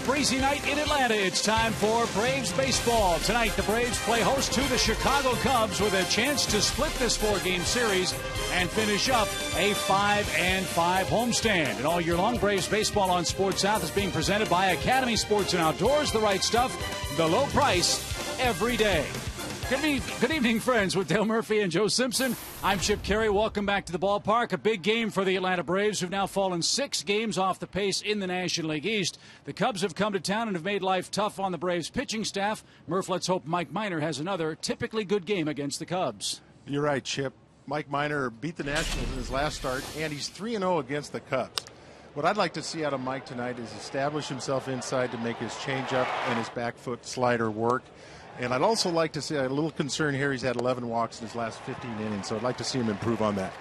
breezy night in Atlanta. It's time for Braves baseball. Tonight, the Braves play host to the Chicago Cubs with a chance to split this 4-game series and finish up a 5-5 homestand. And all year long, Braves baseball on Sports South is being presented by Academy Sports and Outdoors. The right stuff, the low price, every day. Good evening, friends. With Dale Murphy and Joe Simpson, I'm Chip Carey. Welcome back to the ballpark. A big game for the Atlanta Braves, who've now fallen 6 games off the pace in the National League East. The Cubs have come to town and have made life tough on the Braves pitching staff. Murph, let's hope Mike Minor has another typically good game against the Cubs. You're right, Chip. Mike Minor beat the Nationals in his last start, and he's 3-0 against the Cubs. What I'd like to see out of Mike tonight is establish himself inside to make his changeup and his back foot slider work. And I'd also like to see, a little concern here, he's had 11 walks in his last 15 innings, so I'd like to see him improve on that.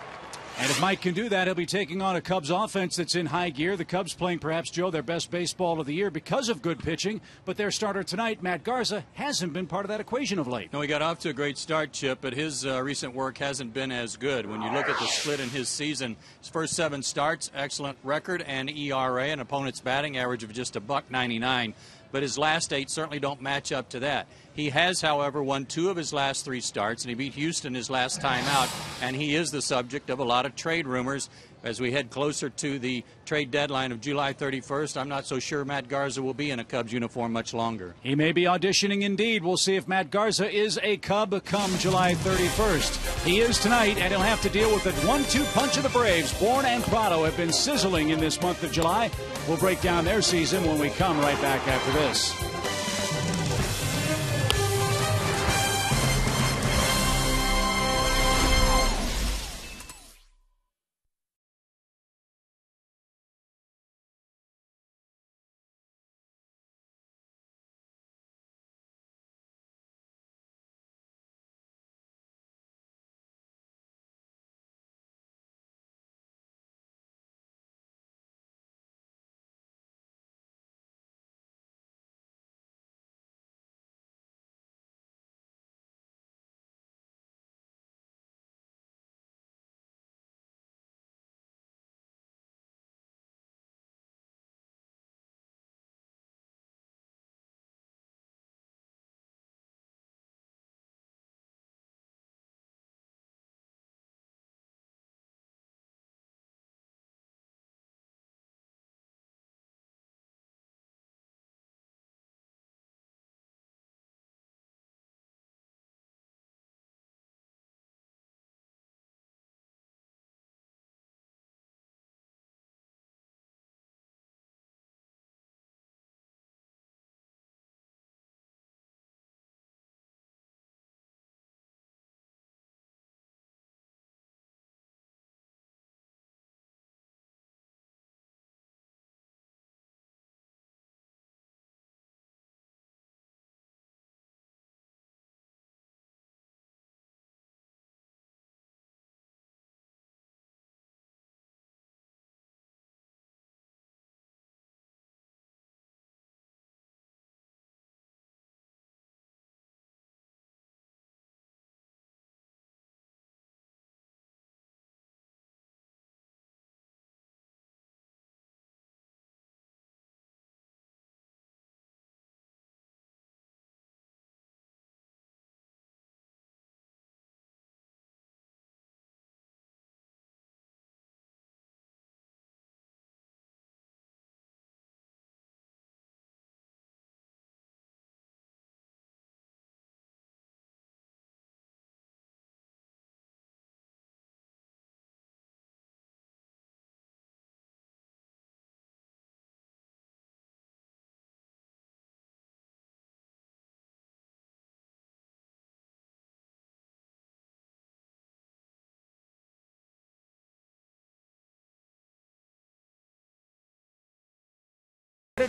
And if Mike can do that, he'll be taking on a Cubs offense that's in high gear. The Cubs playing perhaps, Joe, their best baseball of the year because of good pitching. But their starter tonight, Matt Garza, hasn't been part of that equation of late. No, he got off to a great start, Chip, but his recent work hasn't been as good. When you look at the split in his season, his first 7 starts, excellent record and ERA, an opponent's batting average of just $1.99. But his last 8 certainly don't match up to that. He has, however, won 2 of his last 3 starts, and he beat Houston his last time out, and he is the subject of a lot of trade rumors. As we head closer to the trade deadline of July 31st, I'm not so sure Matt Garza will be in a Cubs uniform much longer. He may be auditioning indeed. We'll see if Matt Garza is a Cub come July 31st. He is tonight, and he'll have to deal with the 1-2 punch of the Braves. Bourne and Prado have been sizzling in this month of July. We'll break down their season when we come right back after this.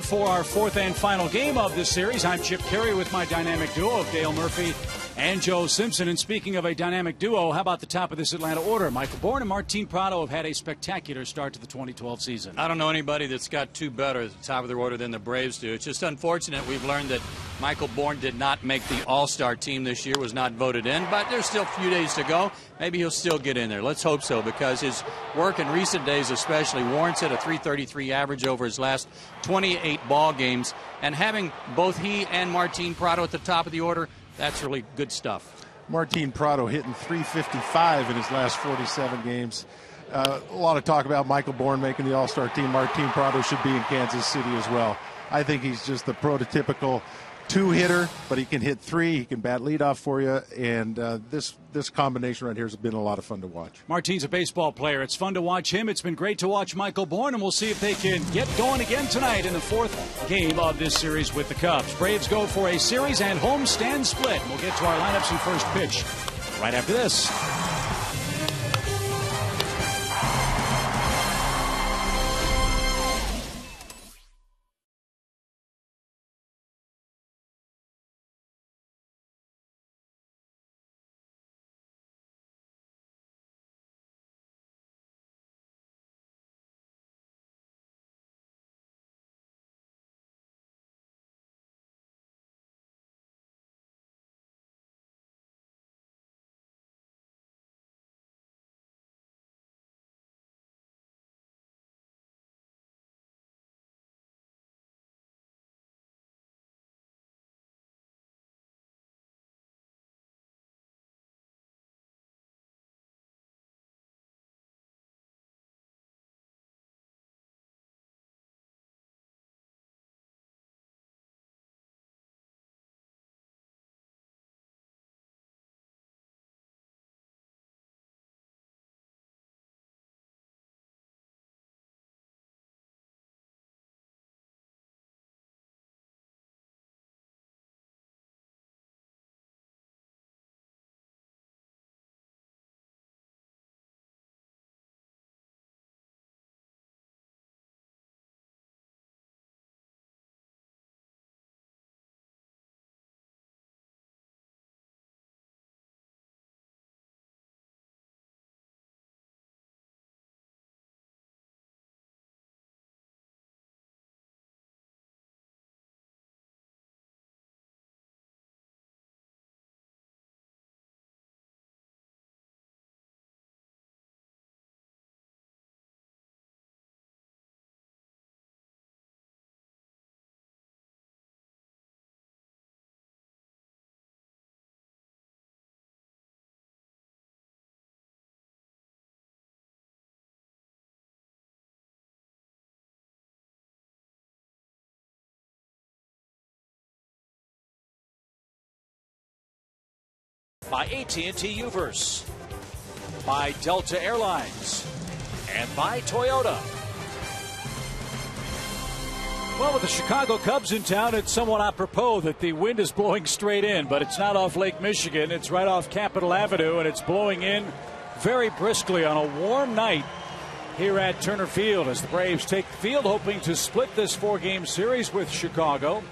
For our 4th and final game of this series, I'm Chip Carey with my dynamic duo of Dale Murphy and Joe Simpson. And speaking of a dynamic duo, how about the top of this Atlanta order? Michael Bourne and Martin Prado have had a spectacular start to the 2012 season. I don't know anybody that's got two better at the top of their order than the Braves do. It's just unfortunate we've learned that Michael Bourne did not make the All-Star team this year, was not voted in, but there's still a few days to go. Maybe he'll still get in there. Let's hope so, because his work in recent days especially warrants it. A .333 average over his last 28 ball games. And having both he and Martin Prado at the top of the order, that's really good stuff. Martin Prado hitting .355 in his last 47 games. A lot of talk about Michael Bourne making the All-Star team. Martin Prado should be in Kansas City as well. I think he's just the prototypical two-hitter, but he can hit three. He can bat leadoff for you, and this combination right here has been a lot of fun to watch. Martin's a baseball player. It's fun to watch him. It's been great to watch Michael Bourne, and we'll see if they can get going again tonight in the fourth game of this series with the Cubs. Braves go for a series and homestand split. We'll get to our lineups and first pitch right after this. By AT&T Uverse, by Delta Airlines, and by Toyota. Well, with the Chicago Cubs in town, it's somewhat apropos that the wind is blowing straight in, but it's not off Lake Michigan. It's right off Capitol Avenue, and it's blowing in very briskly on a warm night here at Turner Field as the Braves take the field, hoping to split this four-game series with Chicago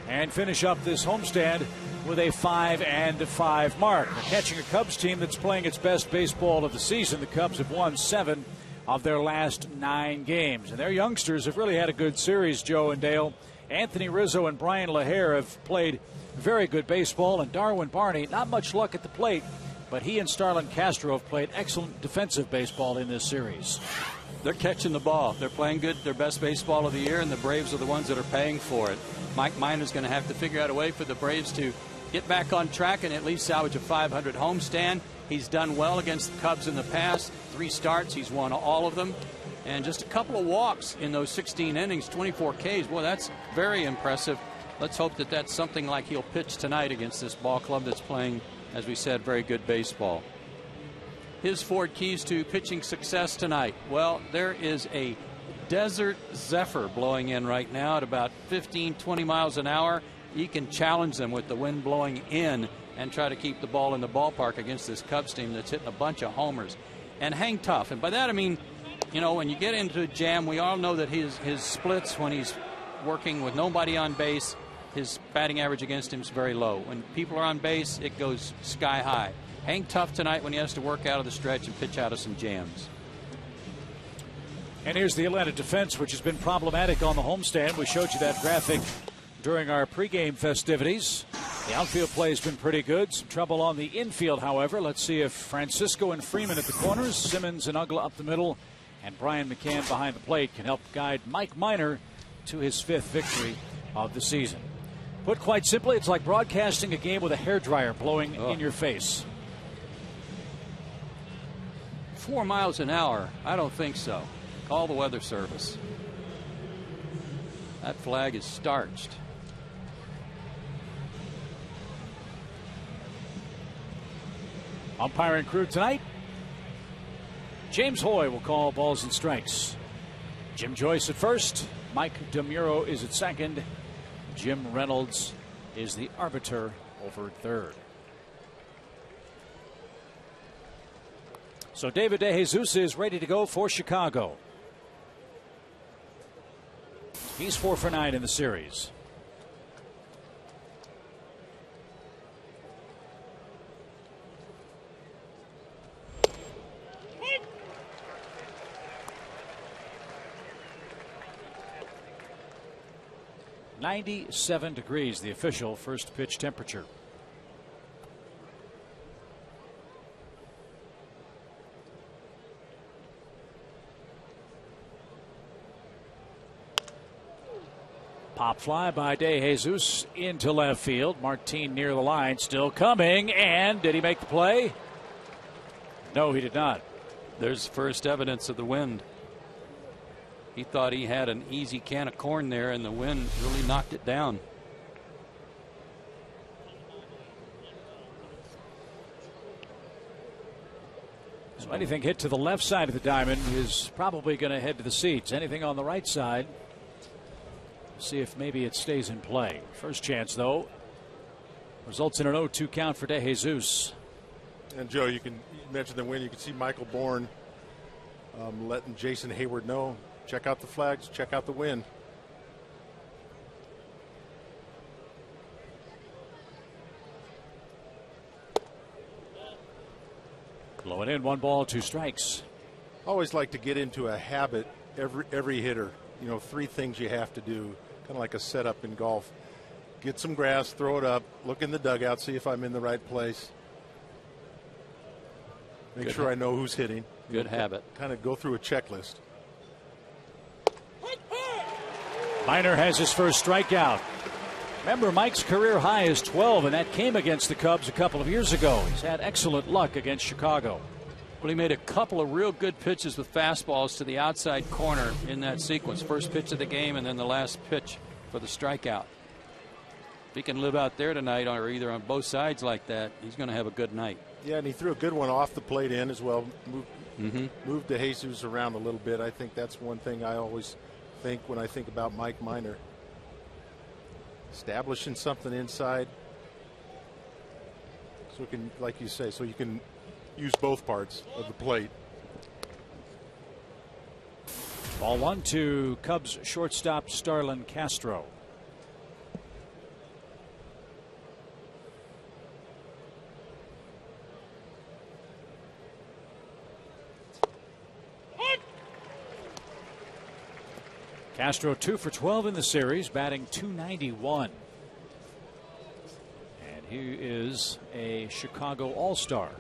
and finish up this homestand with a 5-5 mark. They're catching a Cubs team that's playing its best baseball of the season. The Cubs have won 7 of their last 9 games. And their youngsters have really had a good series, Joe and Dale. Anthony Rizzo and Brian LaHare have played very good baseball. And Darwin Barney, not much luck at the plate, but he and Starlin Castro have played excellent defensive baseball in this series. They're catching the ball. They're playing good, their best baseball of the year, and the Braves are the ones that are paying for it. Mike Minor's going to have to figure out a way for the Braves to get back on track and at least salvage a 500 homestand. He's done well against the Cubs in the past. 3 starts, he's won all of them. And just a couple of walks in those 16 innings, 24 Ks. Boy, that's very impressive. Let's hope that that's something like he'll pitch tonight against this ball club that's playing, as we said, very good baseball. His 4 keys to pitching success tonight. Well, there is a desert zephyr blowing in right now at about 15, 20 miles an hour. He can challenge them with the wind blowing in and try to keep the ball in the ballpark against this Cubs team that's hitting a bunch of homers. And hang tough. And by that I mean, you know, when you get into a jam, we all know that his splits when he's working with nobody on base, his batting average against him is very low. When people are on base, it goes sky high. Hang tough tonight when he has to work out of the stretch and pitch out of some jams. And here's the Atlanta defense, which has been problematic on the homestand. We showed you that graphic during our pregame festivities. The outfield play has been pretty good. Some trouble on the infield, however. Let's see if Francisco and Freeman at the corners, Simmons and Ugla up the middle, and Brian McCann behind the plate can help guide Mike Minor to his 5th victory of the season. Put quite simply, it's like broadcasting a game with a hairdryer blowing in your face. 4 miles an hour? I don't think so. Call the weather service. That flag is starched. Umpiring crew tonight. James Hoy will call balls and strikes. Jim Joyce at first. Mike DeMuro is at second. Jim Reynolds is the arbiter over third. So David DeJesus is ready to go for Chicago. He's 4 for 9 in the series. .97 degrees, the official first pitch temperature. Pop fly by DeJesus into left field. Martin near the line, still coming, and did he make the play? No, he did not. There's first evidence of the wind. He thought he had an easy can of corn there, and the wind really knocked it down. So anything hit to the left side of the diamond is probably going to head to the seats. Anything on the right side, see if maybe it stays in play. First chance, though, results in an 0-2 count for DeJesus. And Joe, you mentioned the wind. You can see Michael Bourne letting Jason Hayward know, check out the flags, check out the wind. Blowing in, 1 ball, 2 strikes. Always like to get into a habit, every hitter. 3 things you have to do, kind of like a setup in golf. Get some grass, throw it up, look in the dugout, see if I'm in the right place. Make sure I know who's hitting. Good habit. Kind of go through a checklist. Minor has his first strikeout. Remember, Mike's career high is 12, and that came against the Cubs a couple of years ago. He's had excellent luck against Chicago. Well, he made a couple of real good pitches with fastballs to the outside corner in that sequence. First pitch of the game and then the last pitch for the strikeout. If he can live out there tonight, or either on both sides like that, he's going to have a good night. Yeah, and he threw a good one off the plate in as well. Moved DeJesus around a little bit. I think that's one thing I always think when I think about Mike Minor. Establishing something inside, so you can, like you say, so you can use both parts of the plate. Ball 1 to Cubs shortstop Starlin Castro. Castro 2 for 12 in the series, batting .291. And he is a Chicago All-Star.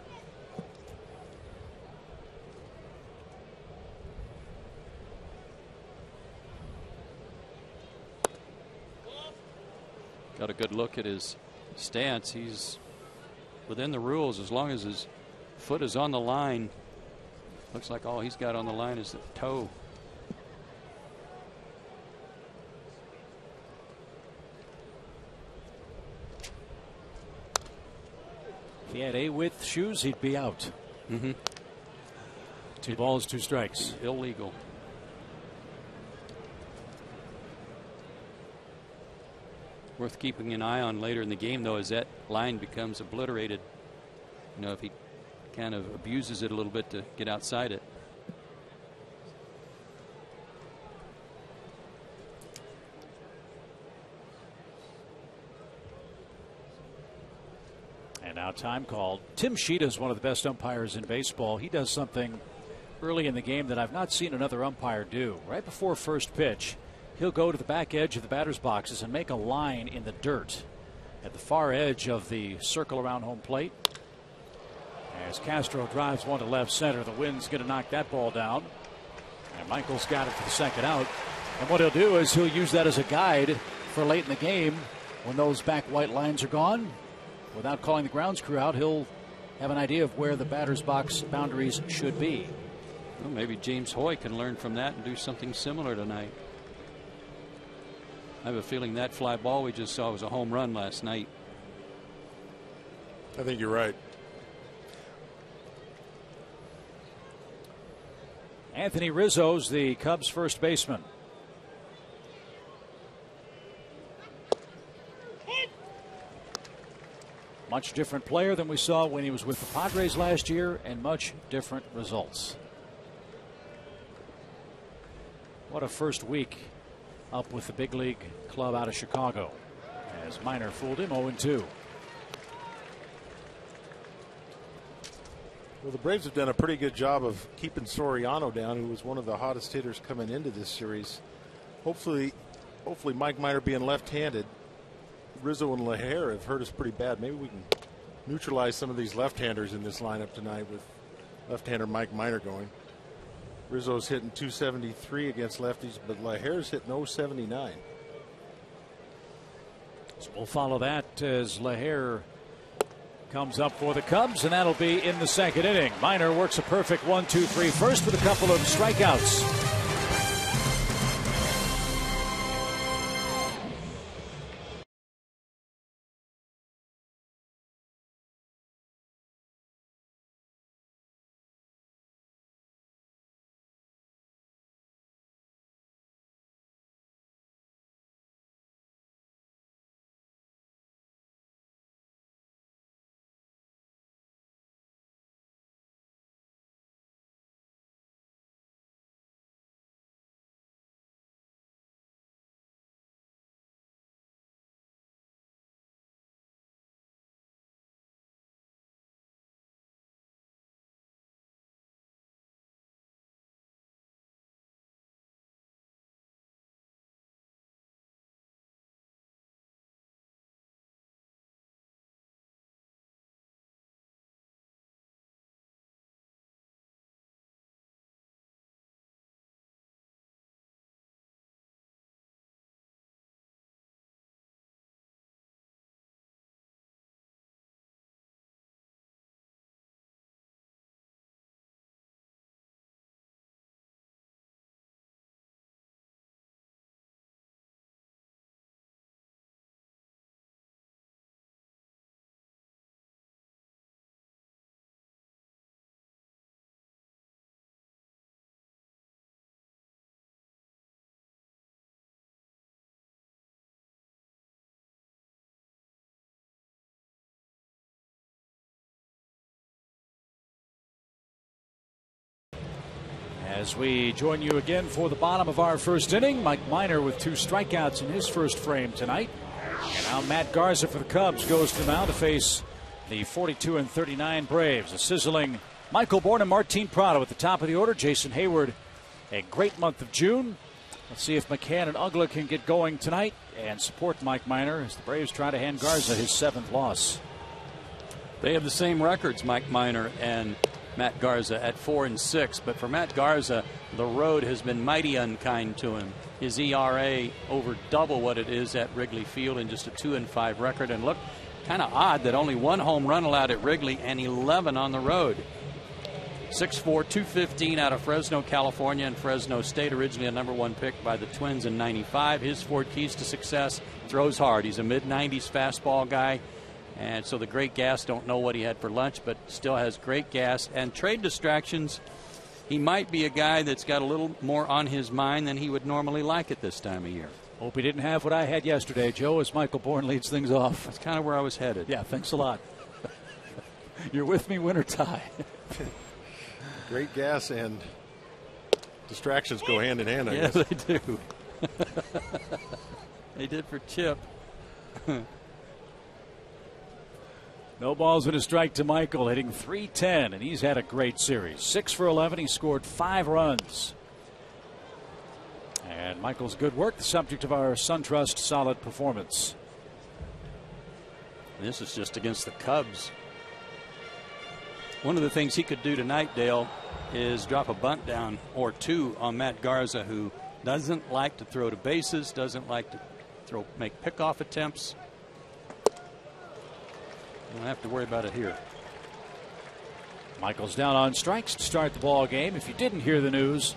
Got a good look at his stance. He's within the rules as long as his foot is on the line. Looks like all he's got on the line is the toe. If he had A-width shoes, he'd be out. 2 balls, 2 strikes. Illegal. Worth keeping an eye on later in the game, though, as that line becomes obliterated. If he kind of abuses it a little bit to get outside it. And now time called. Tim Sheeta is one of the best umpires in baseball. He does something early in the game that I've not seen another umpire do. Right before first pitch, he'll go to the back edge of the batter's boxes and make a line in the dirt at the far edge of the circle around home plate. As Castro drives one to left center, the wind's going to knock that ball down. And Michael's got it for the second out. And what he'll do is he'll use that as a guide for late in the game when those back white lines are gone. Without calling the grounds crew out, he'll have an idea of where the batter's box boundaries should be. Well, maybe James Hoy can learn from that and do something similar tonight. I have a feeling that fly ball we just saw was a home run last night. I think you're right. Anthony Rizzo's the Cubs' first baseman. Much different player than we saw when he was with the Padres last year, and much different results. What a first week up with the big league club out of Chicago, as Minor fooled him 0-2. Well, the Braves have done a pretty good job of keeping Soriano down, who was one of the hottest hitters coming into this series. Hopefully Mike Minor being left-handed, Rizzo and Laher have hurt us pretty bad. Maybe we can neutralize some of these left-handers in this lineup tonight with left-hander Mike Minor going. Rizzo's hitting .273 against lefties, but Laher's hitting .079. So we'll follow that as Laher comes up for the Cubs, and that'll be in the second inning. Minor works a perfect 1-2-3 first with a couple of strikeouts. As we join you again for the bottom of our first inning, Mike Minor with 2 strikeouts in his first frame tonight. And now Matt Garza for the Cubs goes to the mound to face the 42-39 Braves. A sizzling Michael Bourne and Martin Prado at the top of the order. Jason Hayward, a great month of June. Let's see if McCann and Ugla can get going tonight and support Mike Minor as the Braves try to hand Garza his 7th loss. They have the same records, Mike Minor and Matt Garza, at 4-6. But for Matt Garza, the road has been mighty unkind to him. His ERA over double what it is at Wrigley Field in just a 2-5 record. And look, kind of odd that only 1 home run allowed at Wrigley and 11 on the road. 6'4", 215 out of Fresno, California, and Fresno State, originally a #1 pick by the Twins in '95. His 4 keys to success: throws hard. He's a mid-90s fastball guy. And so the great gas, don't know what he had for lunch, but still has great gas. And trade distractions, he might be a guy that's got a little more on his mind than he would normally like at this time of year. Hope he didn't have what I had yesterday, Joe, as Michael Bourne leads things off. That's kind of where I was headed. Yeah, thanks a lot. You're with me, win or tie. Great gas and distractions go hand in hand, I guess. Yeah, they do. They did for Chip. No balls and a strike to Michael, hitting .310, and he's had a great series. 6 for 11. He scored 5 runs. And Michael's good work, the subject of our SunTrust solid performance. This is just against the Cubs. One of the things he could do tonight, Dale, is drop a bunt down or 2 on Matt Garza, who doesn't like to throw to bases, doesn't like to make pickoff attempts. You don't have to worry about it here. Michael's down on strikes to start the ball game. If you didn't hear the news,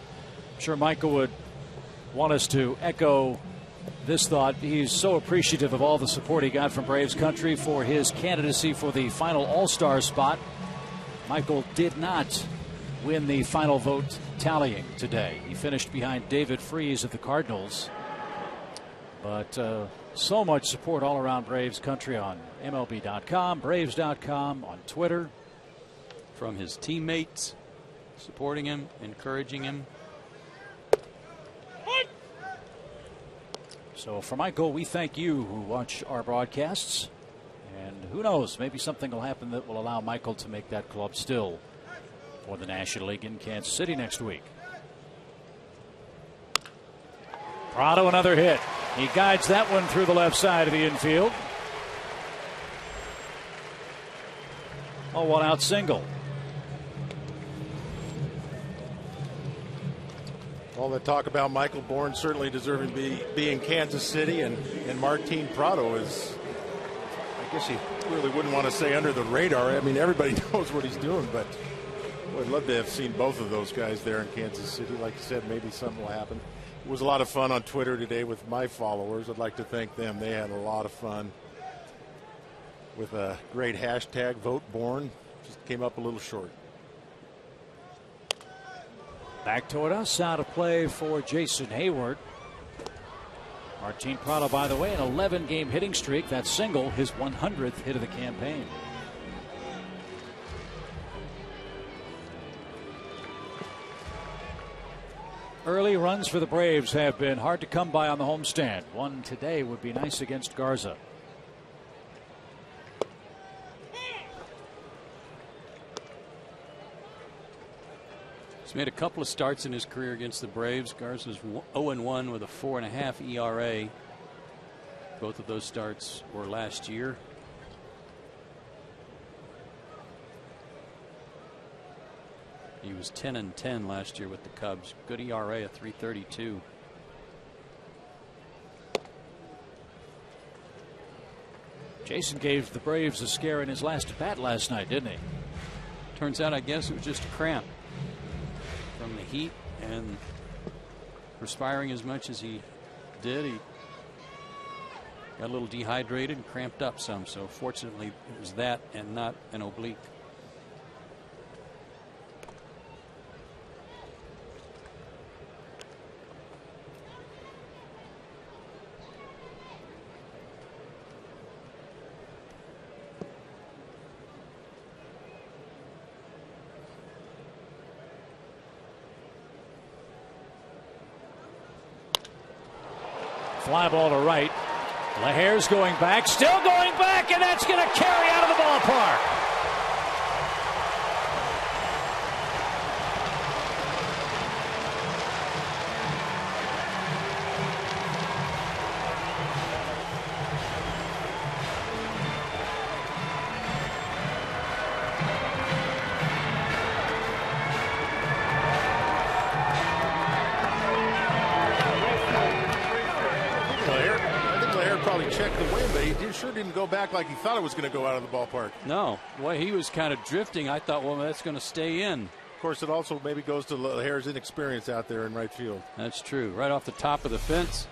I'm sure Michael would want us to echo this thought. He's so appreciative of all the support he got from Braves country for his candidacy for the final All-Star spot. Michael did not win the final vote tallying today. He finished behind David Freese of the Cardinals. But so much support all around Braves country on MLB.com, Braves.com, on Twitter. From his teammates supporting him, encouraging him. So for Michael, we thank you who watch our broadcasts. And who knows, maybe something will happen that will allow Michael to make that club still for the National League in Kansas City next week. Prado, another hit. He guides that one through the left side of the infield. A 1-out single. All that talk about Michael Bourne certainly deserving be in Kansas City, and Martin Prado is, I guess you really wouldn't want to say under the radar. I mean, everybody knows what he's doing, but boy, I'd love to have seen both of those guys there in Kansas City. Like you said, maybe something will happen. It was a lot of fun on Twitter today with my followers. I'd like to thank them. They had a lot of fun with a great hashtag, Vote Bourne. Just came up a little short. Back toward us, out of play for Jason Hayward. Martin Prado, by the way, an 11-game hitting streak. That single, his 100th hit of the campaign. Early runs for the Braves have been hard to come by on the homestand. One today would be nice against Garza. He's made a couple of starts in his career against the Braves. Garza's 0-1 with a 4.5 ERA. Both of those starts were last year. He was 10-10 last year with the Cubs. Good ERA of 3.32. Jason gave the Braves a scare in his last at bat last night, didn't he? Turns out, I guess, it was just a cramp from the heat and perspiring as much as he did. He got a little dehydrated and cramped up some. So fortunately, it was that and not an oblique. Fly ball to right. LaHair's going back, still going back, and that's going to carry out of the ballpark. Checked the wind, but he sure didn't go back like he thought it was going to go out of the ballpark. No, the way he was kind of drifting, I thought, well, that's going to stay in. Of course, it also maybe goes to LaHair's inexperience out there in right field. That's true. Right off the top of the fence.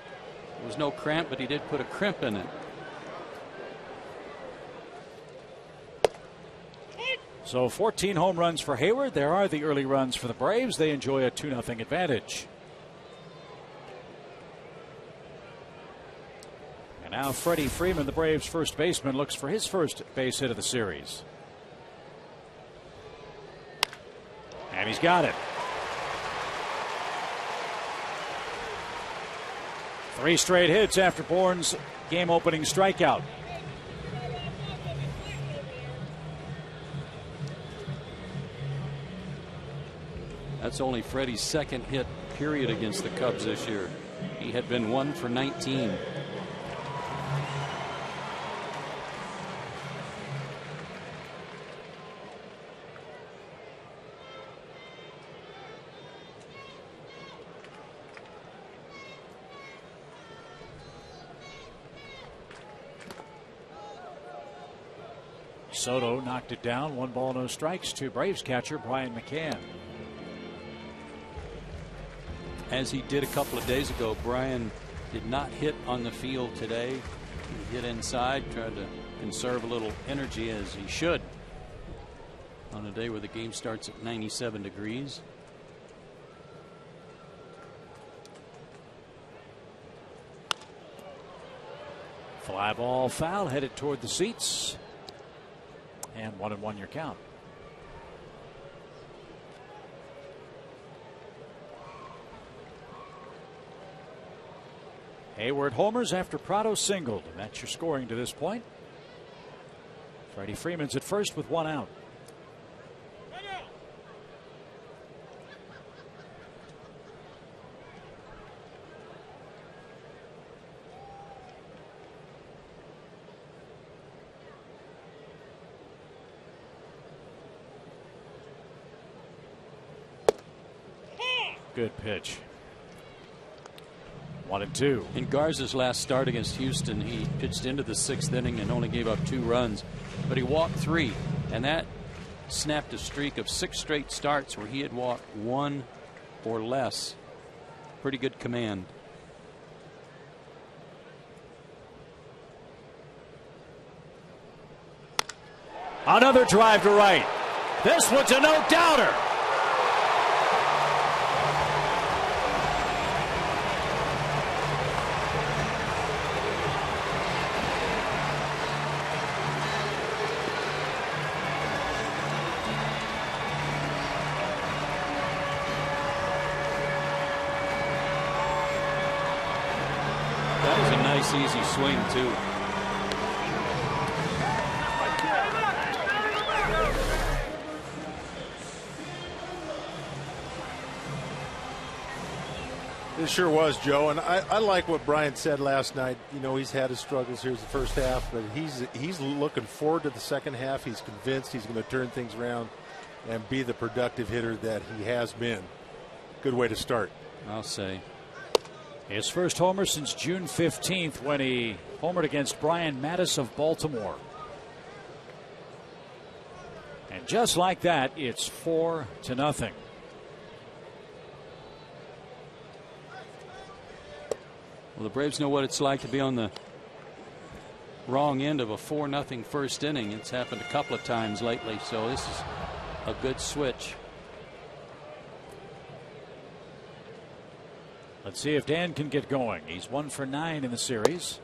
There was no cramp, but he did put a crimp in it. So 14 home runs for Hayward. There are the early runs for the Braves. They enjoy a 2-0 advantage. And now Freddie Freeman, the Braves' first baseman, looks for his first base hit of the series. And he's got it. 3 straight hits after Bourne's game-opening strikeout. That's only Freddie's second hit period against the Cubs this year. He had been 1 for 19. Soto knocked it down. 1 ball, no strikes to Braves catcher Brian McCann. As he did a couple of days ago, Brian did not hit on the field today. He hit inside, tried to conserve a little energy, as he should, on a day where the game starts at 97 degrees. Fly ball foul, headed toward the seats. And 1-1 your count. Hayward homers after Prado singled, and that's your scoring to this point. Freddie Freeman's at first with 1 out. Good pitch. 1-2. In Garza's last start against Houston, he pitched into the 6th inning and only gave up 2 runs, but he walked 3, and that snapped a streak of 6 straight starts where he had walked 1 or less. Pretty good command. Another drive to right. This one's a no-doubter. Easy swing, too. It sure was, Joe, and I like what Brian said last night. You know, he's had his struggles here in the first half, but he's looking forward to the second half. He's convinced he's going to turn things around and be the productive hitter that he has been. Good way to start, I'll say. His first homer since June 15th, when he homered against Brian Mattis of Baltimore. And just like that, it's 4-0. Well, the Braves know what it's like to be on the wrong end of a 4-0 first inning. It's happened a couple of times lately, so this is a good switch. Let's see if Dan can get going. He's 1 for 9 in the series.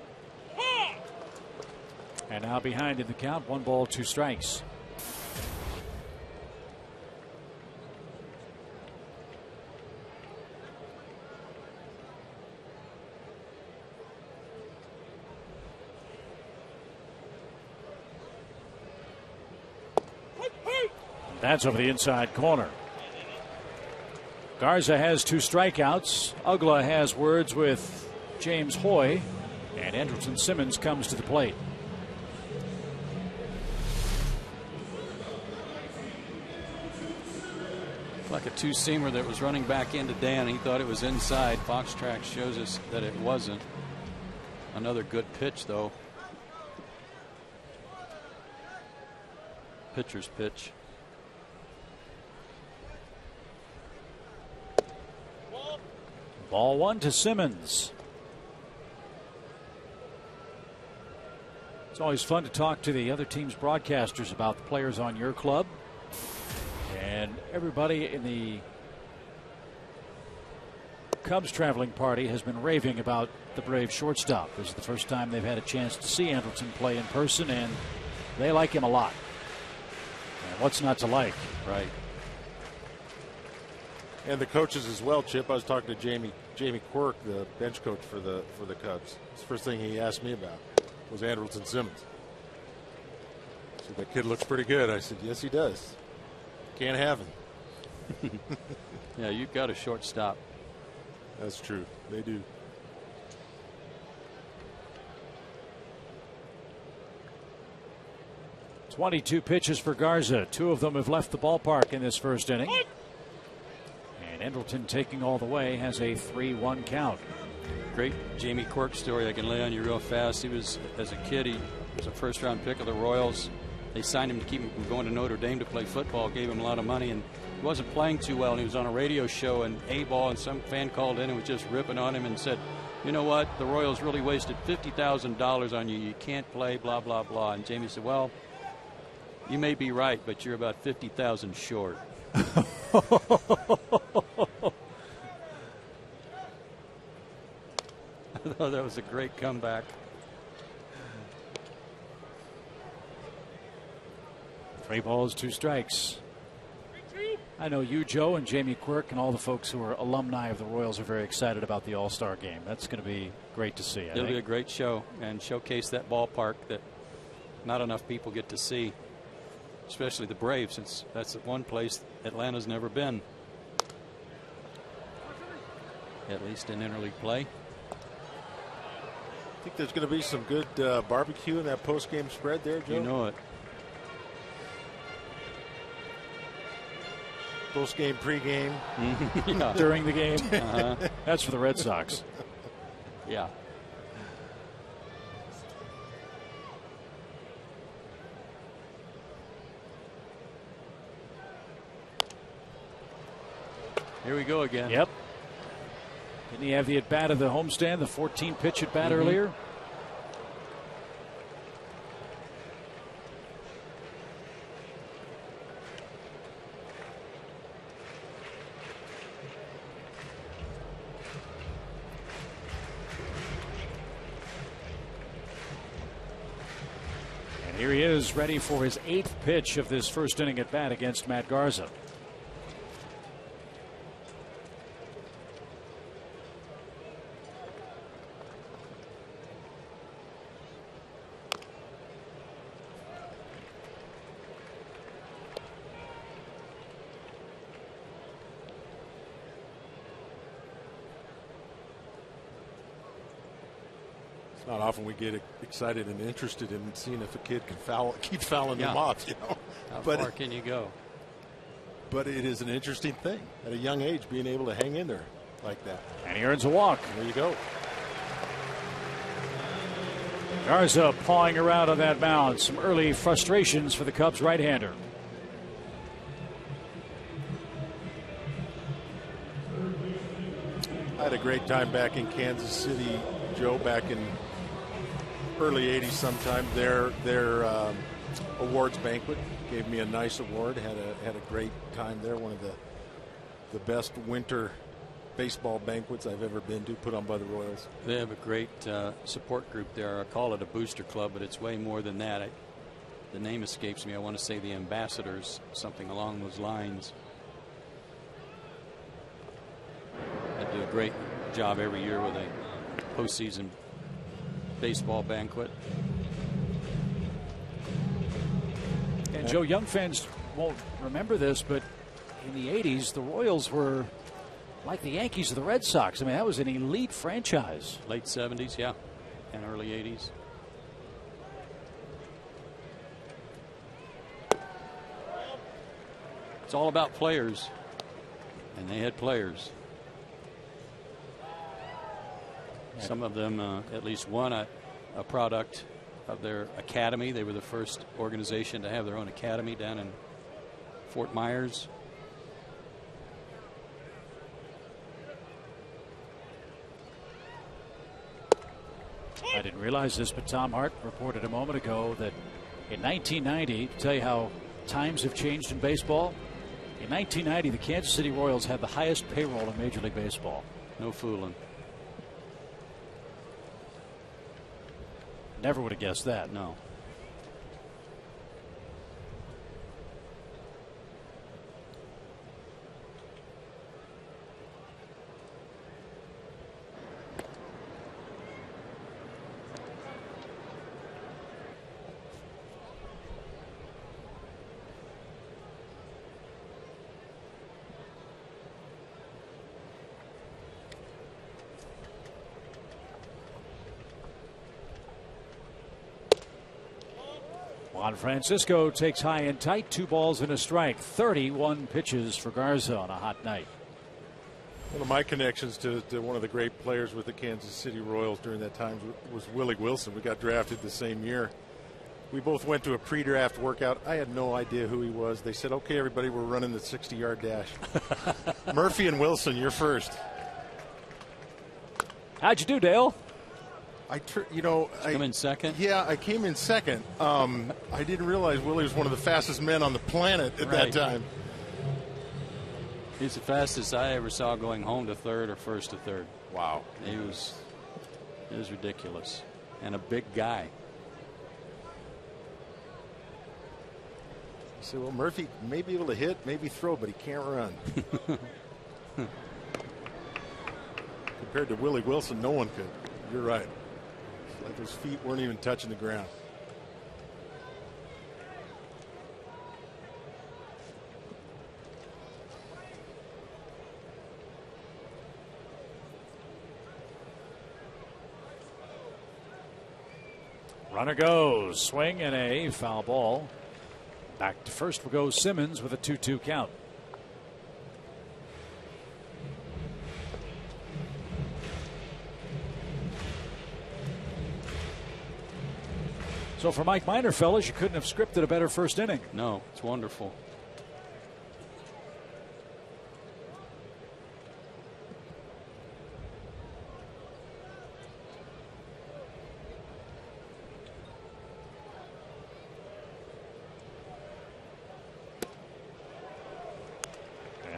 And now behind in the count, 1 ball, 2 strikes. That's over the inside corner. Garza has 2 strikeouts. Ugla has words with James Hoy, and Andrelton Simmons comes to the plate. Like a 2-seamer that was running back into Dan. He thought it was inside. Fox Track shows us that it wasn't. Another good pitch, though. Pitcher's pitch. Ball 1 to Simmons. It's always fun to talk to the other team's broadcasters about the players on your club. And everybody in the Cubs traveling party has been raving about the Braves shortstop. This is the first time they've had a chance to see Andrelton play in person, and they like him a lot. And what's not to like? Right. And the coaches as well, Chip. I was talking to Jamie Quirk, the bench coach for the Cubs. The first thing he asked me about was Andrelton Simmons. He said, that kid looks pretty good. I said, yes, he does. Can't have him. Yeah, you've got a shortstop. That's true. They do. "22 pitches for Garza. 2 of them have left the ballpark in this first inning. And Endleton taking all the way has a 3-1 count. Great Jamie Quirk story I can lay on you real fast. He was, as a kid, he was a first-round pick of the Royals. They signed him to keep him from going to Notre Dame to play football, gave him a lot of money, and he wasn't playing too well. And he was on a radio show, and A-ball, and some fan called in and was just ripping on him and said, "You know what? The Royals really wasted $50,000 on you. You can't play, blah, blah, blah." And Jamie said, "Well, you may be right, but you're about 50,000 short." I thought that was a great comeback. 3 balls, 2 strikes. I know you, Joe, and Jamie Quirk, and all the folks who are alumni of the Royals are very excited about the All-Star game. That's going to be great to see. It'll be a great show and showcase that ballpark that not enough people get to see, especially the Braves, since that's the one place Atlanta's never been, at least in interleague play. I think there's going to be some good barbecue in that post-game spread there, Joe. You know it. Post-game, pre-game. Yeah. During the game. That's for the Red Sox. Yeah. Here we go again. Yep. Didn't he have the at-bat of the homestand, the 14-pitch at-bat earlier? And here he is, ready for his 8th pitch of this first inning at-bat against Matt Garza. Not often we get excited and interested in seeing if a kid can keep fouling them off. You know, how far can you go? But it is an interesting thing at a young age, being able to hang in there like that. And he earns a walk. There you go. Garza pawing around on that mound. Some early frustrations for the Cubs right-hander. I had a great time back in Kansas City, Joe, back in early 80s sometime. Their awards banquet gave me a nice award. Had a great time there. One of the best winter baseball banquets I've ever been to, put on by the Royals. They have a great support group there. I call it a booster club, but it's way more than that. The name escapes me. I want to say the Ambassadors, something along those lines. They do a great job every year with a postseason baseball banquet. And Joe, young fans won't remember this, but in the 80s, the Royals were like the Yankees or the Red Sox. I mean, that was an elite franchise. Late 70s, yeah, and early 80s. It's all about players, and they had players. Some of them, at least one, a product of their academy. They were the first organization to have their own academy down in Fort Myers. I didn't realize this, but Tom Hart reported a moment ago that in 1990, to tell you how times have changed in baseball, in 1990, the Kansas City Royals had the highest payroll in Major League Baseball. No fooling. Never would have guessed that. No. Juan Francisco takes high and tight, 2 balls and a strike. 31 pitches for Garza on a hot night. One of my connections to one of the great players with the Kansas City Royals during that time was Willie Wilson. We got drafted the same year. We both went to a pre-draft workout. I had no idea who he was. They said, okay, everybody, we're running the 60-yard dash. Murphy and Wilson, you're first. How'd you do, Dale? I come in second? Yeah, I came in second. I didn't realize Willie was one of the fastest men on the planet at that time. He's the fastest I ever saw going home to third or first to third. Wow. It was ridiculous. And a big guy. You say, well, Murphy may be able to hit, maybe throw, but he can't run. Compared to Willie Wilson, no one could. You're right. It's like those feet weren't even touching the ground. Runner goes. Swing and a foul ball. Back to first will go Simmons with a 2-2 count. So for Mike Minor, fellas, you couldn't have scripted a better first inning. No, it's wonderful.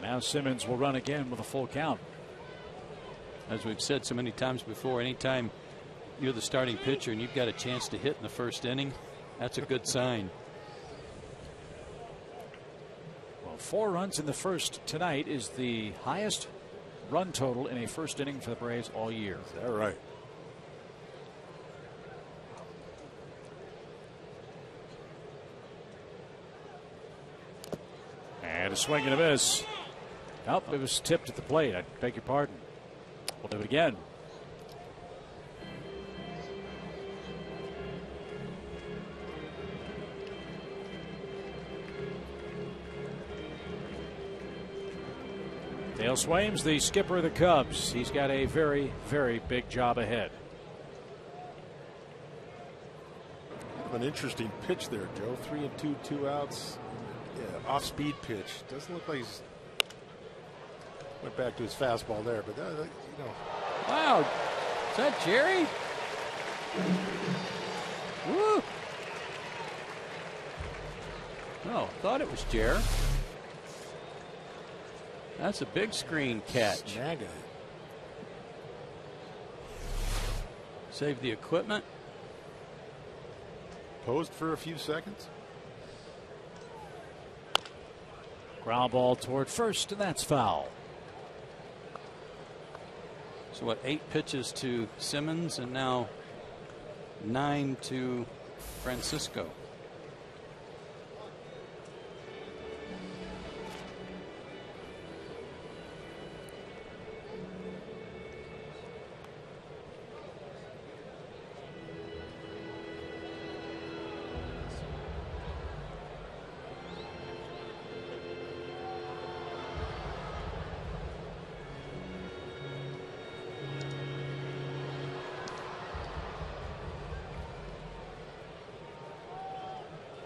Now Simmons will run again with a full count. As we've said so many times before, anytime you're the starting pitcher and you've got a chance to hit in the first inning, that's a good sign. Well, 4 runs in the first tonight is the highest run total in a first inning for the Braves all year. Is that right? And a swing and a miss. Nope, it was tipped at the plate. I beg your pardon. We'll do it again. Dale Swaim's the skipper of the Cubs. He's got a very, very big job ahead. An interesting pitch there, Joe. 3-2, 2 outs. Yeah, off-speed pitch. Doesn't look like he's went back to his fastball there, but Wow, is that Jerry? Woo! No, thought it was Jerry. That's a big screen catch. Snagging it. Save the equipment. Posed for a few seconds. Ground ball toward first, and that's foul. So what, 8 pitches to Simmons and now 9 to Francisco.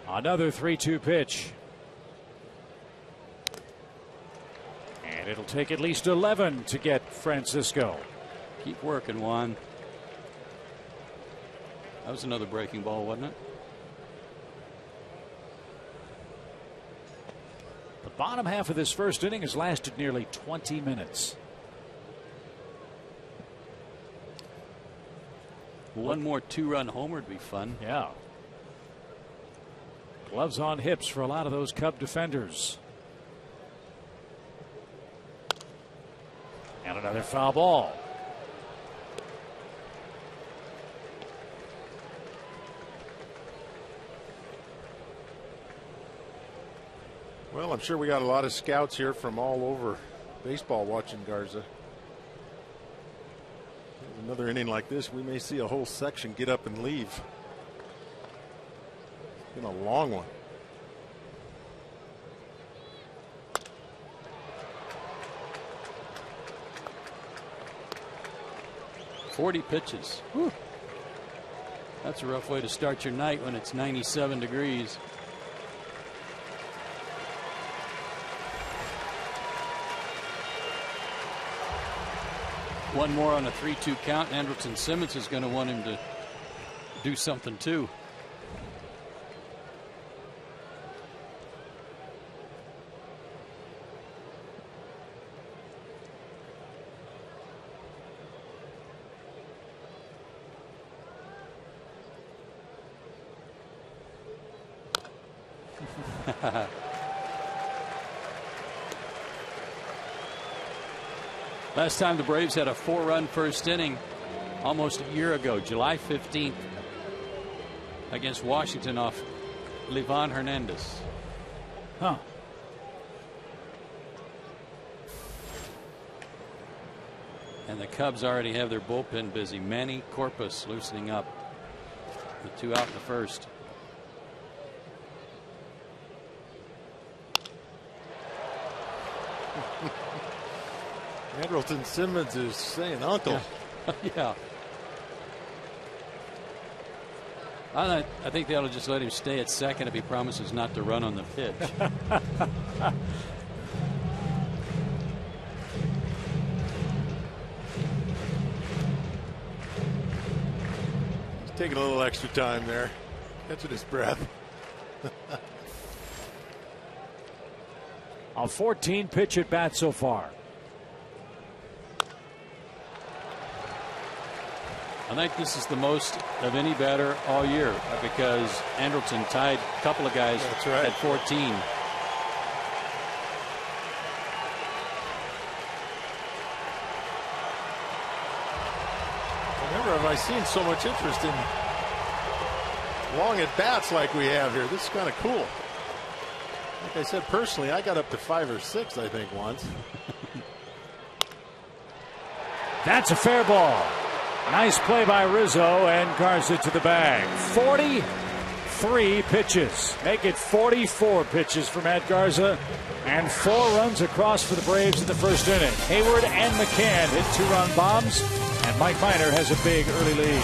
Another 3-2 pitch. And it'll take at least 11 to get Francisco. Keep working, Juan. That was another breaking ball, wasn't it? The bottom half of this first inning has lasted nearly 20 minutes. One more 2-run homer would be fun. Yeah. Gloves on hips for a lot of those Cub defenders. And another foul ball. Well, I'm sure we got a lot of scouts here from all over baseball watching Garza. Another inning like this, we may see a whole section get up and leave. Been a long one. .40 pitches. Whew. That's a rough way to start your night when it's 97 degrees. One more on a 3-2 count. Andrelton Simmons is going to want him to do something too. Last time the Braves had a 4-run first inning almost a year ago, July 15th, against Washington off Livan Hernandez. Huh. And the Cubs already have their bullpen busy. Manny Corpus loosening up. The 2 out in the first. Andrelton Simmons is saying uncle. Yeah. I think they ought to just let him stay at second if he promises not to run on the pitch. He's taking a little extra time there. Catching his breath. A 14 pitch at bat so far. I think this is the most of any batter all year because Andrelton tied a couple of guys at 14. Never have I seen so much interest in long at bats like we have here. This is kind of cool. Like I said, personally, I got up to 5 or 6, I think, once. That's a fair ball. Nice play by Rizzo, and Garza to the bag. 43 pitches. Make it 44 pitches for Matt Garza. And 4 runs across for the Braves in the first inning. Hayward and McCann hit 2-run bombs. And Mike Minor has a big early lead.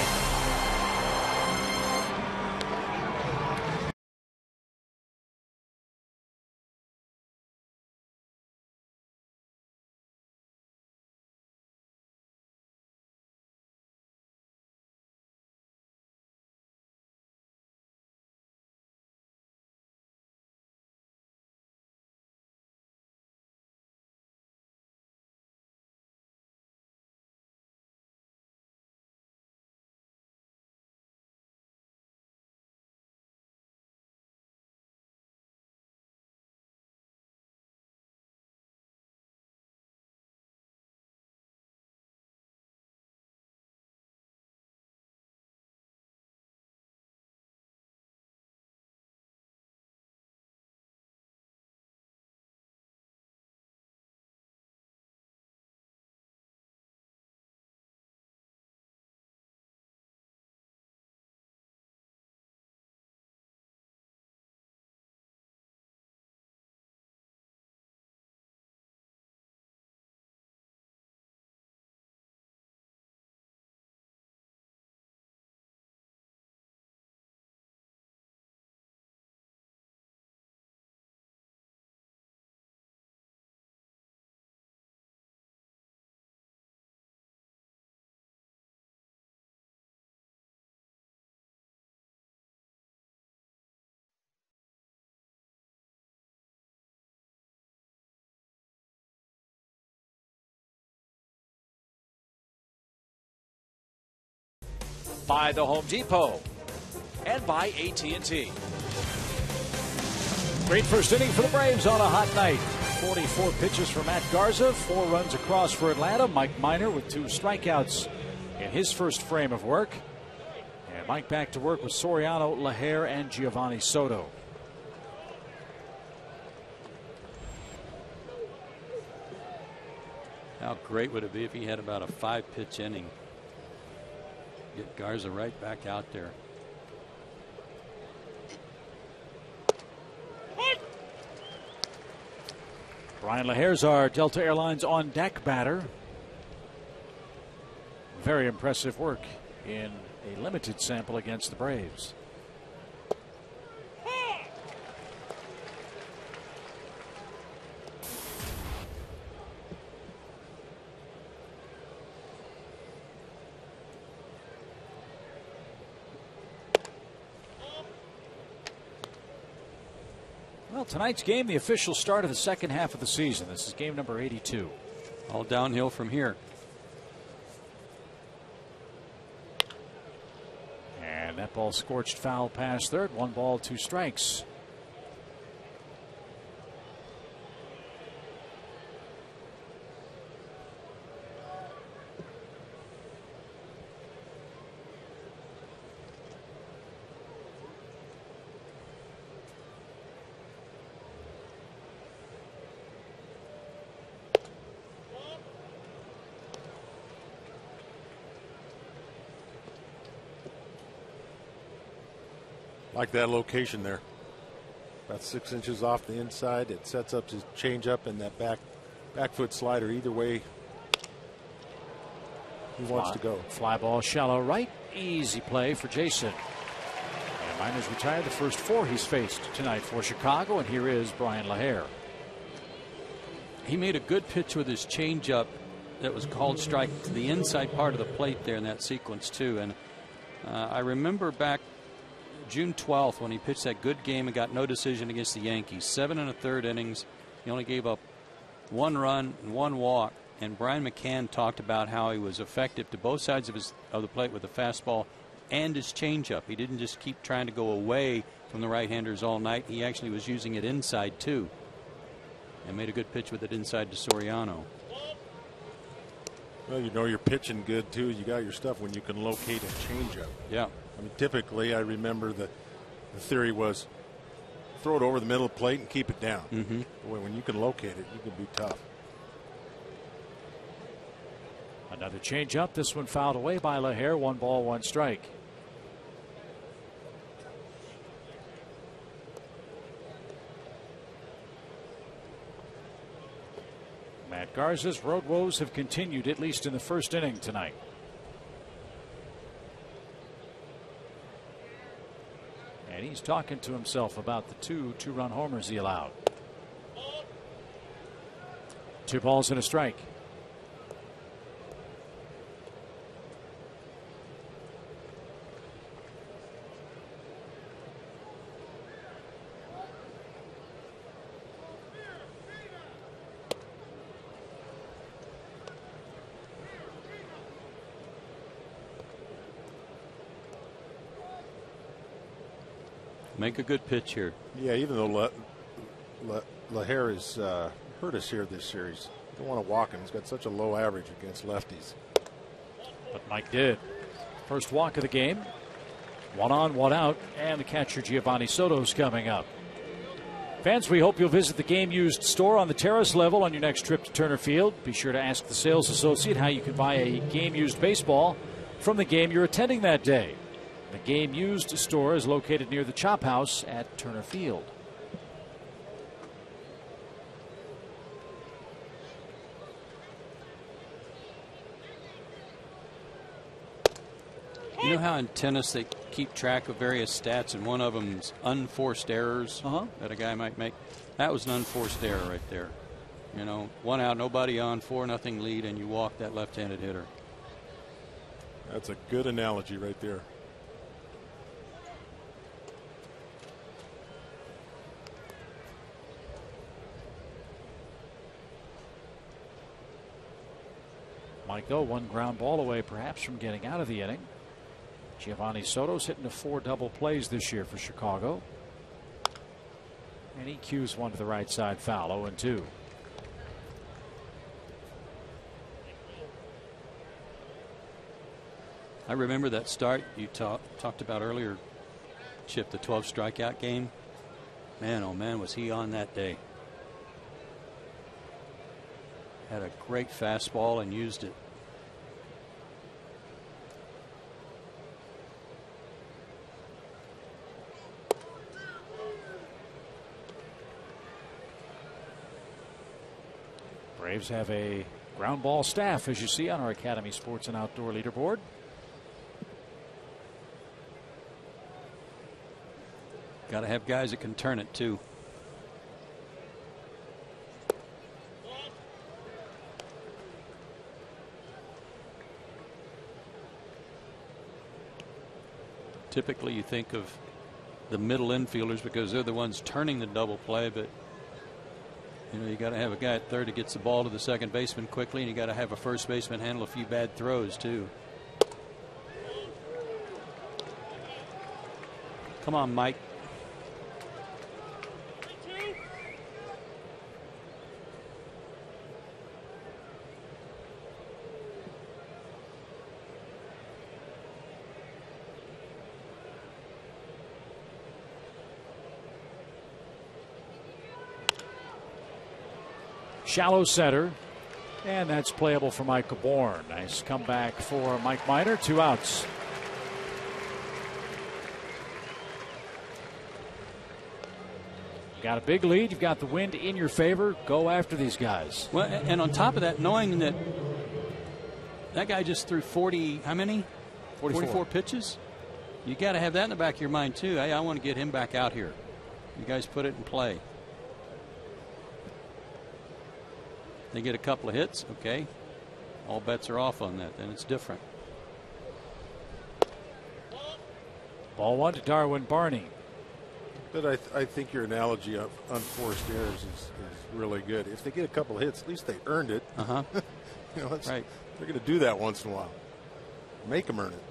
By the Home Depot and by AT&T. Great first inning for the Braves on a hot night. 44 pitches for Matt Garza, 4 runs across for Atlanta. Mike Minor with 2 strikeouts in his first frame of work. And Mike back to work with Soriano, Laher, and Giovanni Soto. How great would it be if he had about a 5-pitch inning? Get Garza right back out there. Brian LaHare's our Delta Airlines on deck batter. Very impressive work in a limited sample against the Braves. Well, tonight's game, the official start of the second half of the season. This is game number 82. All downhill from here. And that ball scorched foul past third. 1 ball, 2 strikes. Like that location there. About 6 inches off the inside. It sets up his changeup and that back foot slider. Either way, he wants to go. Fly ball shallow right. Easy play for Jason. And Miners retired the first 4 he's faced tonight for Chicago. And here is Brian LaHare. He made a good pitch with his changeup that was called strike to the inside part of the plate there in that sequence too. And I remember back June 12th when he pitched that good game and got no decision against the Yankees. 7 1/3 innings. He only gave up 1 run and 1 walk. And Brian McCann talked about how he was effective to both sides of the plate with the fastball and his changeup. He didn't just keep trying to go away from the right-handers all night. He actually was using it inside too, and made a good pitch with it inside to Soriano. Well, you know you're pitching good too. You got your stuff when you can locate a changeup. Yeah. I mean, typically, I remember the theory was throw it over the middle of the plate and keep it down. When you can locate it, you can be tough. Another changeup. This one fouled away by LaHare. 1 ball, 1 strike. Matt Garza's road woes have continued, at least in the first inning tonight. And he's talking to himself about the 2 two-run homers he allowed. 2 balls and a strike. Make a good pitch here. Yeah, even though LaHare has hurt us here this series, you don't want to walk him. He's got such a low average against lefties. But Mike did. First walk of the game. 1 on, 1 out, and the catcher Giovanni Soto's coming up. Fans, we hope you'll visit the Game Used store on the terrace level on your next trip to Turner Field. Be sure to ask the sales associate how you can buy a Game Used baseball from the game you're attending that day. The Game Used store is located near the Chop House at Turner Field. You know how in tennis they keep track of various stats, and one of them is unforced errors that a guy might make? That was an unforced error right there. You know, 1 out, nobody on, 4-0 lead, and you walk that left-handed hitter. That's a good analogy right there. Might go 1 ground ball away perhaps from getting out of the inning. Giovanni Soto's hitting 4 double plays this year for Chicago. And he cues 1 to the right side foul. 0-2. I remember that start you talked about earlier, Chip, the 12 strikeout game. Man, oh man, was he on that day. Had a great fastball and used it. Braves have a ground ball staff, as you see on our Academy Sports and Outdoor leaderboard. Got to have guys that can turn it too. Typically, you think of the middle infielders because they're the ones turning the double play, but you know, you got to have a guy at third that gets the ball to the second baseman quickly, and you got to have a first baseman handle a few bad throws too. Come on, Mike. Shallow center, and that's playable for Michael Bourne. Nice comeback for Mike Minor. 2 outs. You got a big lead. You've got the wind in your favor. Go after these guys. Well, and on top of that, knowing that that guy just threw 40, how many? 44 pitches. You got to have that in the back of your mind too. Hey, I want to get him back out here. You guys put it in play. They get a couple of hits, okay. All bets are off on that. Then it's different. Ball 1 to Darwin Barney. But I think your analogy of unforced errors is really good. If they get a couple of hits, at least they earned it. Uh-huh. You know, right. They're going to do that once in a while. Make them earn it.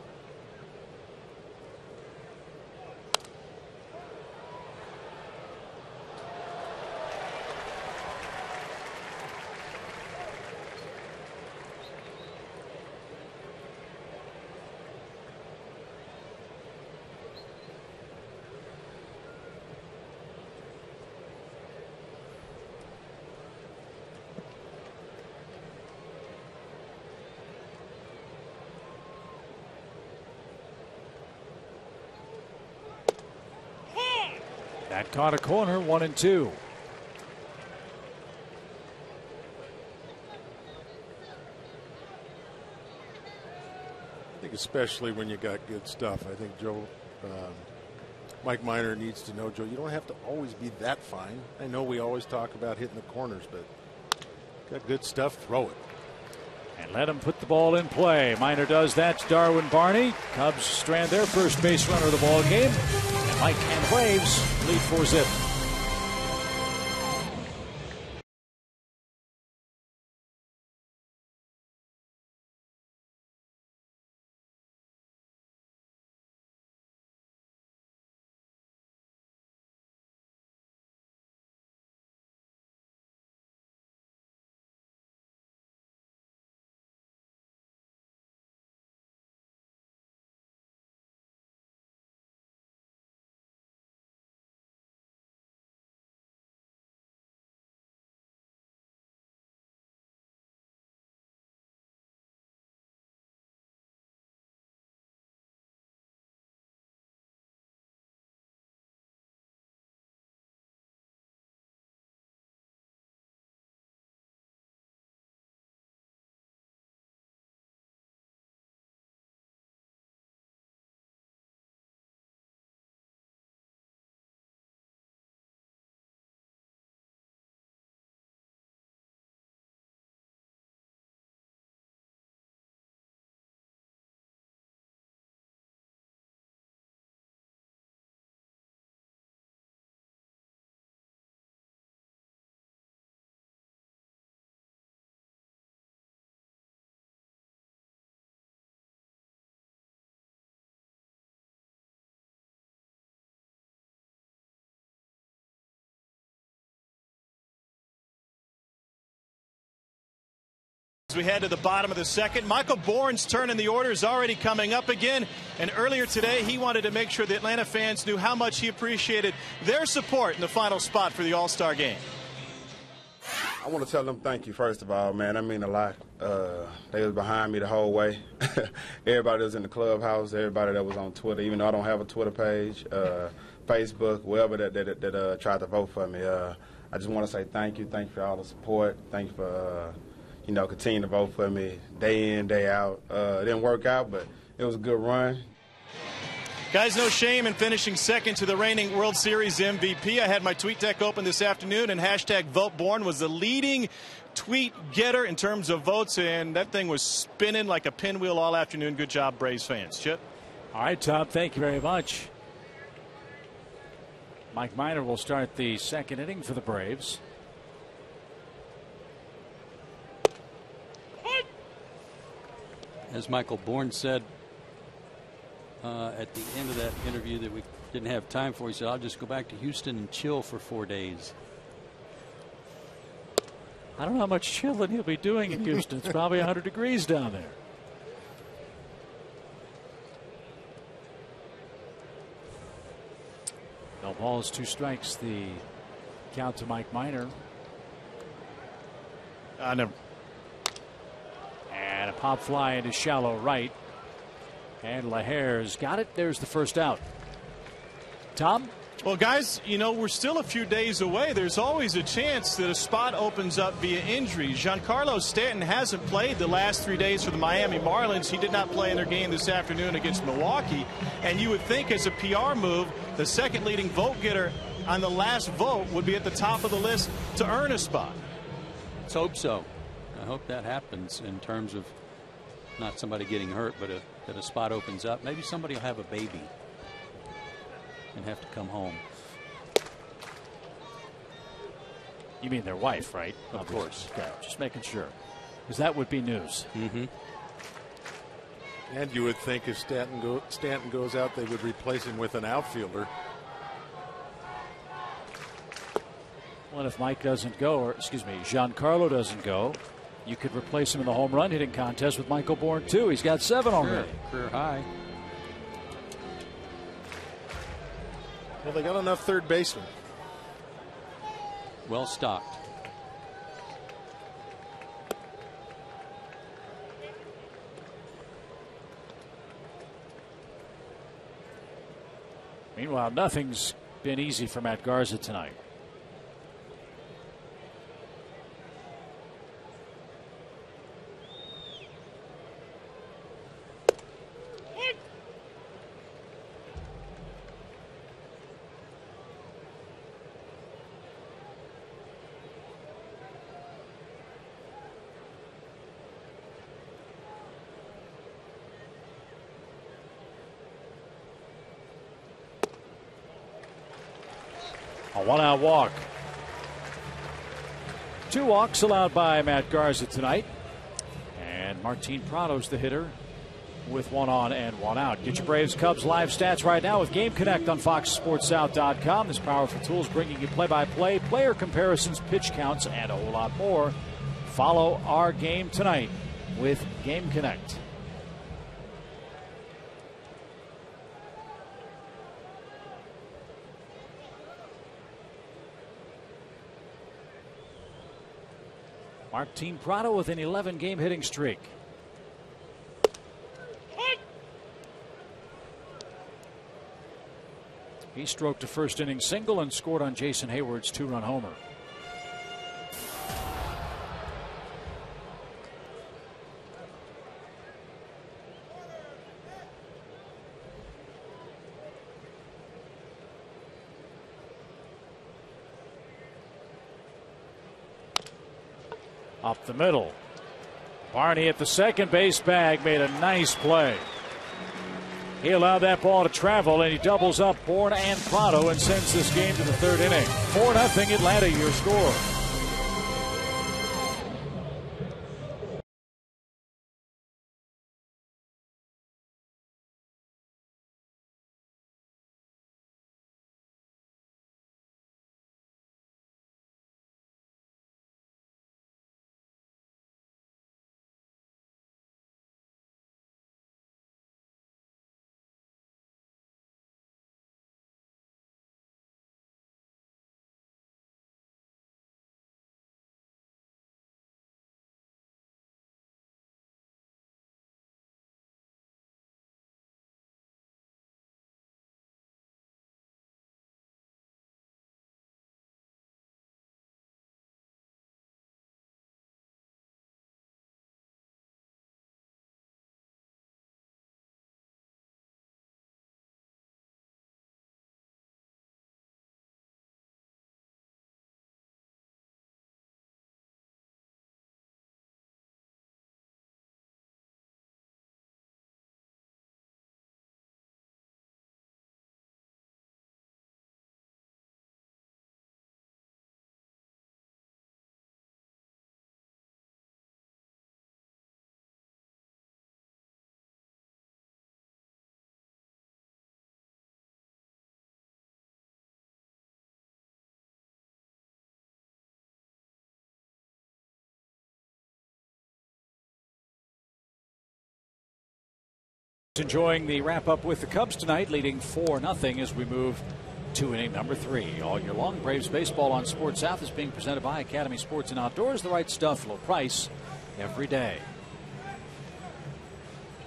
That caught a corner. 1-2. I think especially when you got good stuff. I think Mike Minor needs to know, Joe, you don't have to always be that fine. I know we always talk about hitting the corners, but got good stuff, throw it. And let him put the ball in play. Minor does that to Darwin Barney. Cubs strand their first base runner of the ball game. And Mike and Braves lead 4-zip. As we head to the bottom of the second, Michael Bourne's turn in the order is already coming up again. And earlier today, he wanted to make sure the Atlanta fans knew how much he appreciated their support in the final spot for the All-Star game. I want to tell them thank you, first of all, man. I mean a lot. They was behind me the whole way. Everybody that was in the clubhouse, everybody that was on Twitter, even though I don't have a Twitter page. Facebook, wherever that tried to vote for me. I just want to say thank you. Thank you for all the support. Thank you for, continuing to vote for me day in, day out. It didn't work out, but it was a good run. Guys, no shame in finishing second to the reigning World Series MVP. I had my tweet deck open this afternoon, and hashtag VoteBorn was the leading tweet getter in terms of votes, and that thing was spinning like a pinwheel all afternoon. Good job, Braves fans. Chip? All right, Tom, thank you very much. Mike Minor will start the second inning for the Braves. As Michael Bourne said at the end of that interview that we didn't have time for, he said, I'll just go back to Houston and chill for 4 days. I don't know how much chilling he'll be doing in Houston. It's probably 100 degrees down there. No balls, 2 strikes. The count to Mike Minor. Never. And a pop fly into shallow right. And Lahair's got it. There's the first out. Tom? Well, guys, we're still a few days away. There's always a chance that a spot opens up via injury. Giancarlo Stanton hasn't played the last 3 days for the Miami Marlins. He did not play in their game this afternoon against Milwaukee. And you would think as a PR move, the second leading vote getter on the last vote would be at the top of the list to earn a spot. Let's hope so. I hope that happens in terms of not somebody getting hurt, but that a spot opens up. Maybe somebody will have a baby and have to come home. You mean their wife, right? Of course. Okay, just making sure, because that would be news. Mm-hmm. And you would think if Stanton goes out, they would replace him with an outfielder. Well, if Mike doesn't go, or excuse me, Giancarlo doesn't go, you could replace him in the home run hitting contest with Michael Bourne too. He's got 7 already. Career high. Well, they got enough third basemen. Well stocked. Meanwhile, nothing's been easy for Matt Garza tonight. A 1-out walk. 2 walks allowed by Matt Garza tonight. And Martin Prado's the hitter with 1 on and 1 out. Get your Braves Cubs live stats right now with Game Connect on FoxSportsSouth.com. This powerful tool is bringing you play-by-play, player comparisons, pitch counts, and a whole lot more. Follow our game tonight with Game Connect. Martin Prado with an 11-game hitting streak. He stroked a first-inning single and scored on Jason Hayward's 2-run homer. Up the middle. Barney at the second base bag made a nice play. He allowed that ball to travel, and he doubles up Bourne and Prado and sends this game to the 3rd inning. 4-0 Atlanta, your score. Enjoying the wrap-up with the Cubs tonight, leading 4-0 as we move to inning number 3. All year long, Braves baseball on Sports South is being presented by Academy Sports and Outdoors. The right stuff, low price, every day.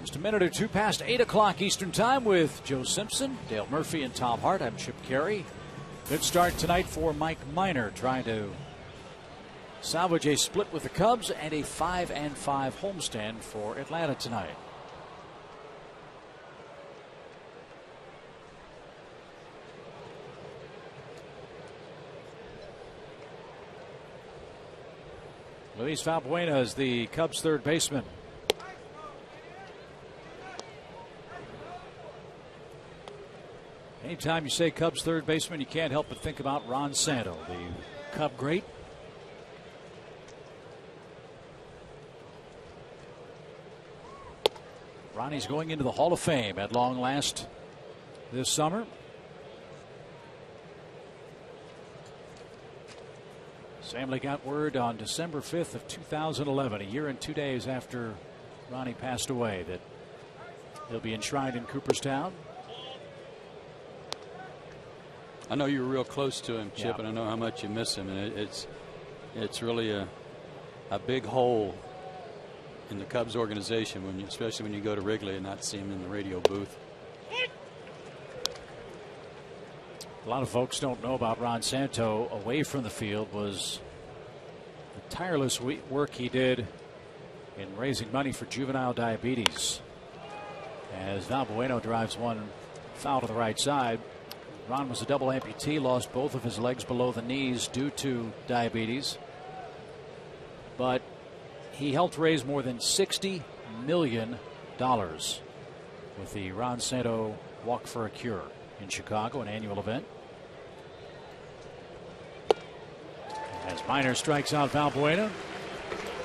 Just a minute or two past 8 o'clock Eastern Time with Joe Simpson, Dale Murphy, and Tom Hart. I'm Chip Carey. Good start tonight for Mike Minor, trying to salvage a split with the Cubs and a 5-5 homestand for Atlanta tonight. Luis Valbuena is the Cubs' third baseman. Anytime you say Cubs' third baseman, you can't help but think about Ron Santo, the Cub great. Ronnie's going into the Hall of Fame at long last this summer. Family got word on December 5th of 2011, a year and 2 days after Ronnie passed away, that he'll be enshrined in Cooperstown. I know you were real close to him, Chip, Yeah. and I know how much you miss him. And it's really a big hole in the Cubs organization, especially when you go to Wrigley and not see him in the radio booth. A lot of folks don't know about Ron Santo. Away from the field was the tireless work he did in raising money for juvenile diabetes. As Valbuena drives one foul to the right side. Ron was a double amputee, lost both of his legs below the knees due to diabetes. But he helped raise more than $60 million with the Ron Santo Walk for a Cure in Chicago, an annual event. As Minor strikes out Valbuena.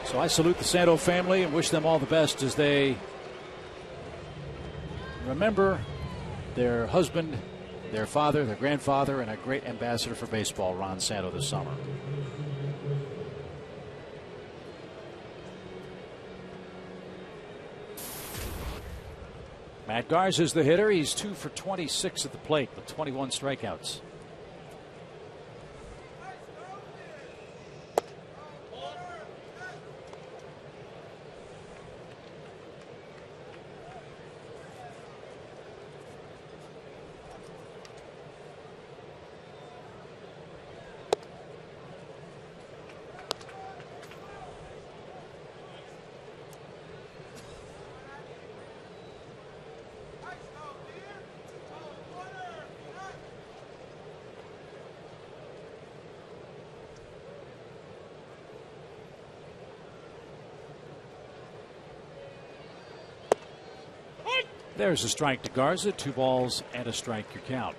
So I salute the Santo family and wish them all the best as they remember their husband, their father, their grandfather, and a great ambassador for baseball, Ron Santo, this summer. Matt Garza is the hitter. He's 2 for 26 at the plate with 21 strikeouts. There's a strike to Garza. 2 balls and a strike, your count.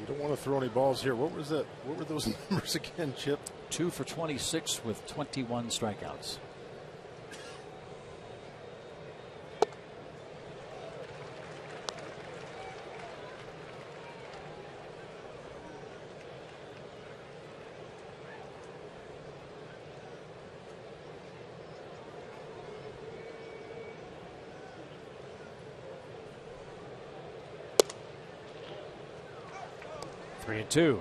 You don't want to throw any balls here. What was that? What were those numbers again, Chip? 2 for 26 with 21 strikeouts. Three and two.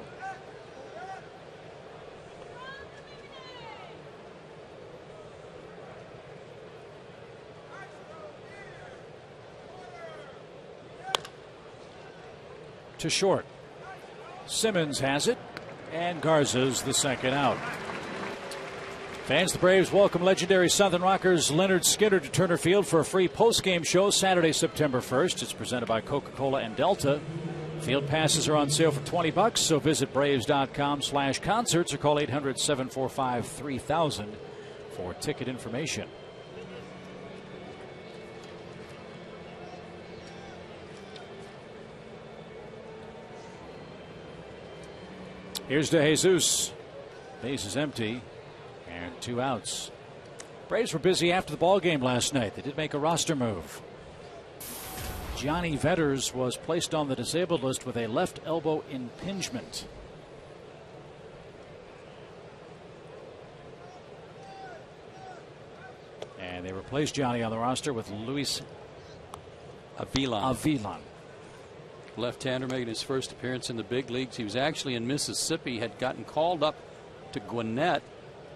To short. Simmons has it, and Garza's the second out. Fans, the Braves welcome legendary Southern Rockers Leonard Skinner to Turner Field for a free post-game show Saturday, September 1st. It's presented by Coca-Cola and Delta. Field passes are on sale for $20, so visit Braves.com/concerts or call 800-745-3000 for ticket information. Here's to Jesus. Base is empty and 2 outs. Braves were busy after the ball game last night. They did make a roster move. Johnny Vetters was placed on the disabled list with a left elbow impingement. And they replaced Johnny on the roster with Luis Avilan. Left-hander making his first appearance in the big leagues. He was actually in Mississippi, had gotten called up to Gwinnett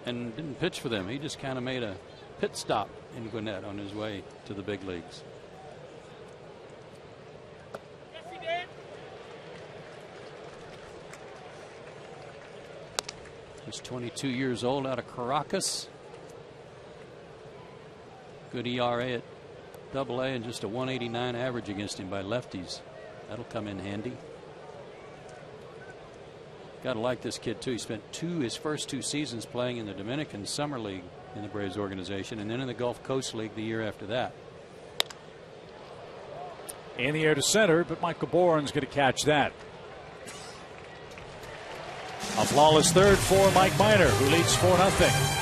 and didn't pitch for them. He just kind of made a pit stop in Gwinnett on his way to the big leagues. He's 22 years old, out of Caracas. Good ERA at AA and just a 189 average against him by lefties. That'll come in handy. Got to like this kid too. He spent his first 2 seasons playing in the Dominican Summer League in the Braves organization, and then in the Gulf Coast League the year after that. In the air to center, but Michael Bourne's going to catch that. A flawless third for Mike Minor, who leads 4-0.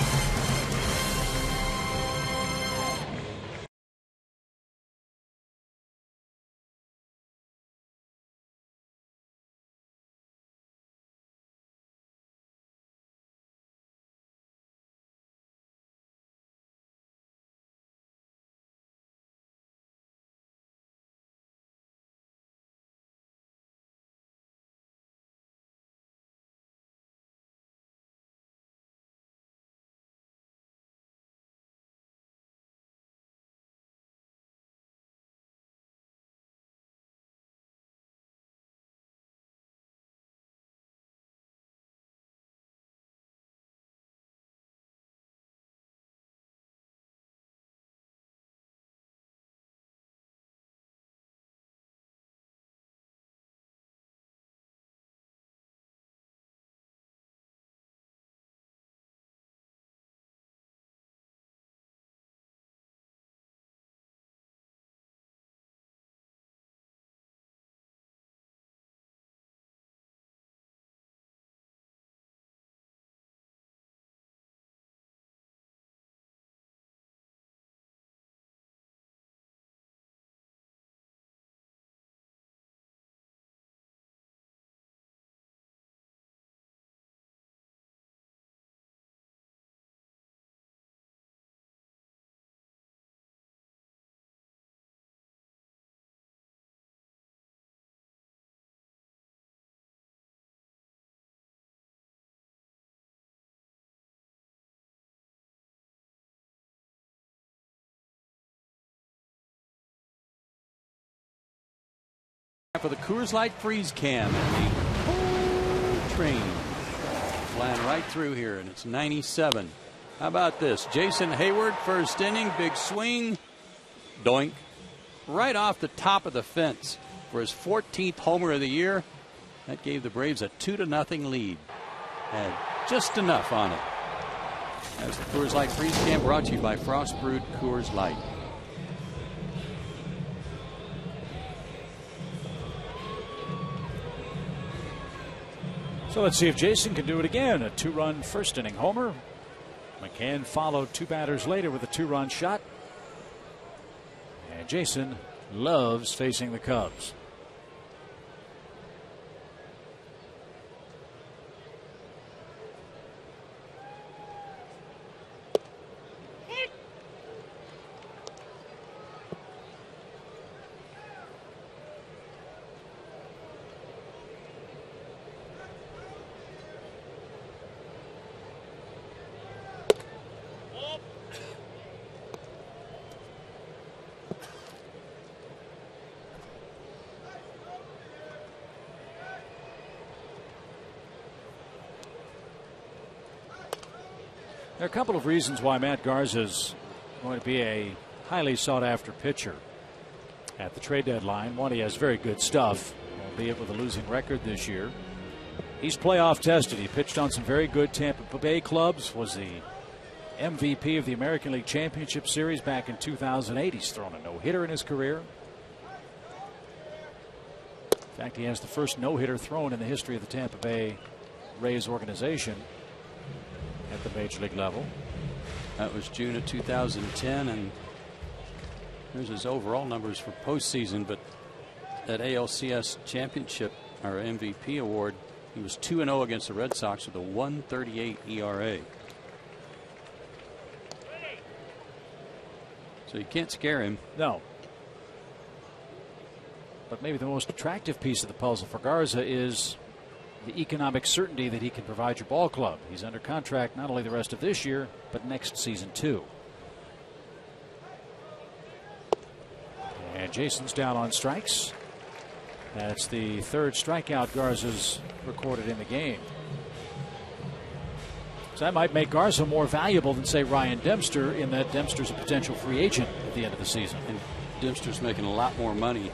For the Coors Light freeze cam, the train flying right through here, and it's 97. How about this? Jason Hayward, first inning, big swing, doink, right off the top of the fence for his 14th homer of the year. That gave the Braves a 2-0 lead. Had just enough on it. That's the Coors Light freeze cam, brought to you by Frost Brewed Coors Light. So let's see if Jason can do it again. A 2-run first inning homer. McCann followed 2 batters later with a 2-run shot. And Jason loves facing the Cubs. There are a couple of reasons why Matt Garza is going to be a highly sought after pitcher at the trade deadline. One, he has very good stuff, albeit with a losing record this year. He's playoff tested. He pitched on some very good Tampa Bay clubs, was the MVP of the American League Championship Series back in 2008. He's thrown a no-hitter in his career. In fact, he has the first no-hitter thrown in the history of the Tampa Bay Rays organization at the major league level. That was June of 2010, and here's his overall numbers for postseason. But that ALCS championship or MVP award, he was 2-0 against the Red Sox with a 1.38 ERA. So you can't scare him. No. But maybe the most attractive piece of the puzzle for Garza is the economic certainty that he can provide your ball club. He's under contract not only the rest of this year, but next season too. And Jason's down on strikes. That's the third strikeout Garza's recorded in the game. So that might make Garza more valuable than, say, Ryan Dempster, in that Dempster's a potential free agent at the end of the season. And Dempster's making a lot more money,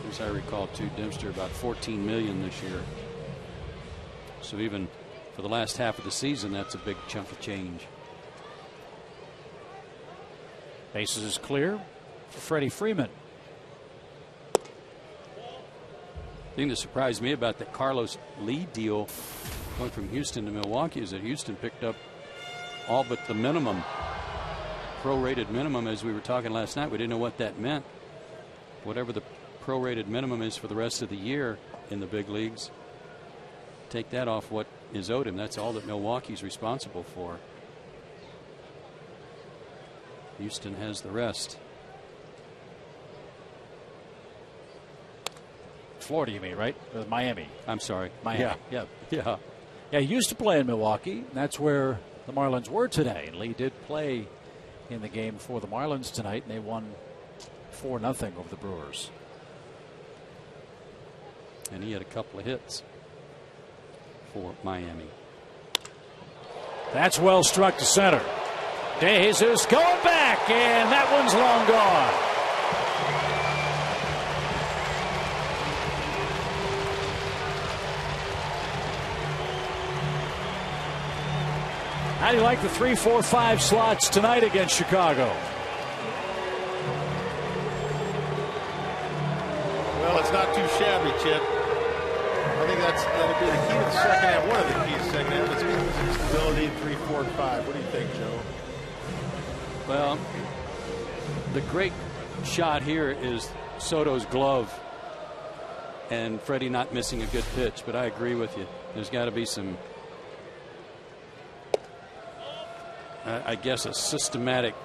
as I recall, too. Dempster about $14 million this year. So even for the last half of the season, that's a big chunk of change. Bases is clear for Freddie Freeman. The thing that surprised me about the Carlos Lee deal going from Houston to Milwaukee is that Houston picked up all but the minimum, prorated minimum, as we were talking last night. We didn't know what that meant. Whatever the prorated minimum is for the rest of the year in the big leagues, take that off what is owed him. That's all that Milwaukee's responsible for. Houston has the rest. Florida, you mean, right? Miami. I'm sorry. Miami. Yeah. Yeah, he used to play in Milwaukee. That's where the Marlins were today. And Lee did play in the game for the Marlins tonight, and they won 4-0 over the Brewers. And he had a couple of hits for Miami. That's well struck to center. De Jesus going back, and that one's long gone. How do you like the 3, 4, 5 slots tonight against Chicago? Well, it's not too shabby, Chip. I think that'll be the key to the second half. One of the keys to the second half is Guzman's stability in 3, 4, and 5. What do you think, Joe? Well, the great shot here is Soto's glove and Freddie not missing a good pitch, but I agree with you. There's got to be some, I guess, a systematic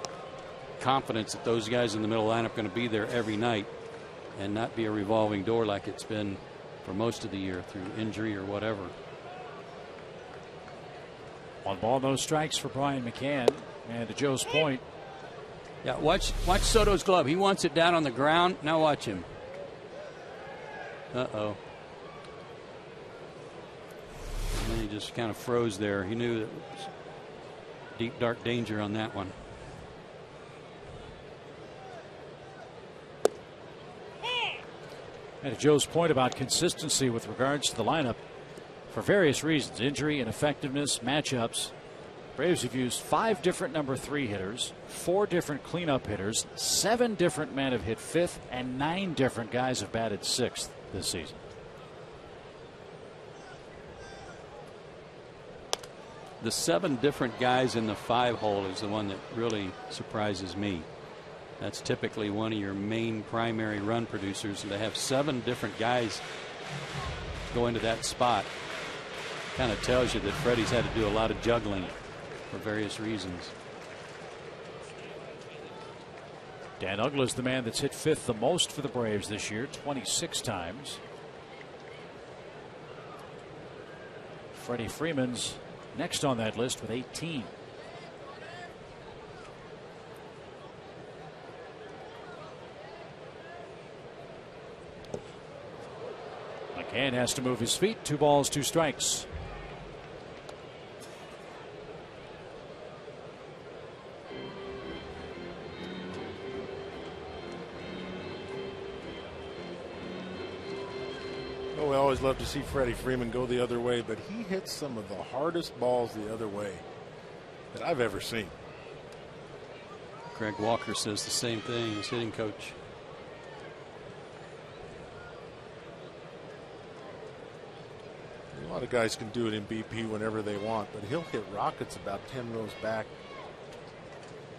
confidence that those guys in the middle lineup are going to be there every night and not be a revolving door like it's been for most of the year through injury or whatever. 1 ball, no strikes for Brian McCann. And to Joe's point. Yeah, watch Soto's glove. He wants it down on the ground. Now watch him. Uh-oh. And then he just kind of froze there. He knew that it was deep, dark danger on that one. And to Joe's point about consistency with regards to the lineup, for various reasons, injury, ineffectiveness, matchups, Braves have used 5 different number 3 hitters, 4 different cleanup hitters, 7 different men have hit 5th, and 9 different guys have batted 6th this season. The 7 different guys in the 5 hole is the one that really surprises me. That's typically one of your main primary run producers, and to have 7 different guys go into that spot kind of tells you that Freddie's had to do a lot of juggling for various reasons. Dan Uggla's the man that's hit 5th the most for the Braves this year, 26 times. Freddie Freeman's next on that list with 18. McCann has to move his feet. 2 balls, 2 strikes. Oh, we always love to see Freddie Freeman go the other way, but he hits some of the hardest balls the other way that I've ever seen. Greg Walker says the same thing, his hitting coach. A lot of guys can do it in BP whenever they want, but he'll hit rockets about 10 rows back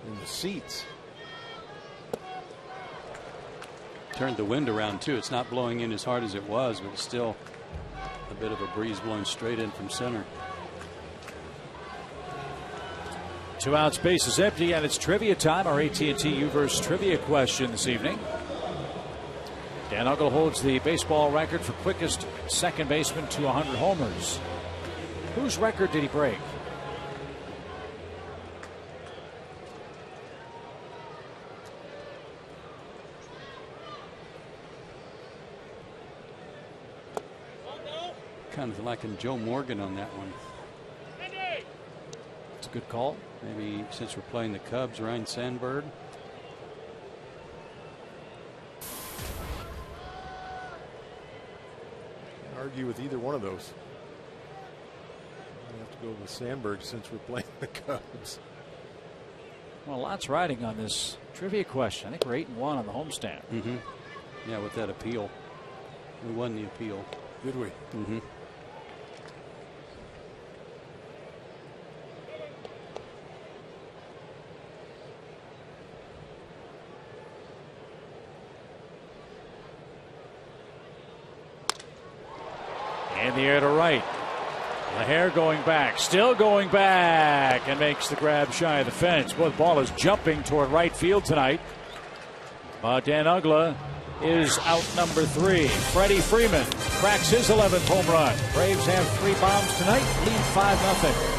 in the seats. Turned the wind around too. It's not blowing in as hard as it was, but it's still a bit of a breeze blowing straight in from center. 2 outs, base is empty, and it's trivia time. Our AT&T U-verse trivia question this evening. Dan Uggla holds the baseball record for quickest second baseman to 100 homers. Whose record did he break? Kind of liking Joe Morgan on that one. It's a good call. Maybe since we're playing the Cubs, Ryan Sandberg. Can't argue with either one of those. I have to go with Sandberg since we're playing the Cubs. Well, lots riding on this trivia question. I think we're 8-1 on the homestand. Yeah, with that appeal. We won the appeal. Did we? In the air to right. LaHair going back, still going back, and makes the grab shy of the fence. Boy, the ball is jumping toward right field tonight. But Dan Uggla is out number 3. Freddie Freeman cracks his 11th home run. Braves have 3 bombs tonight, lead 5-0.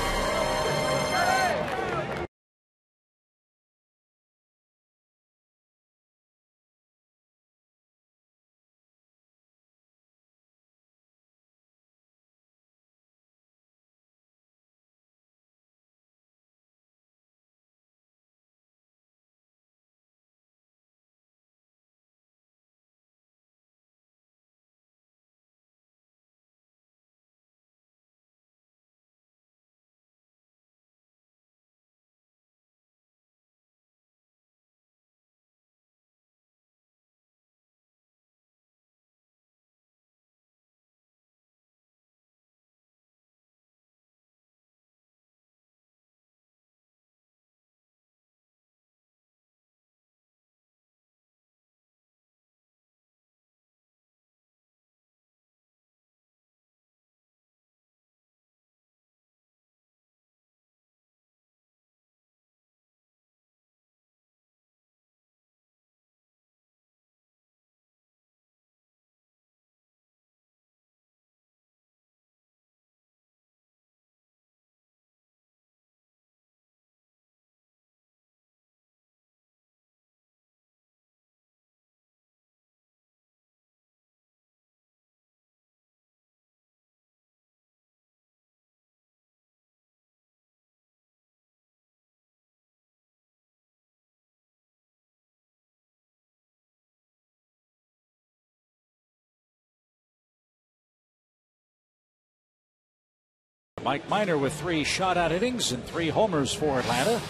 Mike Minor with 3 shutout innings and 3 homers for Atlanta.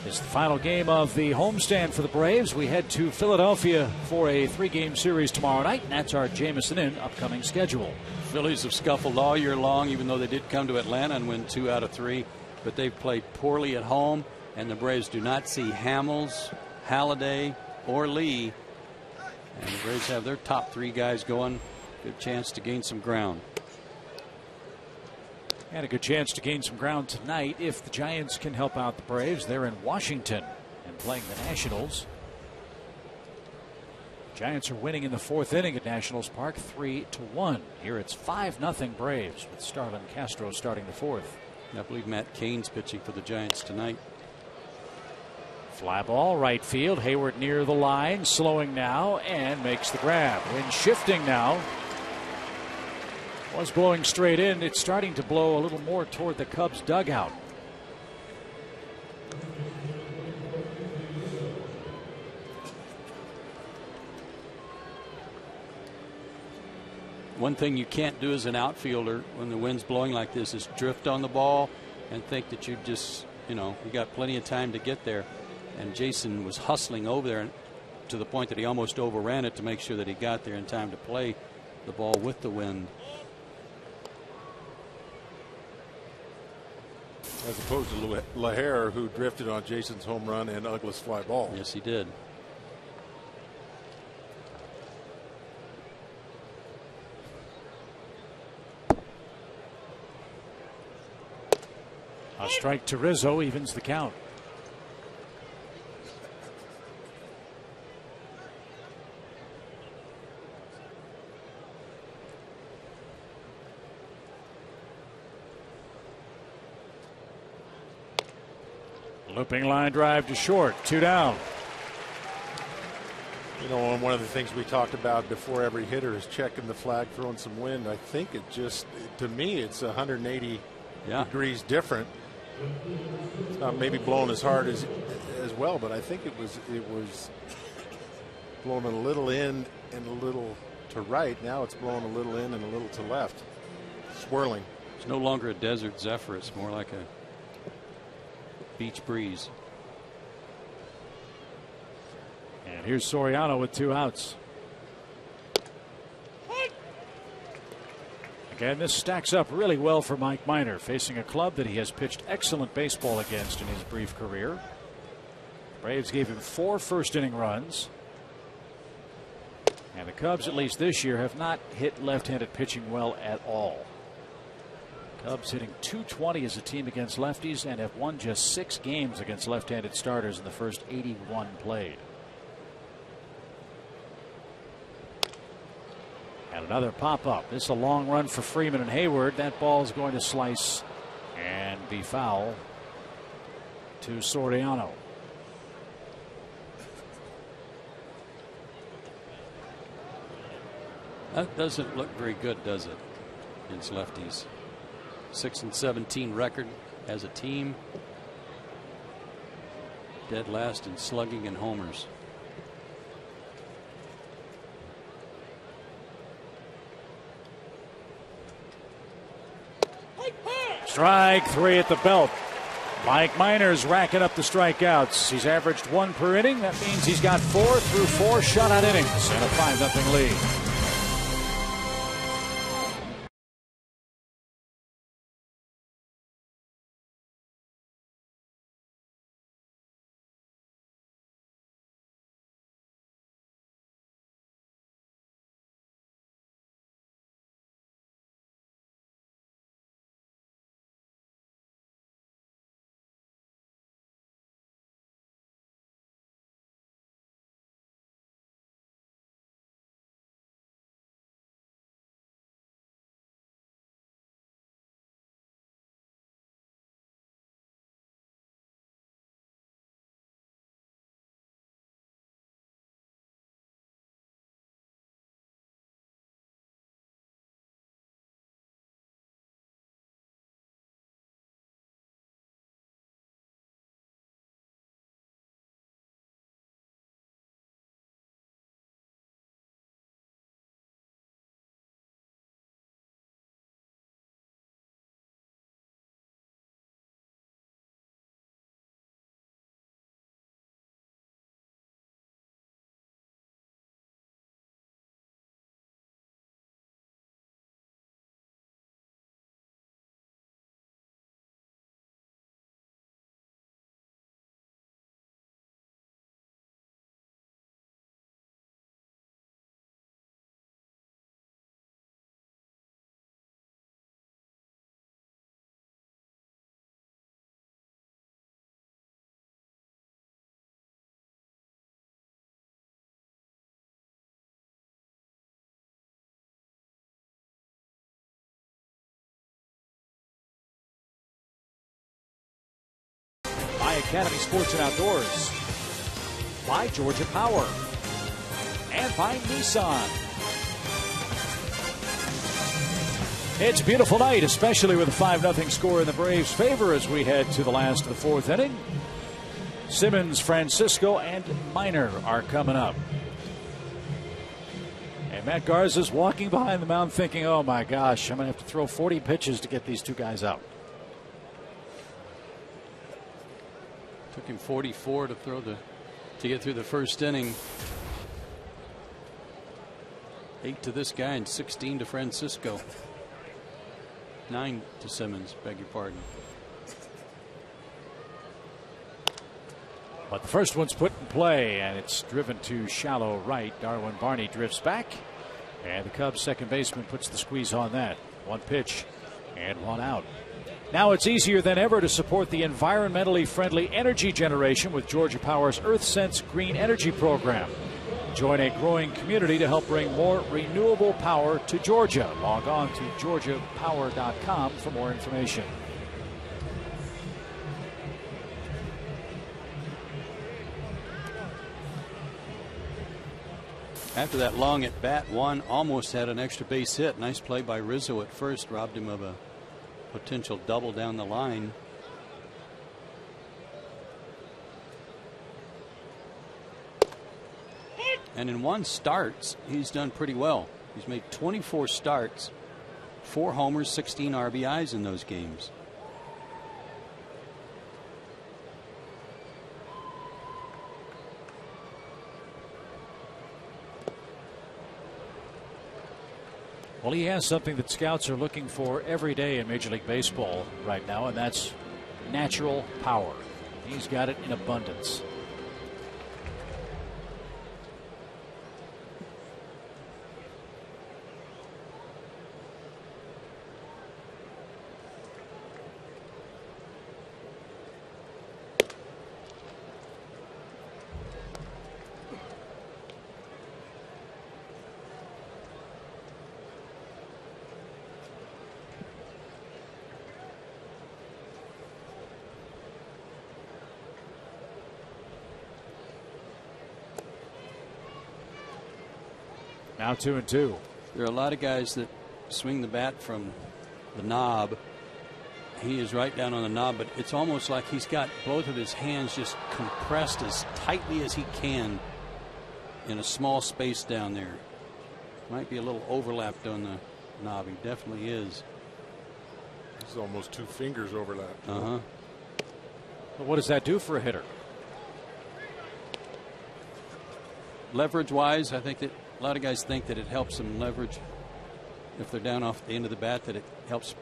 It's the final game of the homestand for the Braves. We head to Philadelphia for a 3-game series tomorrow night, and that's our Jamison Inn upcoming schedule. Phillies have scuffled all year long, even though they did come to Atlanta and win 2 out of 3. But they've played poorly at home, and the Braves do not see Hamels, Halladay, or Lee. And the Braves have their top 3 guys going. Good chance to gain some ground. And a good chance to gain some ground tonight if the Giants can help out the Braves. They're in Washington and playing the Nationals. Giants are winning in the 4th inning at Nationals Park 3-1. Here it's 5-0 Braves with Starlin Castro starting the 4th. I believe Matt Cain's pitching for the Giants tonight. Fly ball right field. Hayward near the line, slowing now and makes the grab. Wind shifting now. Was blowing straight in. It's starting to blow a little more toward the Cubs dugout. One thing you can't do as an outfielder when the wind's blowing like this is drift on the ball and think that you just, you got plenty of time to get there. And Jason was hustling over there to the point that he almost overran it to make sure that he got there in time to play the ball with the wind. As opposed to LaHair, who drifted on Jason's home run and Uggla's fly ball. Yes, he did. A strike to Rizzo evens the count. Looping line drive to short. 2 down. You know, one of the things we talked about before every hitter is checking the flag, throwing some wind. I think to me, it's 180 degrees different. It's not maybe blowing as hard as well, but I think it was blowing a little in and a little to right. Now it's blowing a little in and a little to left, swirling. It's no longer a desert zephyr. It's more like a beach breeze. And here's Soriano with 2 outs. Again, this stacks up really well for Mike Minor, facing a club that he has pitched excellent baseball against in his brief career. Braves gave him 4 first-inning runs. And the Cubs, at least this year, have not hit left-handed pitching well at all. Cubs hitting .220 as a team against lefties and have won just 6 games against left-handed starters in the first 81 played. And another pop-up. This is a long run for Freeman and Hayward. That ball is going to slice and be foul to Soriano. That doesn't look very good, does it, against lefties? 6-17 record as a team. Dead last in slugging and homers. Strike 3 at the belt. Mike Minor's racking up the strikeouts. He's averaged 1 per inning. That means he's got 4 through 4 shutout innings and a 5-0 lead. By Academy Sports and Outdoors, by Georgia Power, and by Nissan. It's a beautiful night, especially with a 5-0 score in the Braves' favor as we head to the last of the 4th inning. Simmons, Francisco, and Minor are coming up. And Matt Garza's walking behind the mound thinking, oh my gosh, I'm going to have to throw 40 pitches to get these 2 guys out. Took him 44 to get through the first inning. 8 to this guy and 16 to Francisco. 9 to Simmons, beg your pardon. But the first one's put in play, and it's driven to shallow right. Darwin Barney drifts back, and the Cubs second baseman puts the squeeze on that. 1 pitch and 1 out. Now it's easier than ever to support the environmentally friendly energy generation with Georgia Power's EarthSense Green Energy program. Join a growing community to help bring more renewable power to Georgia. Log on to georgiapower.com for more information. After that long at bat, one almost had an extra base hit. Nice play by Rizzo at first, robbed him of a potential double down the line. And in one start, he's done pretty well. He's made 24 starts, 4 homers, 16 RBIs in those games. Well, he has something that scouts are looking for every day in Major League Baseball right now, and that's natural power. He's got it in abundance. Now 2-2. There are a lot of guys that swing the bat from the knob. He is right down on the knob, but it's almost like he's got both of his hands just compressed as tightly as he can in a small space down there. Might be a little overlapped on the knob. He definitely is. This is almost 2 fingers overlapped. Uh-huh. But what does that do for a hitter? Leverage-wise, I think that a lot of guys think that it helps them leverage if they're down off the end of the bat, that it helps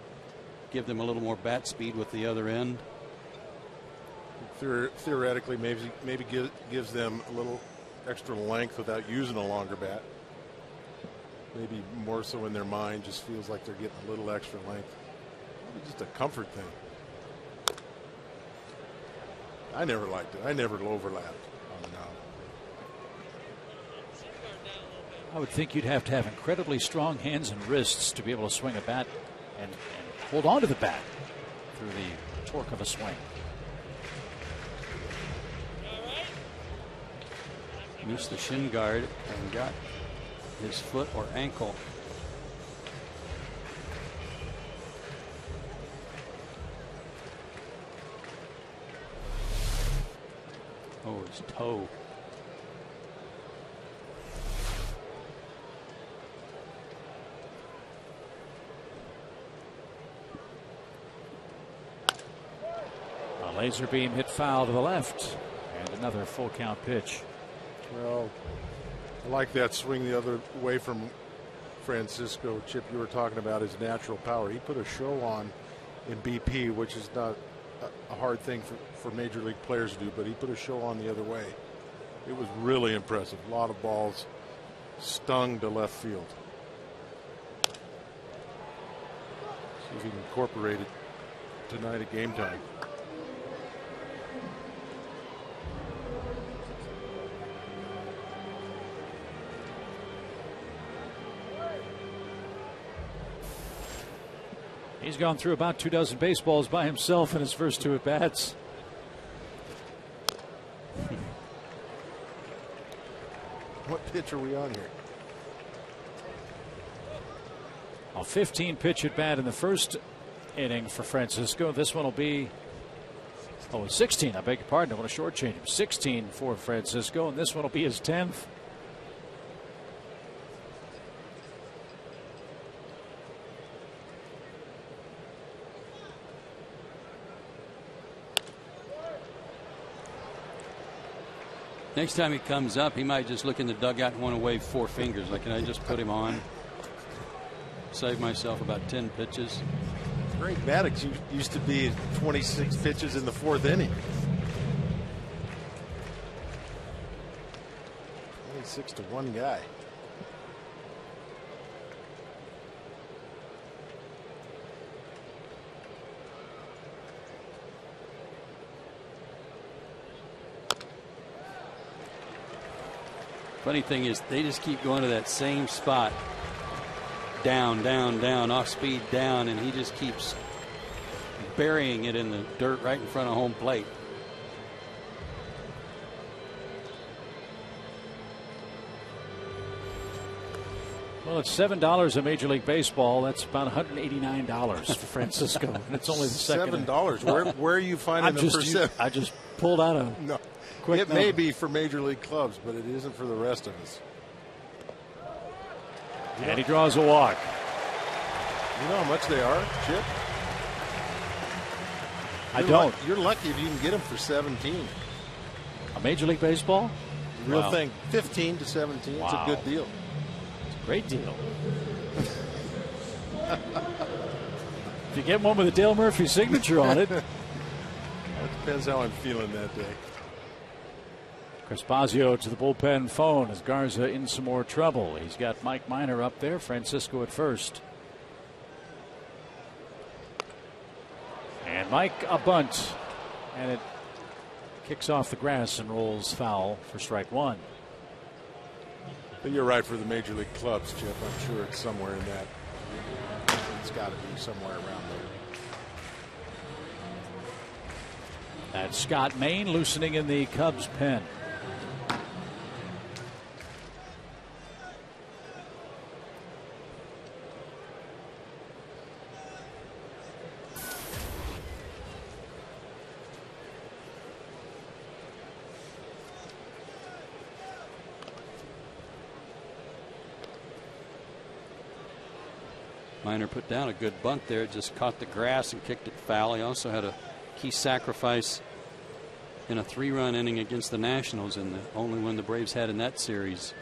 give them a little more bat speed with the other end. Theoretically, maybe gives them a little extra length without using a longer bat. Maybe more so in their mind, just feels like they're getting a little extra length. Maybe just a comfort thing. I never liked it. I never overlapped on the knob. I would think you'd have to have incredibly strong hands and wrists to be able to swing a bat and hold on to the bat through the torque of a swing. Missed the shin guard and got his foot or ankle. Oh, his toe. A laser beam hit foul to the left, and another full count pitch. Well, I like that swing the other way from Francisco. Chip, you were talking about his natural power. He put a show on in BP, which is not a hard thing for major league players to do, but he put a show on the other way. It was really impressive. A lot of balls stung to left field. See if he can incorporate it tonight at game time. He's gone through about 24 baseballs by himself in his first 2 at-bats. What pitch are we on here? A 15 pitch at bat in the first inning for Francisco. This one will be 16. I beg your pardon. I want to shortchange him. 16 for Francisco, and this one will be his 10th. Next time he comes up, he might just look in the dugout and want to wave 4 fingers. Like, can I just put him on? Save myself about 10 pitches. Greg Maddux used to be 26 pitches in the 4th inning. 26 to 1 guy. Funny thing is, they just keep going to that same spot. Down, down, down, off speed down, and he just keeps burying it in the dirt right in front of home plate. Well, it's $7 in Major League Baseball. That's about $189 for Francisco. And it's only the second. $7. Where are you finding them for 7? I just pulled out a no. quick It number. may be for Major League clubs, but it isn't for the rest of us. And he draws a walk. You know how much they are, Chip? I don't. You're lucky if you can get them for 17. A Major League Baseball? Real thing. 15 to 17. Wow. It's a good deal. It's a great deal. If you get one with a Dale Murphy signature on it. That depends how I'm feeling that day. Crespazio to the bullpen phone as Garza in some more trouble. He's got Mike Minor up there, Francisco at first. And Mike a bunt. And it kicks off the grass and rolls foul for strike one. But you're right for the Major League clubs, Chip. I'm sure it's somewhere in that. It's got to be somewhere around there. That's Scott Main loosening in the Cubs pen. Minor put down a good bunt there, just caught the grass and kicked it foul. He also had a key sacrifice in a 3-run inning against the Nationals, and the only one the Braves had in that series.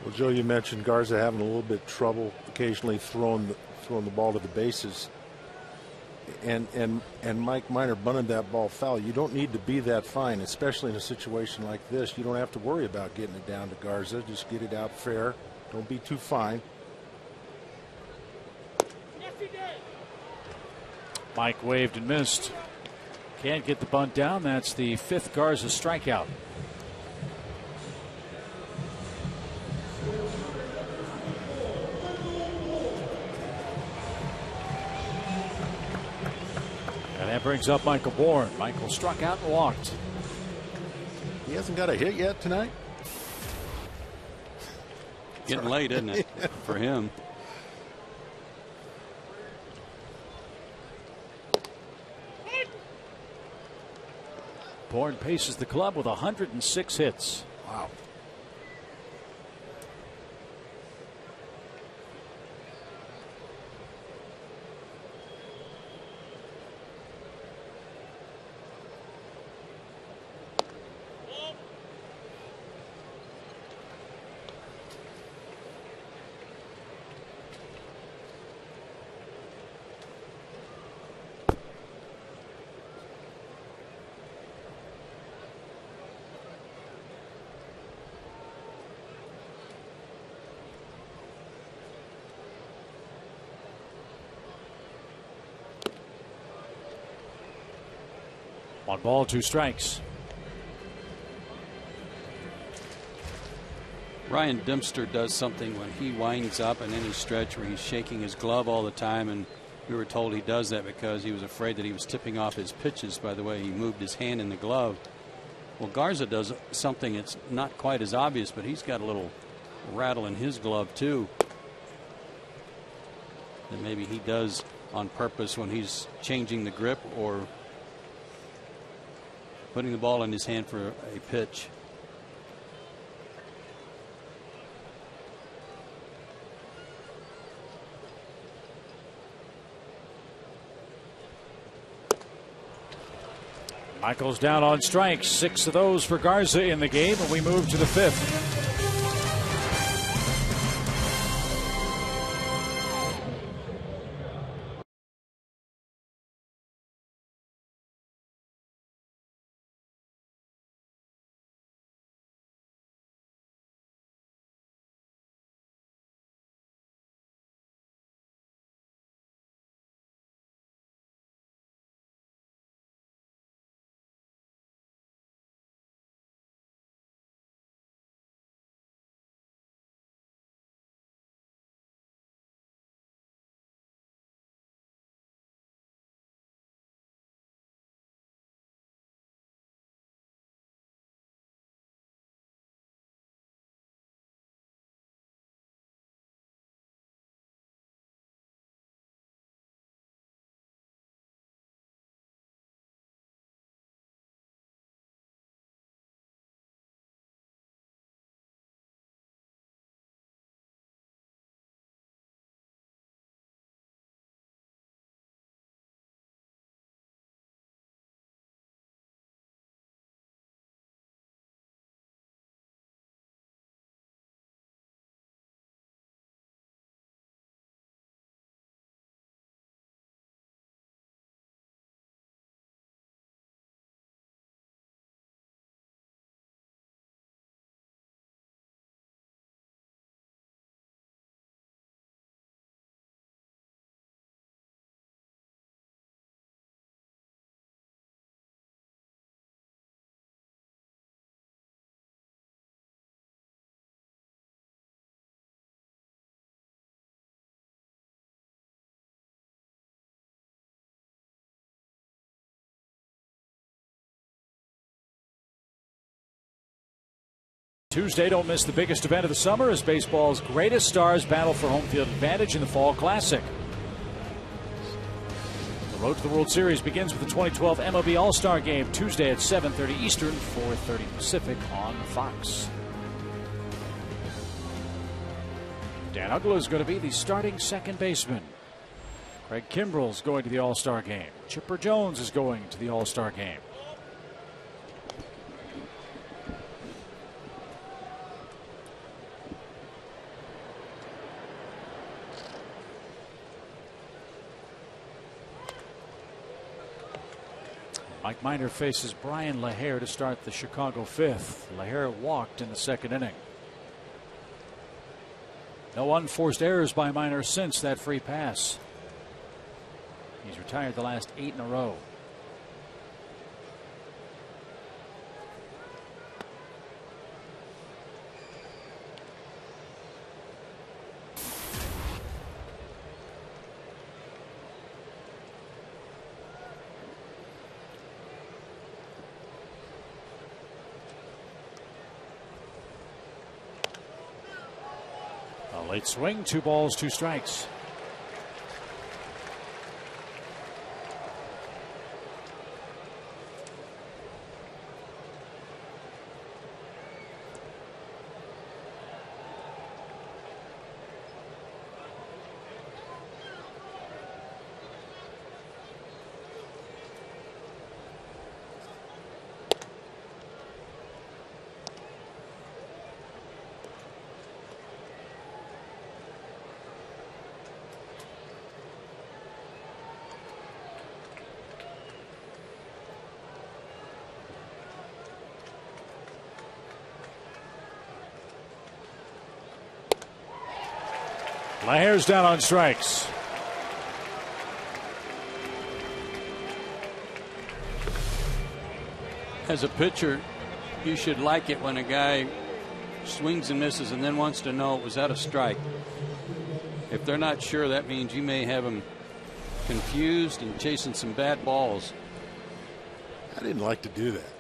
Well, Joe, you mentioned Garza having a little bit of trouble occasionally throwing the ball to the bases. And Mike Minor bunted that ball foul. You don't need to be that fine, especially in a situation like this. You don't have to worry about getting it down to Garza. Just get it out fair. Don't be too fine. Mike waved and missed. Can't get the bunt down. That's the 5th Garza strikeout. That brings up Michael Bourne. Michael struck out and walked. He hasn't got a hit yet tonight. Getting late, isn't it, for him? Bourne paces the club with 106 hits. Wow. One ball, 2 strikes. Ryan Dempster does something when he winds up in any stretch where he's shaking his glove all the time, and we were told he does that because he was afraid that he was tipping off his pitches by the way he moved his hand in the glove. Well, Garza does something that's not quite as obvious, but he's got a little rattle in his glove too. And maybe he does on purpose when he's changing the grip or putting the ball in his hand for a pitch. Michael's down on strikes, 6 of those for Garza in the game, and we move to the 5th. Tuesday, don't miss the biggest event of the summer as baseball's greatest stars battle for home field advantage in the Fall Classic. The road to the World Series begins with the 2012 MLB All-Star Game Tuesday at 7:30 Eastern, 4:30 Pacific on Fox. Dan Uggla is going to be the starting second baseman. Craig Kimbrell's going to the All-Star Game. Chipper Jones is going to the All-Star Game. Mike Minor faces Brian LaHair to start the Chicago fifth. LaHair walked in the second inning. No unforced errors by Minor since that free pass. He's retired the last 8 in a row. A late swing, 2 balls, 2 strikes. LaHair's down on strikes. As a pitcher, you should like it when a guy swings and misses and then wants to know, was that a strike? If they're not sure, that means you may have him confused and chasing some bad balls. I didn't like to do that.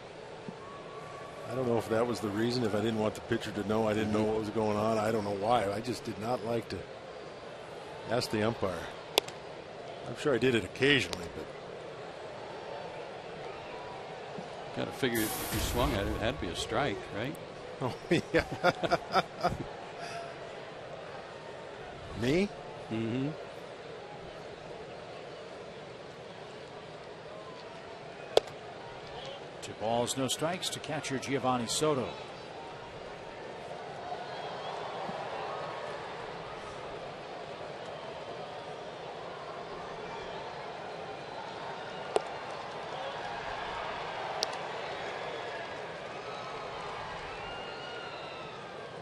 I don't know if that was the reason, if I didn't want the pitcher to know I didn't know what was going on. I don't know why. I just did not like to ask the umpire. I'm sure I did it occasionally, but got to figure if you swung at it, it had to be a strike, right? Oh, yeah. Me? Mm-hmm. Two balls, no strikes to catcher Giovanni Soto.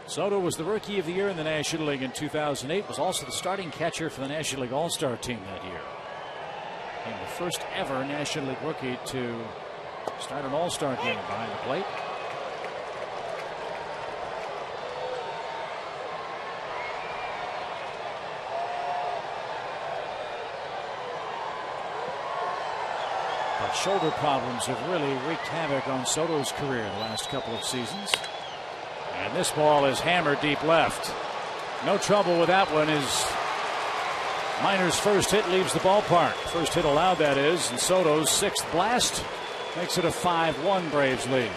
Soto was the Rookie of the Year in the National League in 2008, was also the starting catcher for the National League All-Star team that year. And the first ever National League rookie to start an All-Star game behind the plate. But shoulder problems have really wreaked havoc on Soto's career the last couple of seasons. And this ball is hammered deep left. No trouble with that one as Minor's first hit leaves the ballpark. First hit allowed, that is, and Soto's 6th blast makes it a 5-1 Braves lead.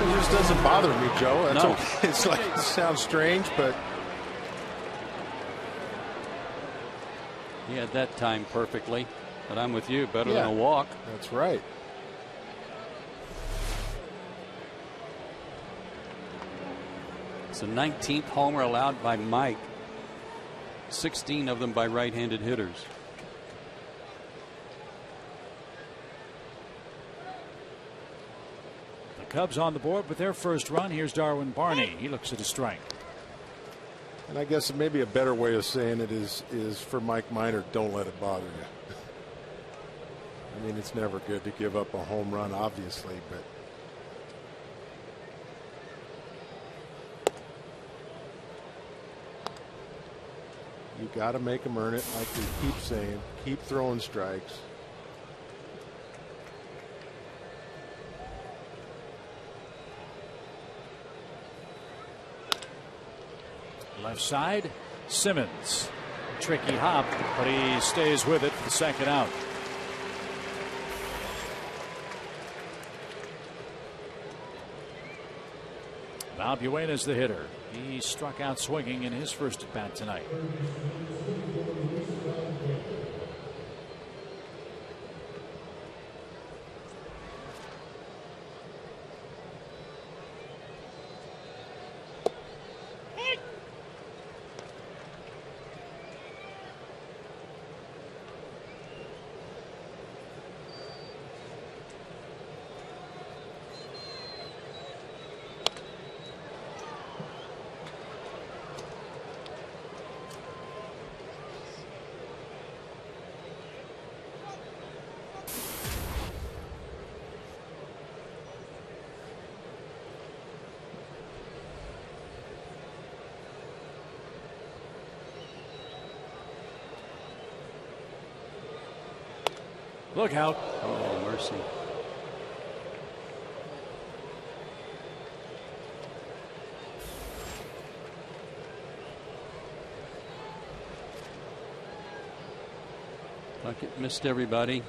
it just doesn't bother me, Joe. That's No. okay. It's like, it sounds strange, but He had that time perfectly, but I'm with you. Better Yeah. than a walk. that's right. It's the 19th homer allowed by Mike. 16 of them by right-handed hitters. The Cubs on the board with their first run. Here's Darwin Barney. He looks at a strike. And I guess maybe a better way of saying it is for Mike Minor, don't let it bother you. I mean, it's never good to give up a home run, obviously, but You got to make them earn it, like we keep saying. Keep throwing strikes. Left side, Simmons. Tricky hop, but he stays with it for the second out. Valbuena's the hitter. He struck out swinging in his first at bat tonight. Look out. Oh, mercy. Puckett missed everybody.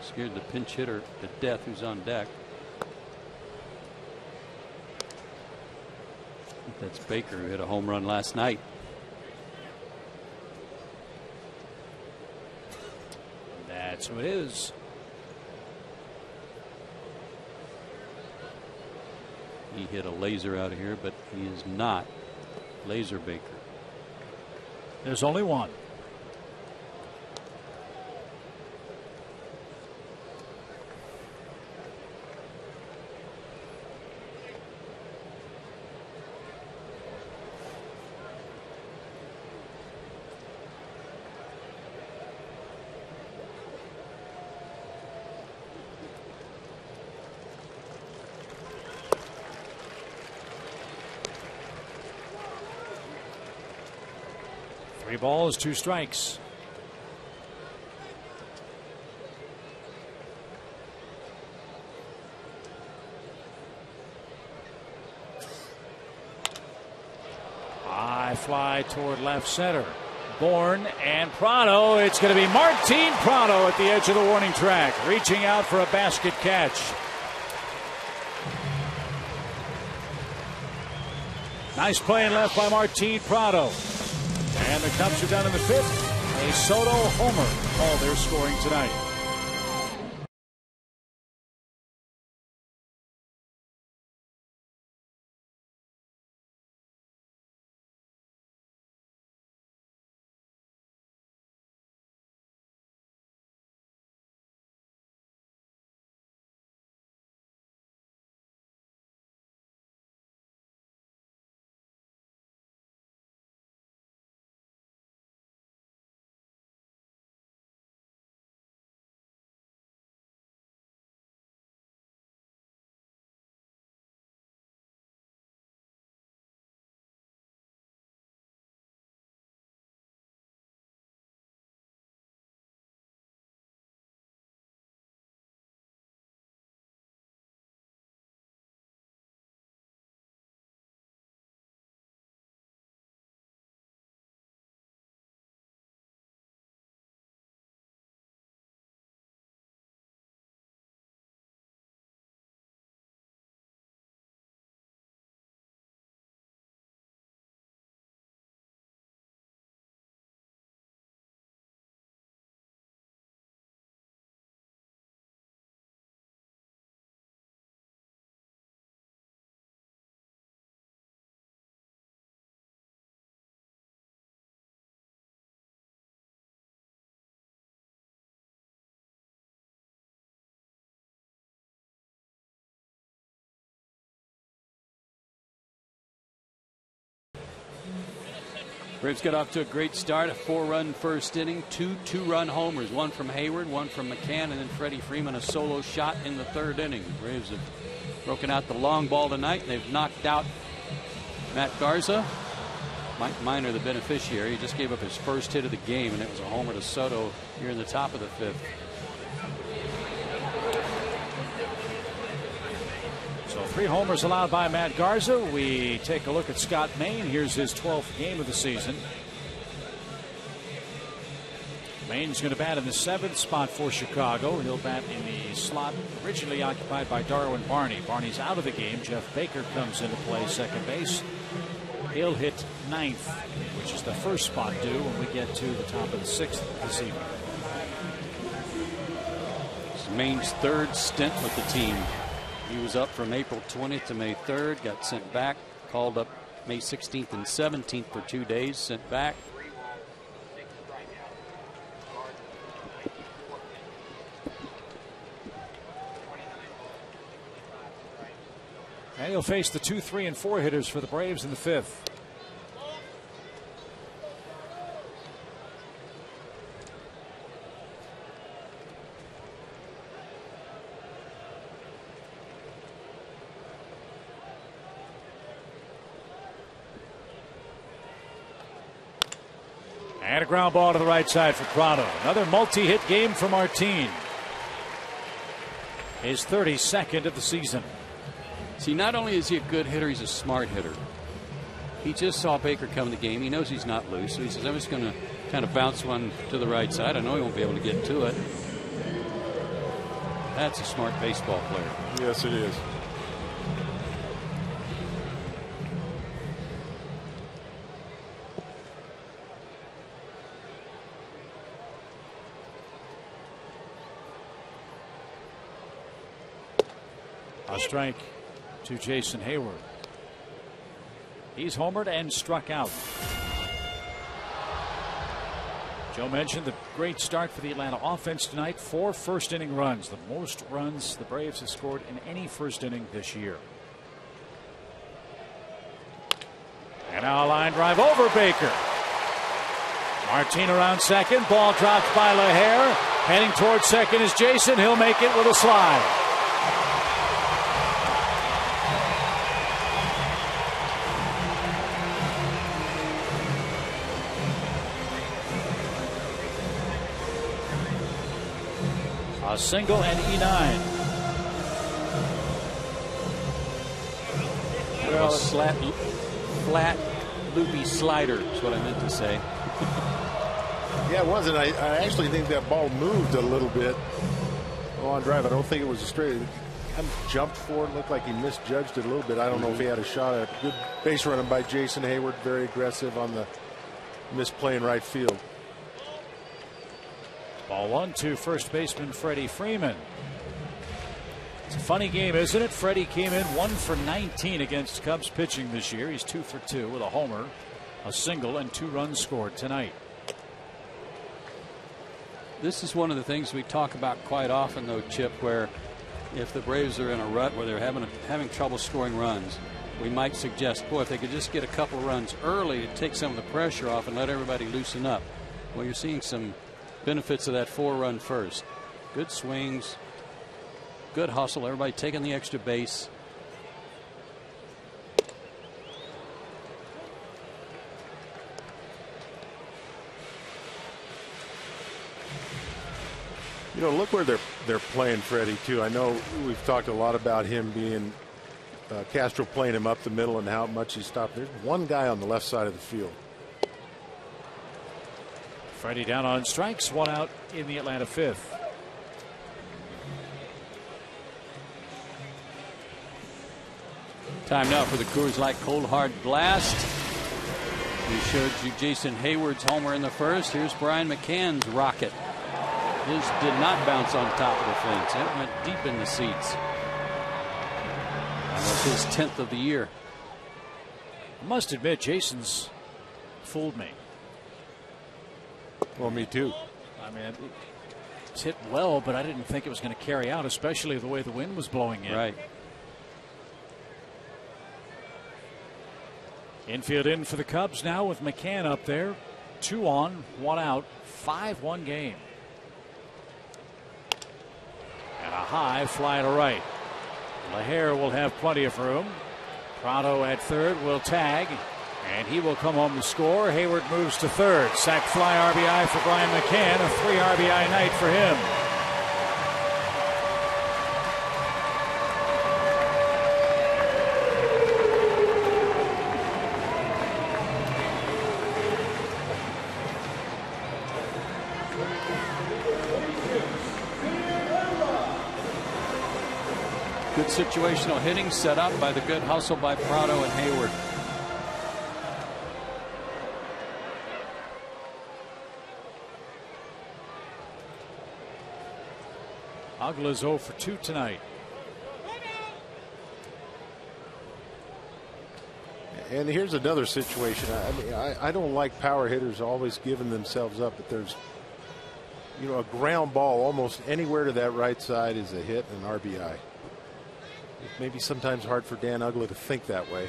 Scared the pinch hitter to death who's on deck. That's Baker, who hit a home run last night. That's who it is. He hit a laser out of here, but he is not Laser Baker. There's only one. Three balls, two strikes. High fly toward left center. Bourne and Prado. It's going to be Martin Prado at the edge of the warning track, reaching out for a basket catch. Nice play left by Martin Prado. And the Cubs are done in the fifth. A Soto homer all their scoring tonight. Braves got off to a great start, a 4-run first inning, two-run homers, one from Hayward, one from McCann, and then Freddie Freeman a solo shot in the 3rd inning. The Braves have broken out the long ball tonight, and they've knocked out Matt Garza. Mike Minor, the beneficiary, he just gave up his first hit of the game, and it was a homer to Soto here in the top of the 5th. So 3 homers allowed by Matt Garza. We take a look at Scott Maine. Here's his 12th game of the season. Maine's going to bat in the 7th spot for Chicago. He'll bat in the slot originally occupied by Darwin Barney. Barney's out of the game. Jeff Baker comes into play, second base. He'll hit 9th, which is the first spot due when we get to the top of the 6th this evening. It's Maine's 3rd stint with the team. He was up from April 20th to May 3rd, got sent back, called up May 16th and 17th for 2 days, sent back. And he'll face the 2, 3, and 4 hitters for the Braves in the 5th. And a ground ball to the right side for Prado. Another multi-hit game for Martin. His 32nd of the season. See, not only is he a good hitter, he's a smart hitter. He just saw Baker come in the game. He knows he's not loose, so he says, I'm just going to kind of bounce one to the right side. I know he won't be able to get to it. That's a smart baseball player. Yes, it is. A strike to Jason Hayward. He's homered and struck out. Joe mentioned the great start for the Atlanta offense tonight. 4 first-inning runs, the most runs the Braves have scored in any first inning this year. And now a line drive over Baker. Martin around second. Ball dropped by LaHare. Heading towards second is Jason. He'll make it with a slide. A single and E9. Well, a flat, loopy slider is what I meant to say. Yeah, it wasn't. I actually think that ball moved a little bit on drive. I don't think it was a straight. It kind of jumped forward. Looked like he misjudged it a little bit. I don't know if he had a shot at it. Good base running by Jason Hayward. Very aggressive on the misplay in right field. Ball 1 to first baseman Freddie Freeman. It's a funny game, isn't it? Freddie came in 1 for 19 against Cubs pitching this year. He's 2 for 2 with a homer, a single, and 2 runs scored tonight. This is one of the things we talk about quite often, though, Chip, where if the Braves are in a rut where they're having trouble scoring runs, we might suggest, boy, if they could just get a couple runs early to take some of the pressure off and let everybody loosen up. Well, you're seeing some benefits of that 4-run first. Good swings, good hustle, everybody taking the extra base. You know, look where they're playing Freddie too. I know we've talked a lot about him being Castro playing him up the middle and how much he stopped. There's one guy on the left side of the field. Freddie down on strikes, 1 out in the Atlanta 5th. Time now for the Coors Light Cold Hard Blast. We showed you Jason Hayward's homer in the first. Here's Brian McCann's rocket. His did not bounce on top of the fence. It went deep in the seats. That was his 10th of the year. I must admit, Jason's fooled me. Well, me too. I mean, it's hit well, but I didn't think it was going to carry out, especially the way the wind was blowing in. Right. Infield in for the Cubs now with McCann up there. 2 on, 1 out, 5-1 game. And a high fly to right. LaHare will have plenty of room. Prado at third will tag, and he will come home to score. Hayward moves to third. Sac fly RBI for Brian McCann. A 3 RBI night for him. Good situational hitting set up by the good hustle by Prado and Hayward. Agla's 0 for 2 tonight. And here's another situation. I mean, I don't like power hitters always giving themselves up, but there's, you know, a ground ball almost anywhere to that right side is a hit and RBI. It may be sometimes hard for Dan Uggla to think that way.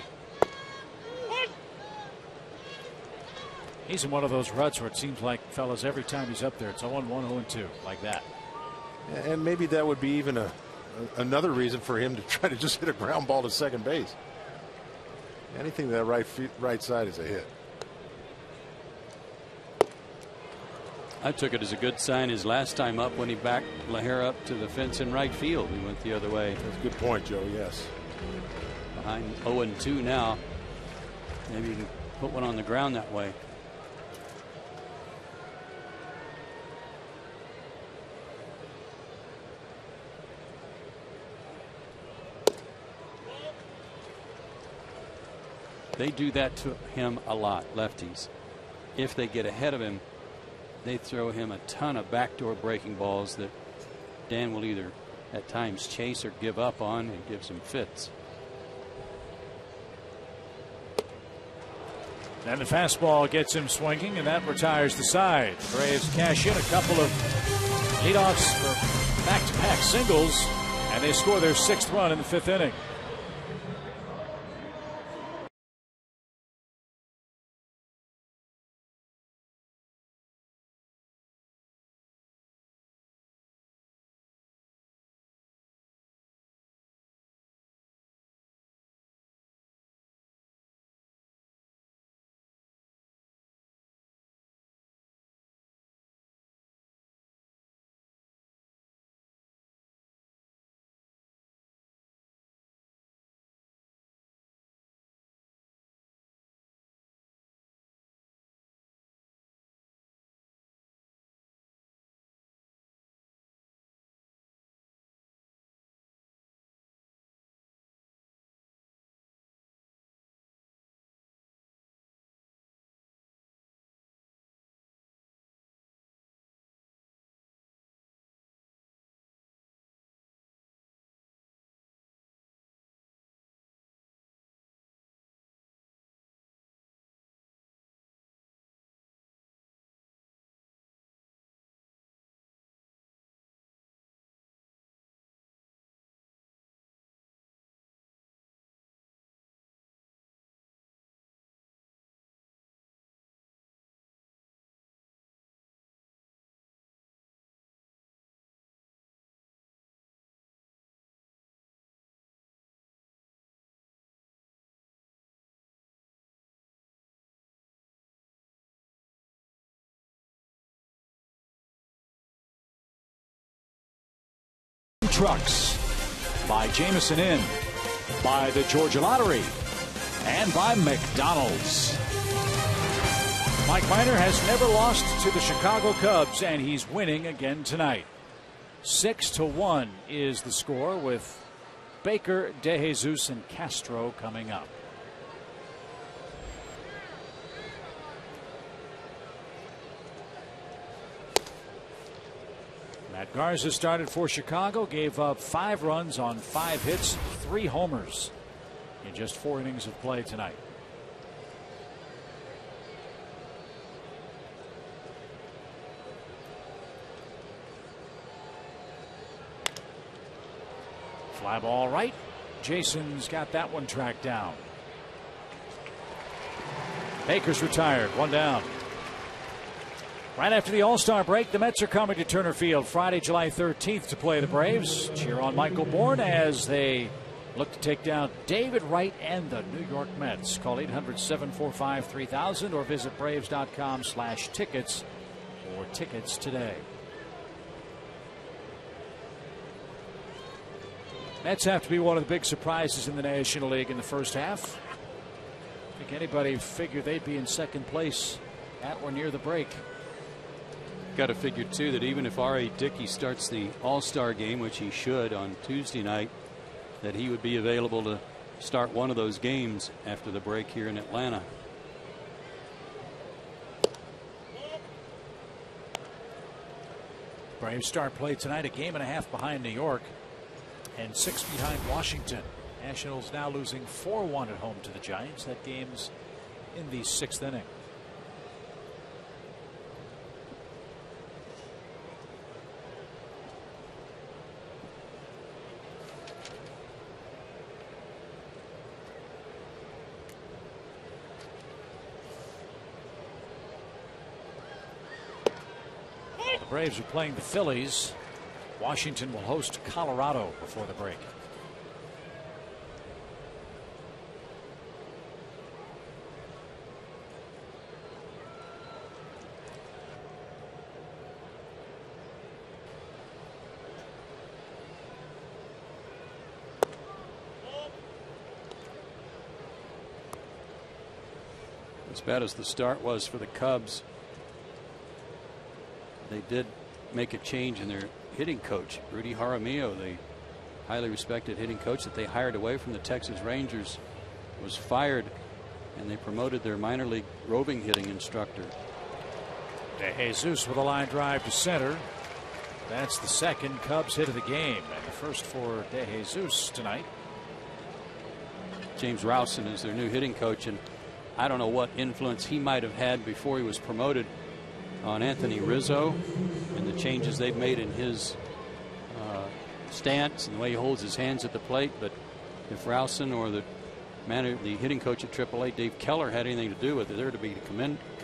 He's in one of those ruts where it seems like, fellas, every time he's up there, it's 0-1, 0-2, like that. And maybe that would be even another reason for him to try to just hit a ground ball to second base. Anything to that right side is a hit. I took it as a good sign his last time up when he backed LaHare up to the fence in right field. He went the other way. That's a good point, Joe. Yes. Behind 0-2 now. Maybe you can put one on the ground that way. They do that to him a lot, lefties. If they get ahead of him, they throw him a ton of backdoor breaking balls that Dan will either at times chase or give up on, and gives him fits. And the fastball gets him swinging, and that retires the side. The Braves cash in a couple of leadoffs for back-to-back singles, and they score their 6th run in the 5th inning. Trucks by Jameson Inn, by the Georgia Lottery, and by McDonald's. Mike Minor has never lost to the Chicago Cubs, and he's winning again tonight. 6-1 is the score, with Baker, DeJesus, and Castro coming up. Matt Garza started for Chicago, gave up 5 runs on 5 hits, 3 homers in just 4 innings of play tonight. Fly ball right. Jason's got that one tracked down. Baker's retired, 1 down. Right after the All-Star break, the Mets are coming to Turner Field Friday, July 13th to play the Braves. Cheer on Michael Bourne as they look to take down David Wright and the New York Mets. Call 800-745-3000 or visit Braves.com/tickets for tickets today. Mets have to be one of the big surprises in the National League in the first half. I think anybody figured they'd be in second place at or near the break. Got to figure, too, that even if R.A. Dickey starts the All-Star game, which he should on Tuesday night, that he would be available to start one of those games after the break here in Atlanta. Braves start play tonight, a game and a half behind New York and 6 behind Washington. Nationals now losing 4-1 at home to the Giants. That game's in the 6th inning. The Braves are playing the Phillies. Washington will host Colorado before the break. As bad as the start was for the Cubs, they did make a change in their hitting coach. Rudy Jaramillo, the highly respected hitting coach that they hired away from the Texas Rangers, was fired, and they promoted their minor league roving hitting instructor. De Jesus with a line drive to center. That's the second Cubs hit of the game, and the first for De Jesus tonight. James Rowson is their new hitting coach, and I don't know what influence he might have had before he was promoted on Anthony Rizzo and the changes they've made in his stance and the way he holds his hands at the plate. But if Rowson or the hitting coach at AAA, Dave Keller, had anything to do with it, they're to be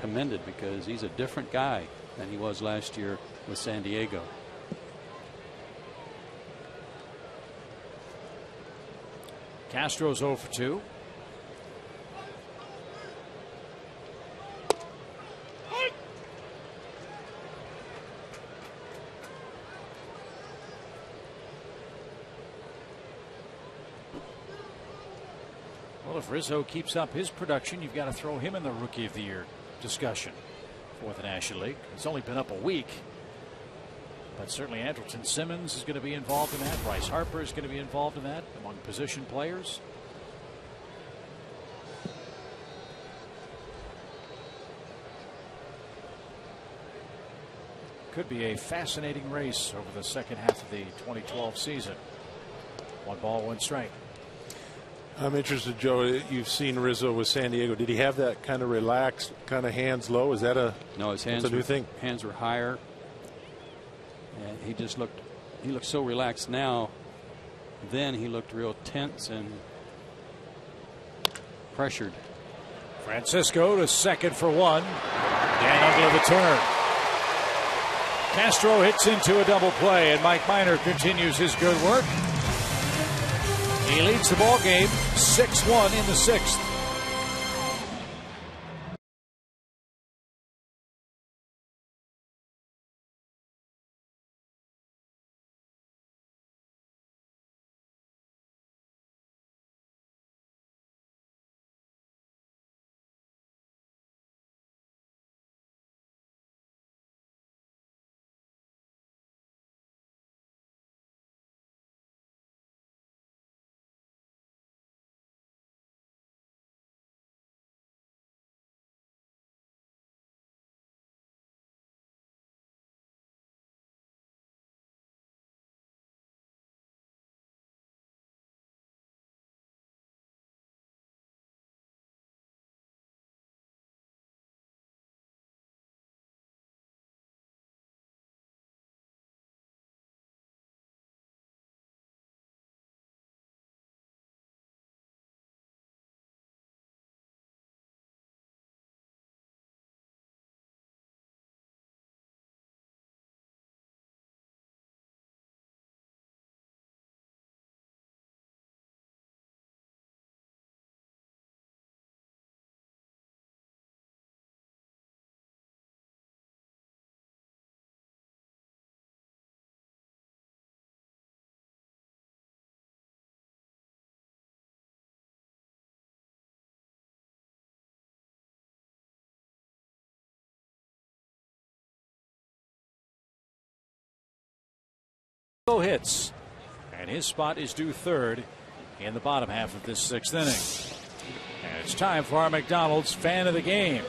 commended, because he's a different guy than he was last year with San Diego. Castro's 0 for 2. Well, if Rizzo keeps up his production, you've got to throw him in the Rookie of the Year discussion for the National League. He's only been up a week, but certainly Andrelton Simmons is going to be involved in that. Bryce Harper is going to be involved in that among position players. Could be a fascinating race over the second half of the 2012 season. 1 ball, 1 strike. I'm interested, Joe. You've seen Rizzo with San Diego. Did he have that kind of relaxed, kind of hands low? Is that a his hands? That's a new thing. Hands were higher, and he looked so relaxed now. Then he looked real tense and pressured. Francisco to second for 1. Dan Uggla the turn. Castro hits into a double play, and Mike Minor continues his good work. He leads the ball game 6-1 in the 6th. hits, and his spot is due third in the bottom half of this sixth inning. And it's time for our McDonald's fan of the game.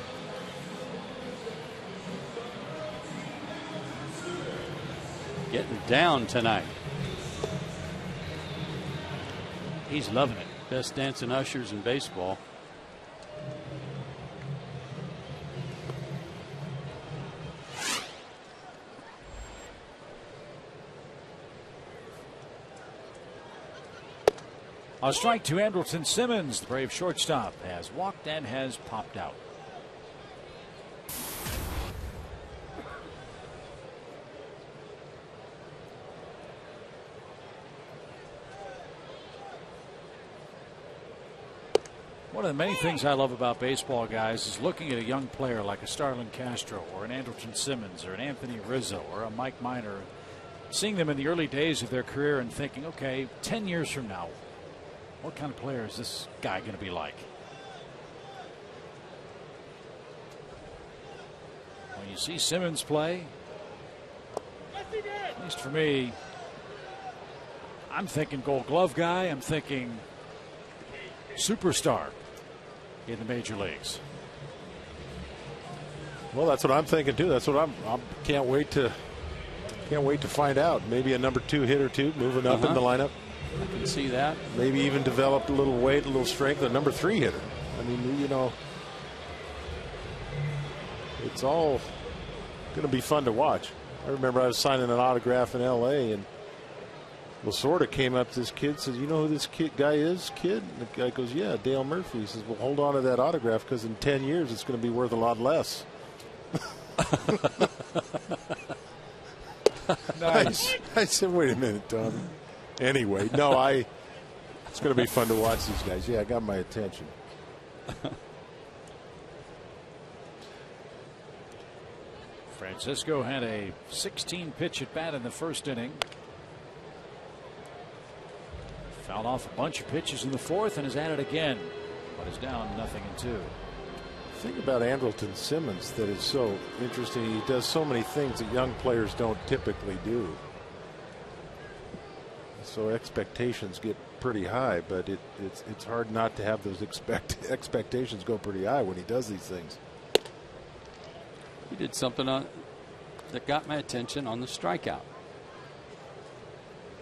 Getting down tonight. He's loving it. Best dancing ushers in baseball. A strike to Andrelton Simmons. The Brave shortstop has walked and has popped out. One of the many things I love about baseball, guys, is looking at a young player like a Starlin Castro or an Andrelton Simmons or an Anthony Rizzo or a Mike Minor, seeing them in the early days of their career and thinking, okay, 10 years from now, what kind of player is this guy going to be like? When you see Simmons play, at least for me, I'm thinking Gold Glove guy. I'm thinking superstar in the major leagues. Well, that's what I'm thinking too. That's what I can't wait to find out. Maybe a number 2 hitter too, moving up in the lineup. I can see that. Maybe even develop a little weight, a little strength. A number 3 hitter. I mean, you know, it's all going to be fun to watch. I remember I was signing an autograph in L.A. and Lasorda came up to this kid, says, "You know who this guy is, kid?" And the guy goes, "Yeah, Dale Murphy." He says, "Well, hold on to that autograph because in 10 years it's going to be worth a lot less." Nice. I said, "Wait a minute, Tommy." Anyway, no, it's going to be fun to watch these guys. Yeah, I got my attention. Francisco had a 16 pitch at bat in the first inning. Fouled off a bunch of pitches in the fourth and is at it again, but is down 0-2. The thing about Andrelton Simmons that is so interesting, he does so many things that young players don't typically do. So expectations get pretty high, but it's hard not to have those expectations go pretty high when he does these things. He did something that got my attention on the strikeout.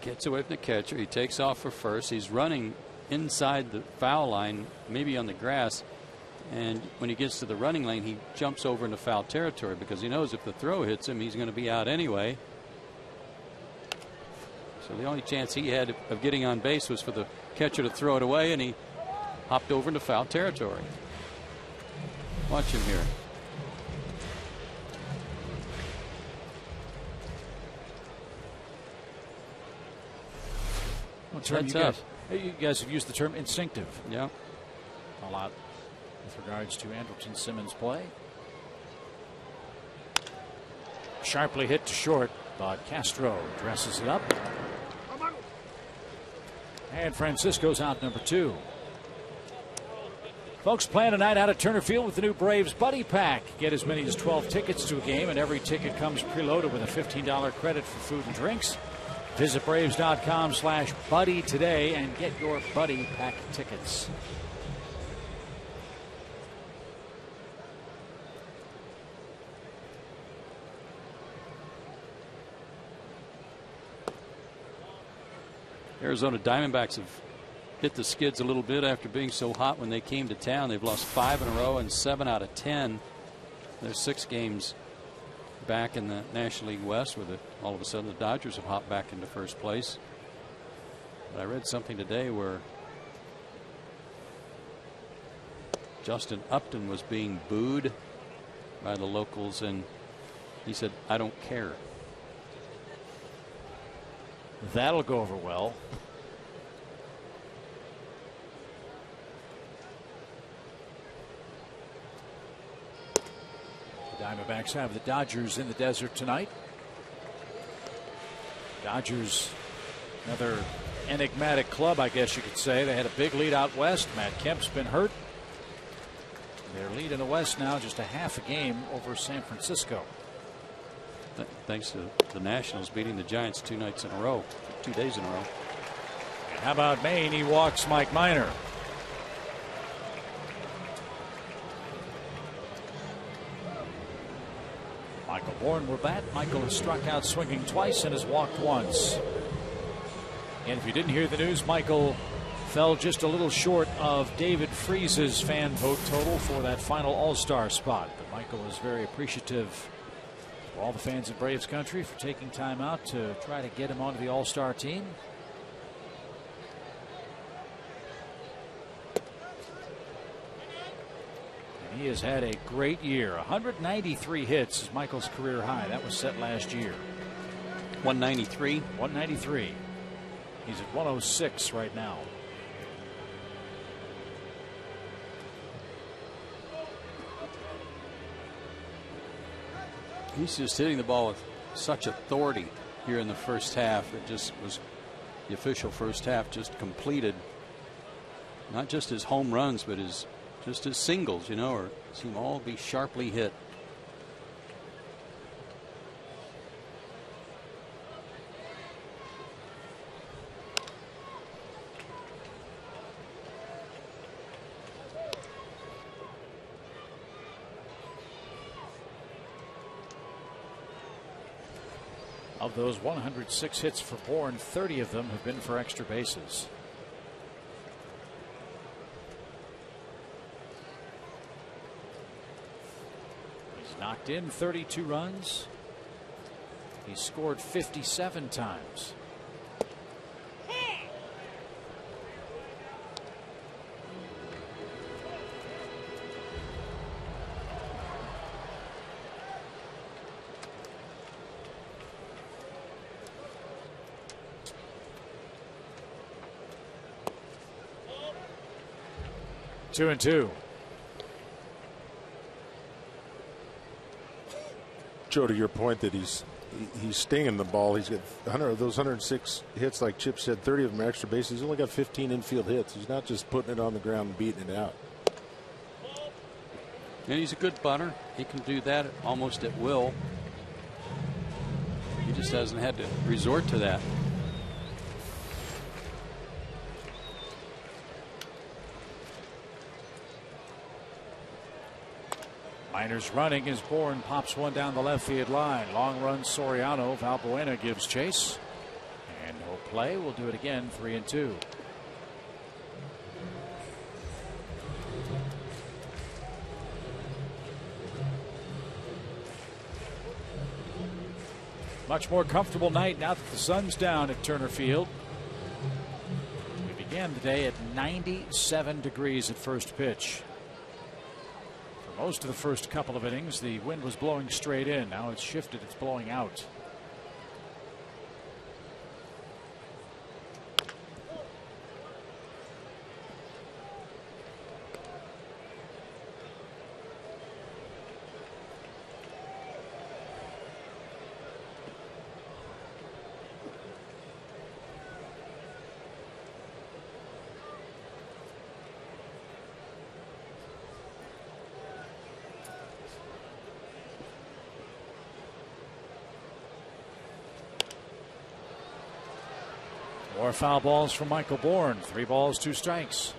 Gets away from the catcher. He takes off for first. He's running inside the foul line, maybe on the grass. And when he gets to the running lane, he jumps over into foul territory because he knows if the throw hits him, he's going to be out anyway. So the only chance he had of getting on base was for the catcher to throw it away, and he hopped over into foul territory. Watch him here. You guys have used the term instinctive. Yeah. A lot with regards to Andrelton Simmons' play. Sharply hit to short, but Castro dresses it up. And Francisco's out number 2. Folks, playing tonight out at Turner Field with the new Braves Buddy Pack. Get as many as 12 tickets to a game, and every ticket comes preloaded with a $15 credit for food and drinks. Visit Braves.com/buddy today and get your Buddy Pack tickets. Arizona Diamondbacks have hit the skids a little bit after being so hot when they came to town. They've lost 5 in a row and 7 out of 10. There's 6 games back in the National League West, where all of a sudden the Dodgers have hopped back into first place. But I read something today where Justin Upton was being booed by the locals, and he said, "I don't care." That'll go over well. The Diamondbacks have the Dodgers in the desert tonight. Dodgers, another enigmatic club, I guess you could say. They had a big lead out west. Matt Kemp's been hurt. Their lead in the West now just a half a game over San Francisco. thanks to the Nationals beating the Giants 2 nights in a row, 2 days in a row. And how about Maine? He walks Mike Minor. Michael Bourne will bat. Michael has struck out swinging twice and has walked once. And if you didn't hear the news, Michael fell just a little short of David Freese's fan vote total for that final All-Star spot. But Michael is very appreciative to all the fans in Braves country for taking time out to try to get him onto the All-Star team. And he has had a great year. 193 hits is Michael's career high. That was set last year. 193? 193. He's at 106 right now. He's just hitting the ball with such authority here in the first half. It just was the official first half just completed. Not just his home runs, but just his singles, you know, or seem all be sharply hit. Of those 106 hits for Bourne, 30 of them have been for extra bases. He's knocked in 32 runs. He's scored 57 times. Two and two. Joe, to your point that he's stinging the ball. He's got 100 of those 106 hits, like Chip said. 30 of them are extra bases. He's only got 15 infield hits. He's not just putting it on the ground and beating it out. And he's a good bunter. He can do that almost at will. He just hasn't had to resort to that. Minor's running as Bourne pops one down the left field line. Long run Soriano. Valbuena gives chase. And no play. We'll do it again. 3 and 2. Much more comfortable night now that the sun's down at Turner Field. We began the day at 97 degrees at first pitch. Most of the first couple of innings, the wind was blowing straight in. Now it's shifted, it's blowing out. More foul balls from Michael Bourne. 3 balls, 2 strikes.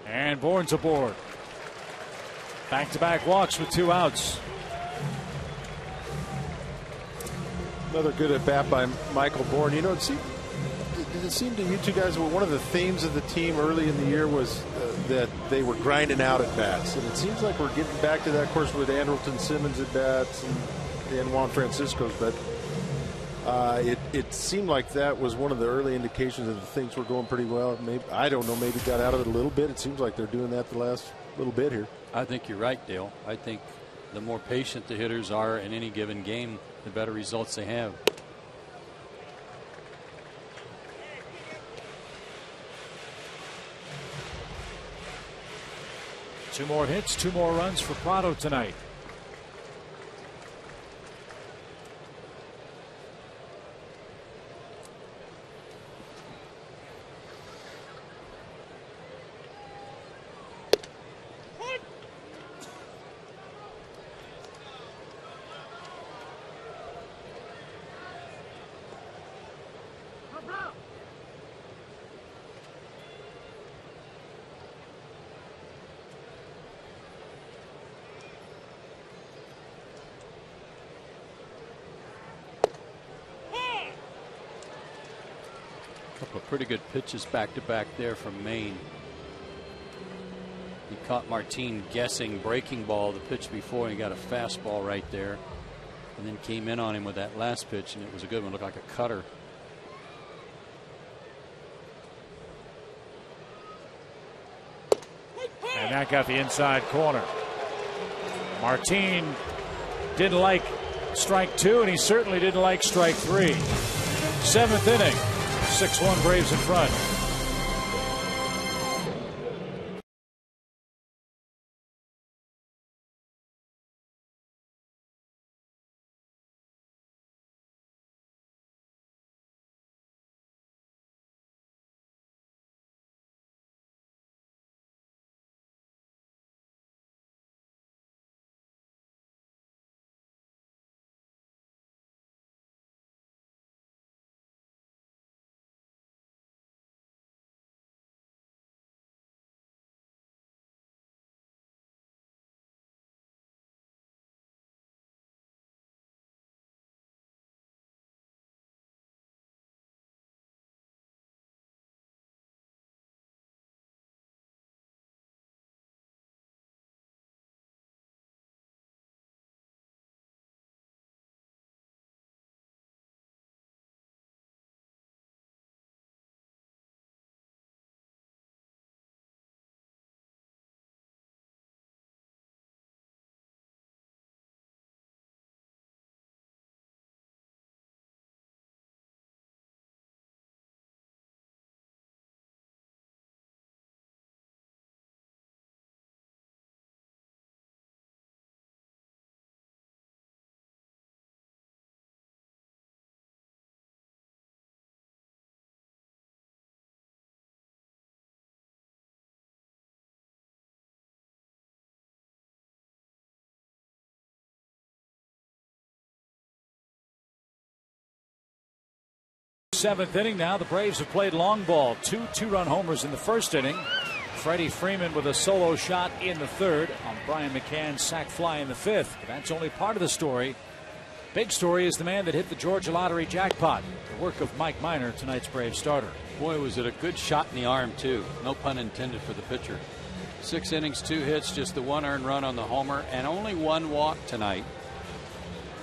And Bourne's aboard. Back-to-back walks with 2 outs. Another good at bat by Michael Bourne. You know, did it seem to you two guys, one of the themes of the team early in the year was that they were grinding out at bats, and it seems like we're getting back to that, of course, with Andrelton Simmons at bats and Juan Francisco's, but it seemed like that was one of the early indications that things were going pretty well. Maybe, I don't know, maybe got out of it a little bit. It seems like they're doing that the last little bit here. I think you're right, Dale. I think the more patient the hitters are in any given game, the better results they have. Two more hits, 2 more runs for Prado tonight. A couple of pretty good pitches back to back there from Maine. He caught Martin guessing breaking ball the pitch before, and he got a fastball right there, and then came in on him with that last pitch, and it was a good one. Looked like a cutter. And that got the inside corner. Martin didn't like strike 2, and he certainly didn't like strike 3. 7th inning, 6-1 Braves in front. Seventh inning now. The Braves have played long ball. 2 two-run homers in the first inning. Freddie Freeman with a solo shot in the third on Brian McCann's sac fly in the fifth. But that's only part of the story. Big story is the man that hit the Georgia lottery jackpot. The work of Mike Minor, tonight's Braves starter. Boy, was it a good shot in the arm, too. No pun intended for the pitcher. 6 innings, 2 hits, just the 1 earned run on the homer, and only 1 walk tonight.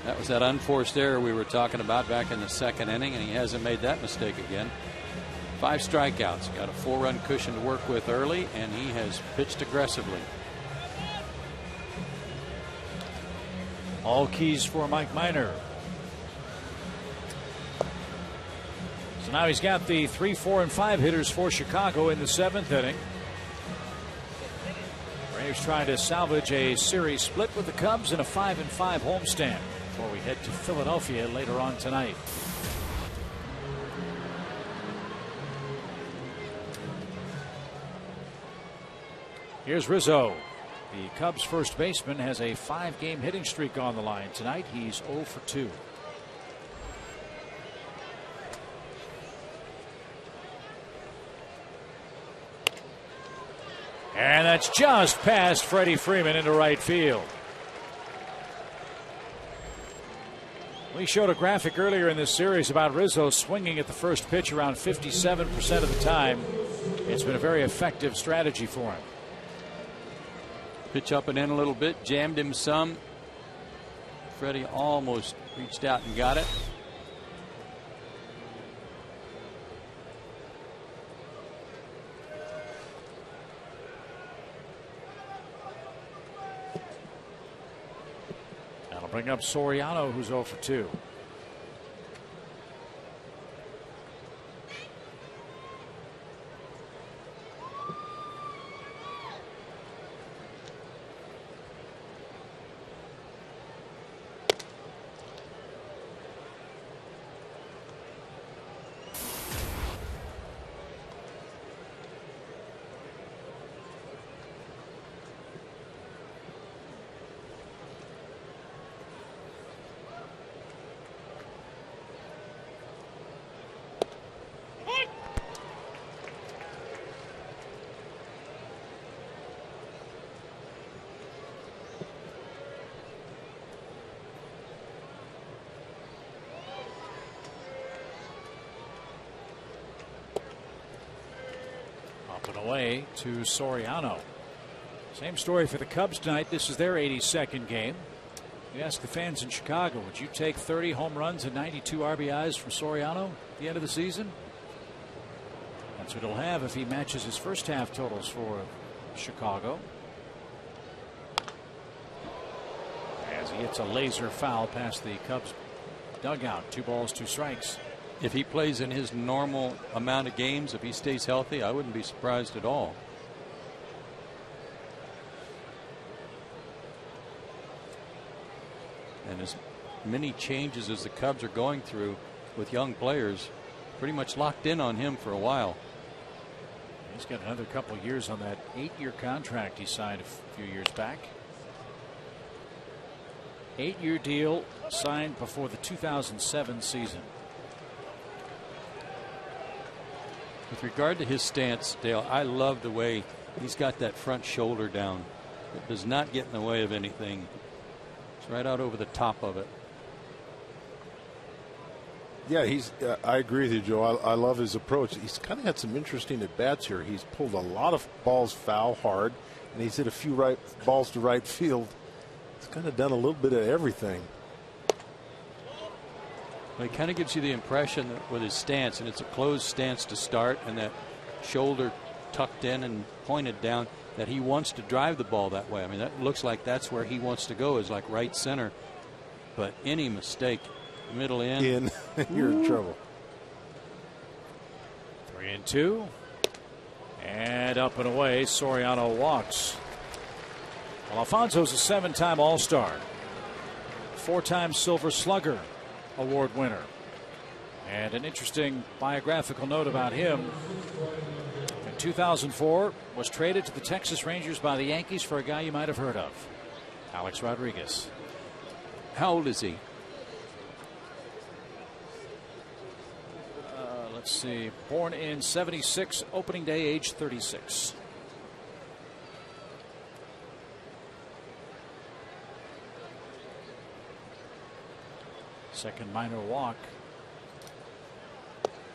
That was that unforced error we were talking about back in the second inning, and he hasn't made that mistake again. 5 strikeouts. Got a 4-run cushion to work with early, and he has pitched aggressively. All keys for Mike Minor. So now he's got the 3, 4, and 5 hitters for Chicago in the 7th inning. Braves trying to salvage a series split with the Cubs in a 5-5 homestand before we head to Philadelphia later on tonight. Here's Rizzo. The Cubs first baseman has a 5-game hitting streak on the line tonight. He's 0 for 2. And that's just past Freddie Freeman into right field. We showed a graphic earlier in this series about Rizzo swinging at the first pitch around 57% of the time. It's been a very effective strategy for him. Pitch up and in a little bit, jammed him some. Freddie almost reached out and got it. That'll bring up Soriano, who's 0 for 2. Up and away to Soriano. Same story for the Cubs tonight. This is their 82nd game. You ask the fans in Chicago, would you take 30 home runs and 92 RBIs from Soriano at the end of the season? That's what he'll have if he matches his first half totals for Chicago. As he hits a laser foul past the Cubs dugout. 2 balls, 2 strikes. If he plays in his normal amount of games, if he stays healthy, I wouldn't be surprised at all. And as many changes as the Cubs are going through with young players, pretty much locked in on him for a while. He's got another couple years on that 8-year contract he signed a few years back. 8-year deal signed before the 2007 season. With regard to his stance, Dale, I love the way he's got that front shoulder down. It does not get in the way of anything. It's right out over the top of it. Yeah, I agree with you, Joe. I love his approach. He's kind of had some interesting at bats here. He's pulled a lot of balls foul hard, and he's hit a few balls to right field. He's kind of done a little bit of everything. Well, he kind of gives you the impression that with his stance, and it's a closed stance to start, and that shoulder tucked in and pointed down, that he wants to drive the ball that way. I mean, that looks like that's where he wants to go, is like right center. But any mistake, middle in, you're in trouble. 3-2. And up and away, Soriano walks. Well, Alfonso's a 7-time All-Star, 4-time Silver Slugger Award winner. And an interesting biographical note about him. In 2004, was traded to the Texas Rangers by the Yankees for a guy you might have heard of, Alex Rodriguez. How old is he? Let's see. Born in '76, opening day, age 36. Second minor walk.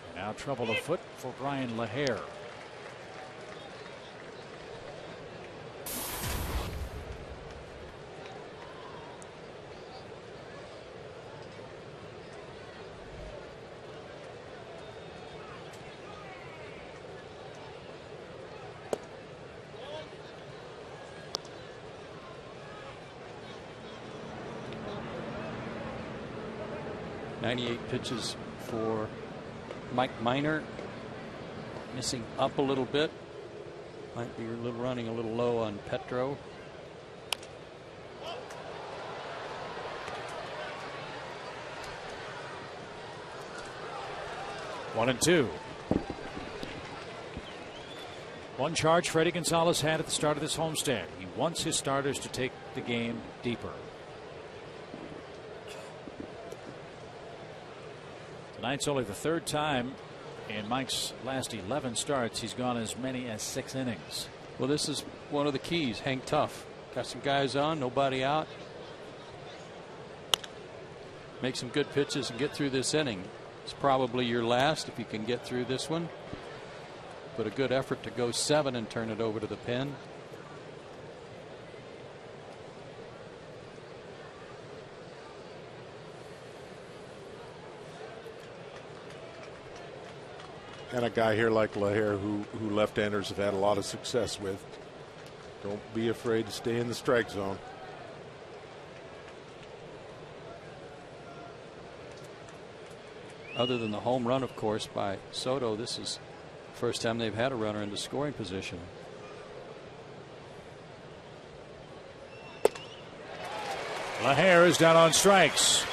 And now trouble afoot for Brian LaHare. Pitches for Mike Minor, missing up a little bit. Might be running a little low on Petro. One and two. One charge Freddie Gonzalez had at the start of this homestand. He wants his starters to take the game deeper. Tonight's only the 3rd time in Mike's last 11 starts he's gone as many as 6 innings. Well, this is one of the keys. Hang tough. Got some guys on, nobody out. Make some good pitches and get through this inning. It's probably your last if you can get through this one. But a good effort to go 7 and turn it over to the pen. And a guy here like LaHare who left-handers have had a lot of success with. Don't be afraid to stay in the strike zone. Other than the home run, of course, by Soto, this is the first time they've had a runner into scoring position. LaHare is down on strikes.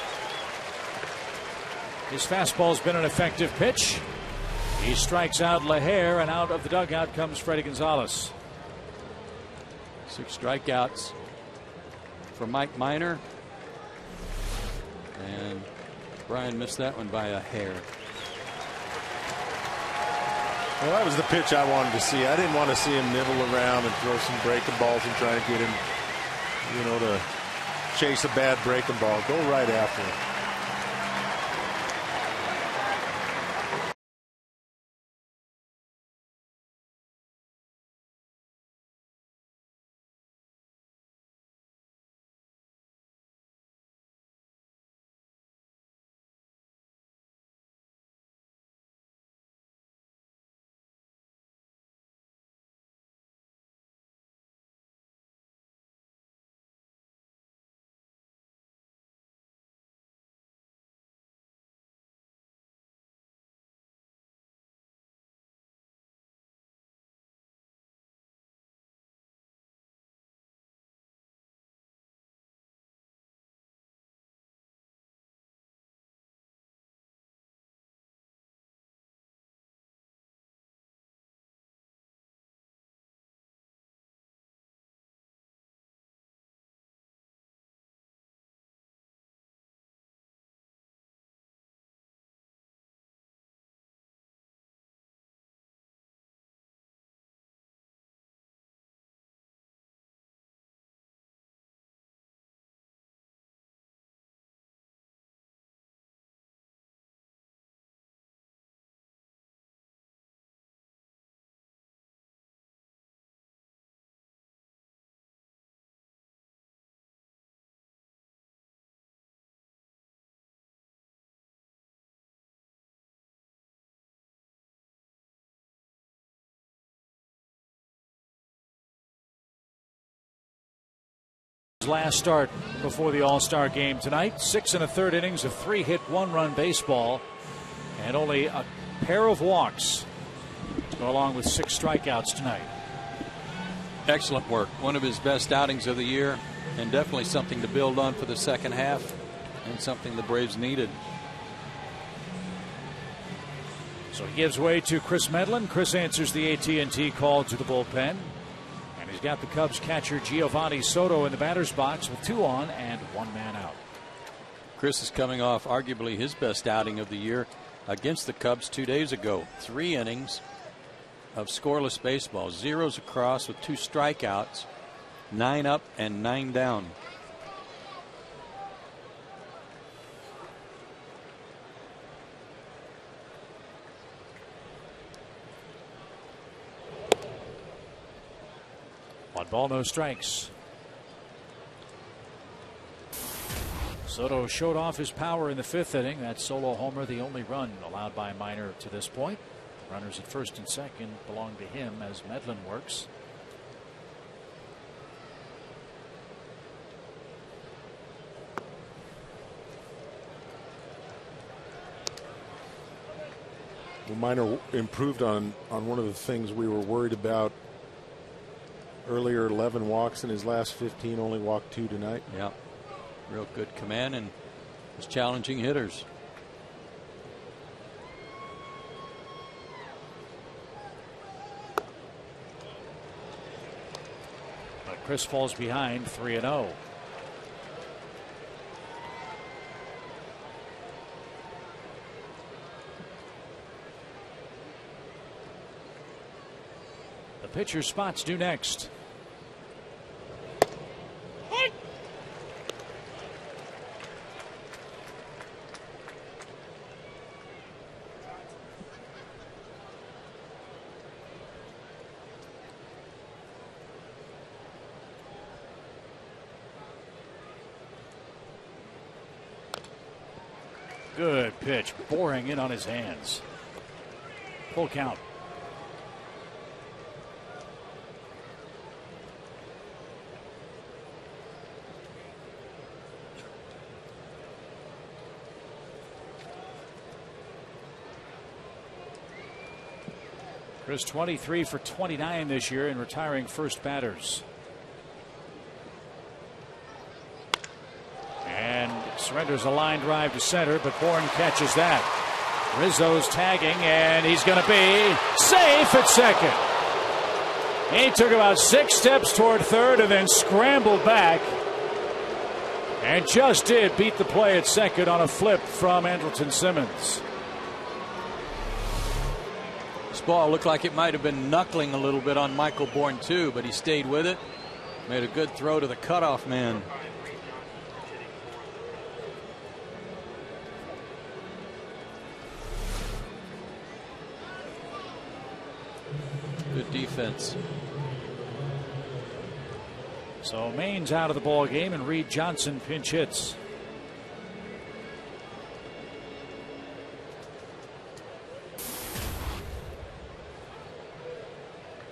His fastball's been an effective pitch. He strikes out LaHare, and out of the dugout comes Freddie Gonzalez. 6 strikeouts for Mike Minor. And Brian missed that one by a hair. Well, that was the pitch I wanted to see. I didn't want to see him nibble around and throw some breaking balls and try and get him, to chase a bad breaking ball. Go right after him. Cubs' last start before the All-Star game tonight. 6 1/3 innings of 3-hit, 1-run baseball, and only a pair of walks to go along with 6 strikeouts tonight. Excellent work. One of his best outings of the year, and definitely something to build on for the second half, and something the Braves needed. So he gives way to Chris Medlin. Chris answers the AT&T call to the bullpen. And he's got the Cubs catcher Giovanni Soto in the batter's box with 2 on and 1 man out. Chris is coming off arguably his best outing of the year against the Cubs 2 days ago. 3 innings of scoreless baseball, 0s across with 2 strikeouts, 9 up and 9 down. One ball, no strikes. Soto showed off his power in the 5th inning. That solo homer, the only run allowed by Minor to this point. Runners at first and second belong to him as Medlin works. Well, Minor improved on one of the things we were worried about earlier. 11 walks in his last 15, only walked 2 tonight. Yeah, real good command and was challenging hitters. But Chris falls behind 3-0. The pitcher spots due next. Good pitch, boring in on his hands. Full count. Chris 23 for 29 this year in retiring first batters. And surrenders a line drive to center, but Bourne catches that. Rizzo's tagging, and he's going to be safe at second. He took about 6 steps toward third and then scrambled back and just did beat the play at second on a flip from Andrelton Simmons. This ball looked like it might have been knuckling a little bit on Michael Bourne too, but he stayed with it. Made a good throw to the cutoff man. Good defense. So Maine's out of the ball game, and Reed Johnson pinch hits.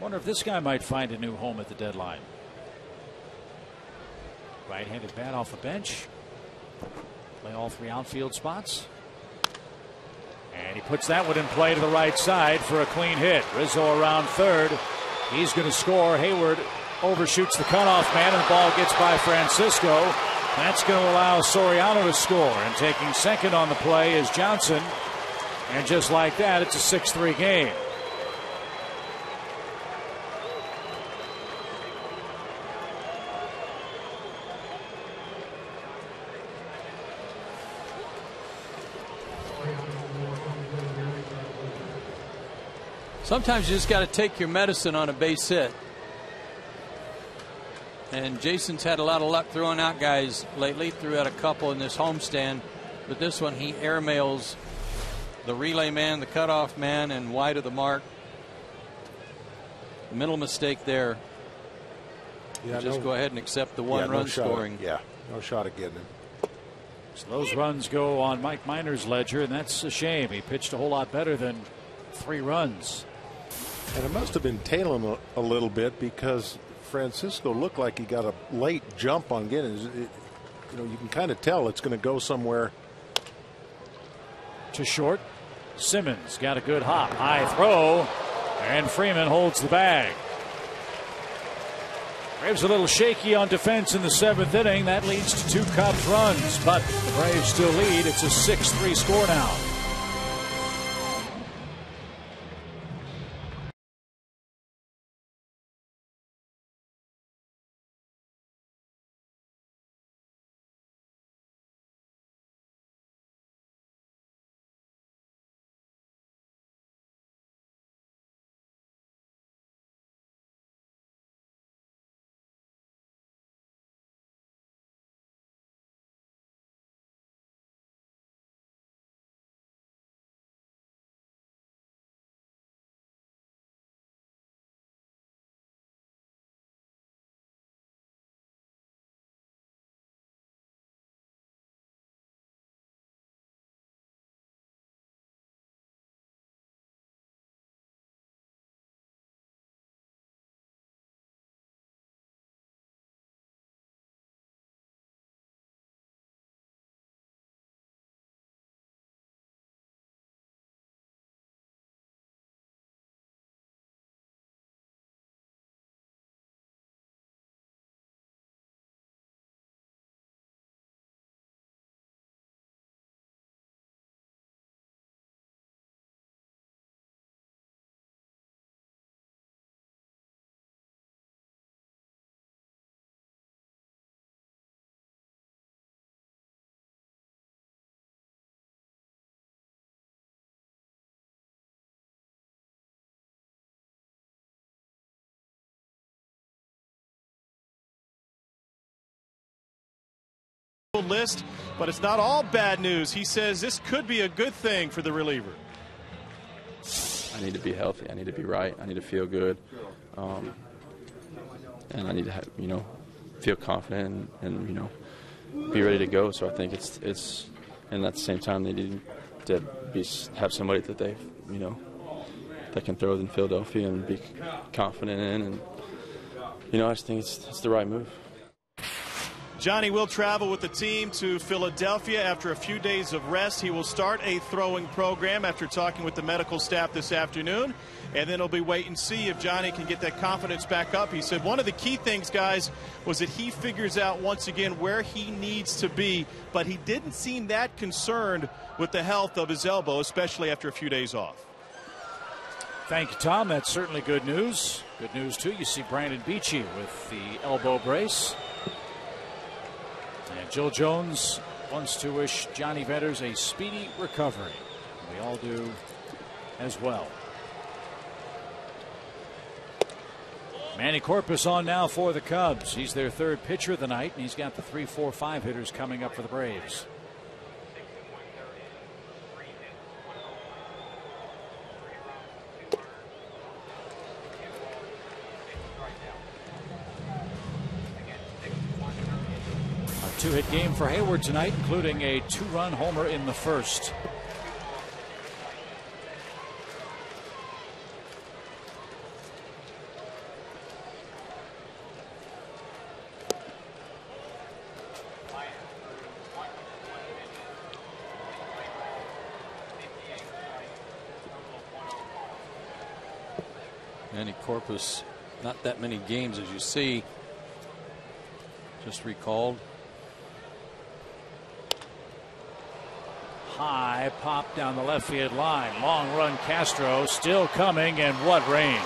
Wonder if this guy might find a new home at the deadline. Right-handed bat off the bench. Play all 3 outfield spots. And he puts that one in play to the right side for a clean hit. Rizzo around third. He's going to score. Hayward overshoots the cutoff man, and the ball gets by Francisco. That's going to allow Soriano to score. And taking second on the play is Johnson. And just like that, it's a 6-3 game. Sometimes you just got to take your medicine on a base hit. And Jason's had a lot of luck throwing out guys lately. Threw out a couple in this homestand. But this one, he airmails the relay man, the cutoff man, and wide of the mark. Mental mistake there. Yeah, just go ahead and accept the one-run scoring. Yeah, no shot at getting him. So those runs go on Mike Minor's ledger, and that's a shame. He pitched a whole lot better than 3 runs. And it must have been tailing a little bit, because Francisco looked like he got a late jump on getting. You can kind of tell it's going to go somewhere. To short. Simmons got a good hop. High throw. And Freeman holds the bag. Braves a little shaky on defense in the 7th inning. That leads to 2 Cubs runs. But the Braves still lead. It's a 6-3 score now. List, but it's not all bad news. He says this could be a good thing for the reliever. I need to be healthy. I need to be right. I need to feel good, and I need to have, feel confident and be ready to go. So I think it's and at the same time they need to have somebody that they that can throw in Philadelphia and be confident in, and I just think it's the right move. Johnny will travel with the team to Philadelphia after a few days of rest. He will start a throwing program after talking with the medical staff this afternoon. And then it'll be wait and see if Johnny can get that confidence back up. He said one of the key things, guys, was that he figures out once again where he needs to be. But he didn't seem that concerned with the health of his elbow, especially after a few days off. Thank you, Tom. That's certainly good news. Good news, too. You see Brandon Beachy with the elbow brace. And Jill Jones wants to wish Johnny Vetters a speedy recovery. We all do as well. Manny Corpus on now for the Cubs. He's their 3rd pitcher of the night, and he's got the 3, 4, 5 hitters coming up for the Braves. A 2-hit game for Hayward tonight, including a 2-run homer in the 1st. Manny Corpus, not that many games as you see. Just recalled. High pop down the left field line. Long run Castro still coming, and what range.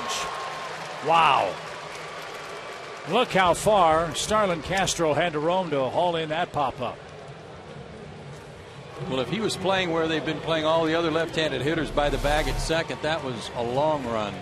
Wow. Look how far Starlin Castro had to roam to haul in that pop up. Well, if he was playing where they've been playing all the other left-handed hitters by the bag at second, that was a long run.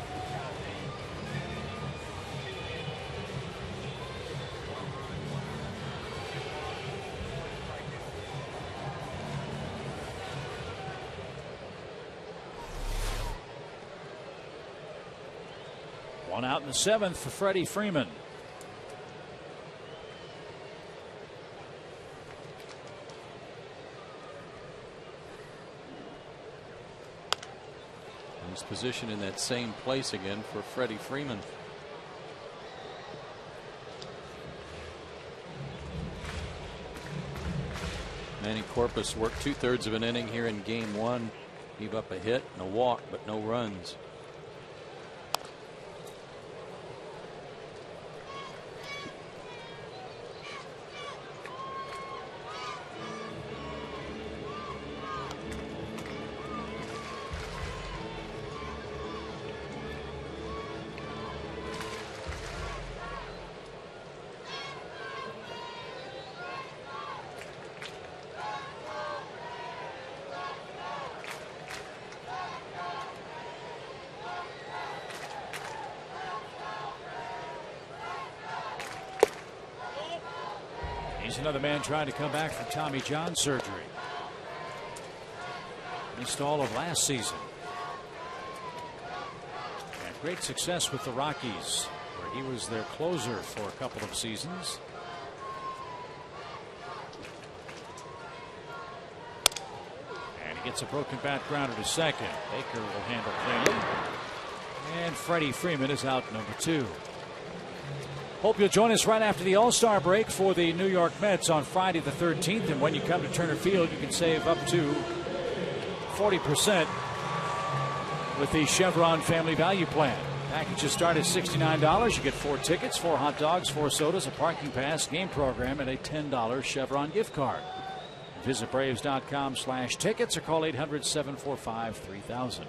One out in the 7th for Freddie Freeman. He's positioned in that same place again for Freddie Freeman. Manny Corpus worked 2/3 of an inning here in game 1. Gave up a hit and a walk, but no runs. He's another man trying to come back from Tommy John surgery. Missed all of last season. Had great success with the Rockies, where he was their closer for a couple of seasons. And he gets a broken bat grounder to second. Baker will handle cleanly. And Freddie Freeman is out number 2. Hope you'll join us right after the All-Star break for the New York Mets on Friday the 13th. And when you come to Turner Field, you can save up to 40% with the Chevron Family Value Plan. Packages start at $69. You get 4 tickets, 4 hot dogs, 4 sodas, a parking pass, game program, and a $10 Chevron gift card. Visit Braves.com/tickets or call 800-745-3000.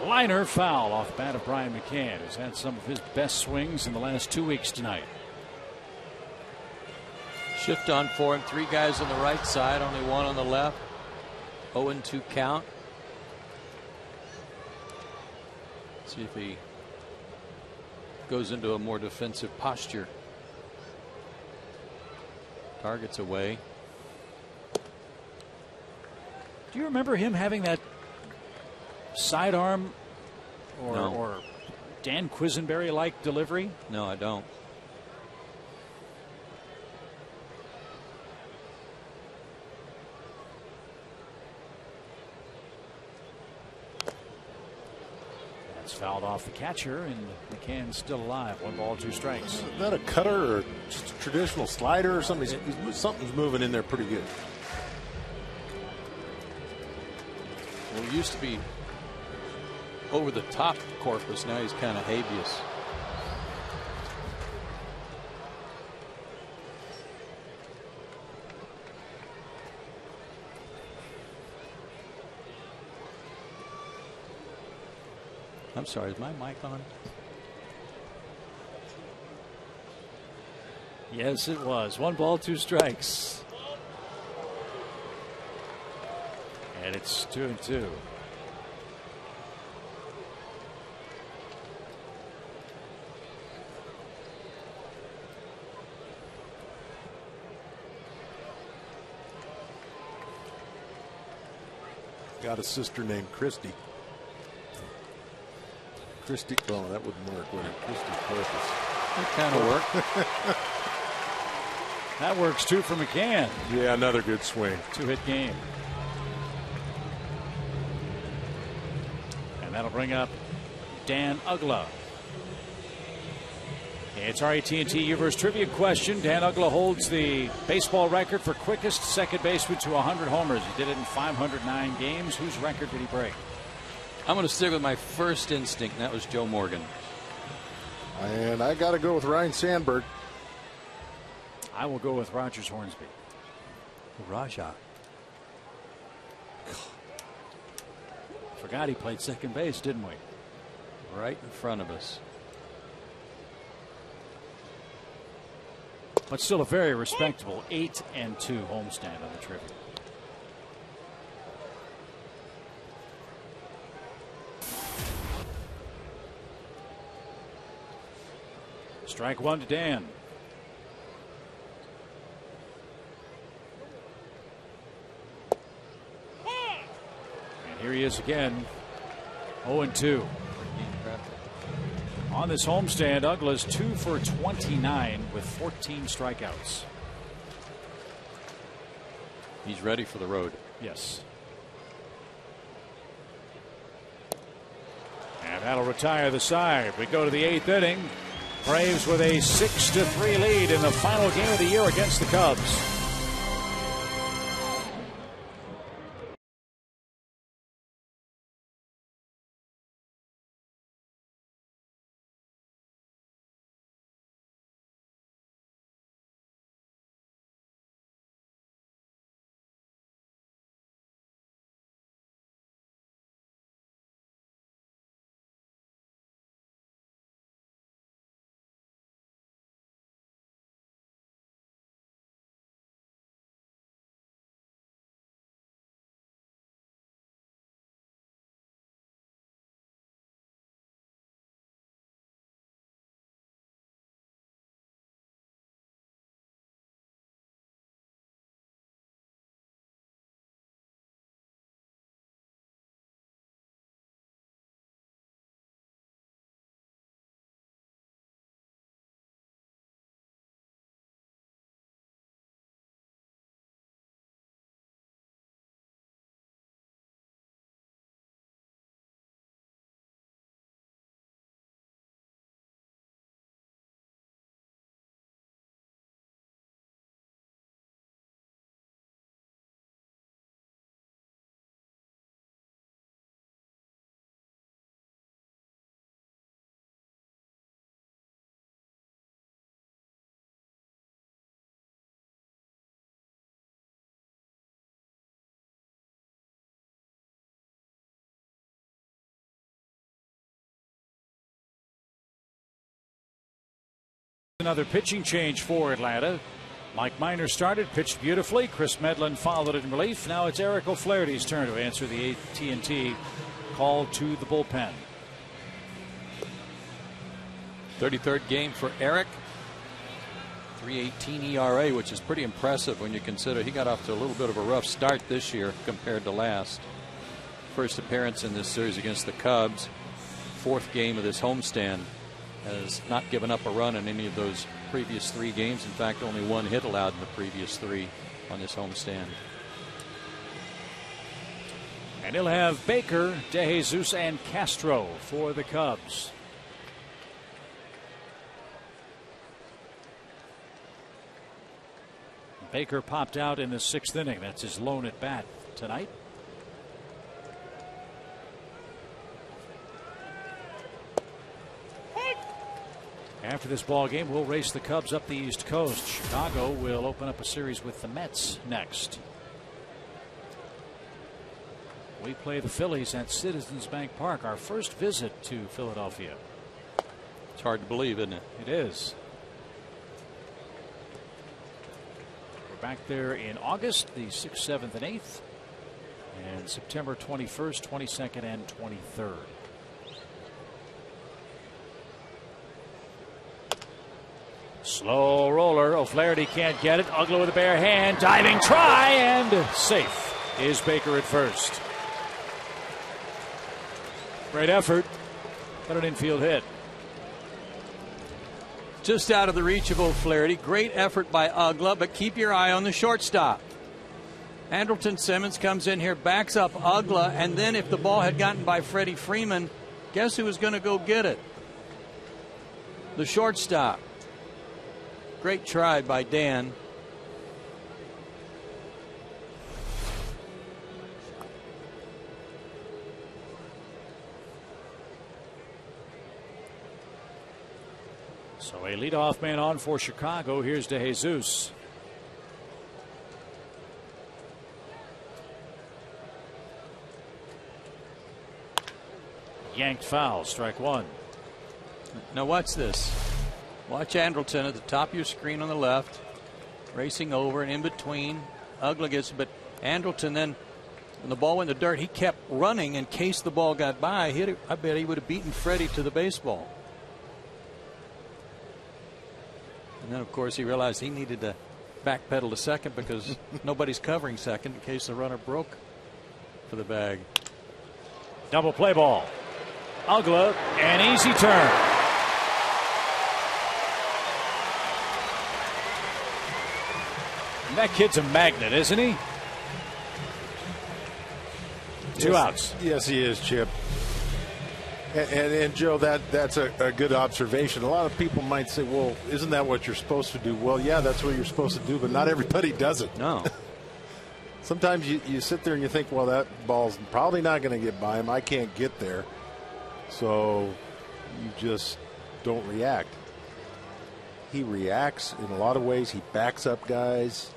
Liner foul off the bat of Brian McCann, who's had some of his best swings in the last 2 weeks tonight. Shift on for him. 3 guys on the right side, only 1 on the left. 0-2 count. See if he goes into a more defensive posture. Targets away. Do you remember him having that sidearm or Dan Quisenberry-like delivery? No, I don't. That's fouled off the catcher, and McCann's still alive. 1 ball, 2 strikes. Is that a cutter or just a traditional slider or something? Something's moving in there pretty good. Well, he used to be over the top Corpus. Now he's kind of habeas. I'm sorry, is my mic on? Yes, it was. 1 ball, 2 strikes. And it's 2-2. Got a sister named Christy. Christy, oh, that wouldn't work, would it? Christy Corpus. That kind of worked. That works too for McCann. Yeah, another good swing. 2-hit game. And that'll bring up Dan Uggla. It's our AT&T Universe trivia question. Dan Uggla holds the baseball record for quickest second baseman to 100 homers. He did it in 509 games. Whose record did he break? I'm going to stick with my first instinct, and that was Joe Morgan. And I got to go with Ryan Sandberg. I will go with Rogers Hornsby. Raja. Forgot he played second base, didn't we? Right in front of us. But still a very respectable 8-2 homestand on the trivia. Strike 1 to Dan. Here he is again. 0-2. On this homestand, Uggla's 2 for 29 with 14 strikeouts. He's ready for the road. Yes. And that'll retire the side. We go to the 8th inning. Braves with a 6-3 lead in the final game of the year against the Cubs. Another pitching change for Atlanta. Mike Minor started, pitched beautifully. Chris Medlin followed in relief. Now it's Eric O'Flaherty's turn to answer the AT&T call to the bullpen. 33rd game for Eric. 3.18 ERA, which is pretty impressive when you consider he got off to a little bit of a rough start this year compared to last. First appearance in this series against the Cubs. 4th game of this homestand. Has not given up a run in any of those previous 3 games. In fact, only 1 hit allowed in the previous 3 on this homestand. And he'll have Baker, DeJesus, and Castro for the Cubs. Baker popped out in the 6th inning. That's his lone at bat tonight. After this ball game, we'll race the Cubs up the East Coast. Chicago will open up a series with the Mets next. We play the Phillies at Citizens Bank Park. Our first visit to Philadelphia. It's hard to believe, isn't it? It is. We're back there in August, the 6th, 7th, and 8th. And September 21st, 22nd, and 23rd. Slow roller. O'Flaherty can't get it. Uggla with a bare hand. Diving try and safe is Baker at first. Great effort, but an infield hit. Just out of the reach of O'Flaherty. Great effort by Uggla, but keep your eye on the shortstop. Andrelton Simmons comes in here, backs up Uggla, and then if the ball had gotten by Freddie Freeman, guess who was going to go get it? The shortstop. Great try by Dan. So a leadoff man on for Chicago. Here's DeJesus. Yanked foul, strike 1. Now watch this. Watch Andrelton at the top of your screen on the left, racing over and in between. Uggla gets, but Andrelton then, when the ball went in the dirt, he kept running in case the ball got by. I bet he would have beaten Freddie to the baseball. And then, of course, he realized he needed to backpedal to second because nobody's covering second in case the runner broke for the bag. Double play ball. Ugla, an easy turn. And that kid's a magnet, isn't he? Two outs. Yes, he is, Chip. And Joe, that's a good observation. A lot of people might say, well, isn't that what you're supposed to do? Well, yeah, that's what you're supposed to do, but not everybody does it. No. Sometimes you sit there and you think, well, that ball's probably not going to get by him. I can't get there. So you just don't react. He reacts in a lot of ways. He backs up guys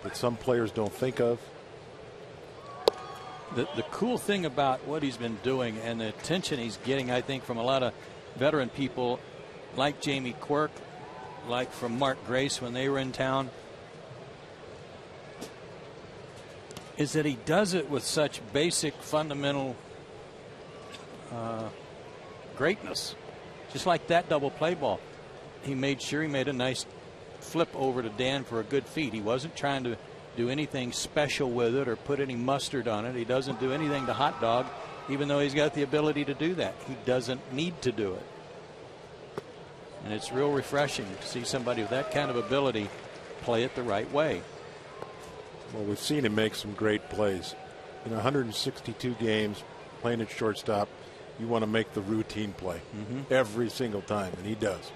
that some players don't think of. The cool thing about what he's been doing and the attention he's getting, I think, from a lot of veteran people like Jamie Quirk, like from Mark Grace when they were in town, is that he does it with such basic, fundamental greatness. Just like that double play ball. He made sure he made a nice flip over to Dan for a good feed. He wasn't trying to do anything special with it or put any mustard on it. He doesn't do anything to hot dog, even though he's got the ability to do that. He doesn't need to do it. And it's real refreshing to see somebody with that kind of ability play it the right way. Well, we've seen him make some great plays. In 162 games playing at shortstop, you want to make the routine play every single time, and he does.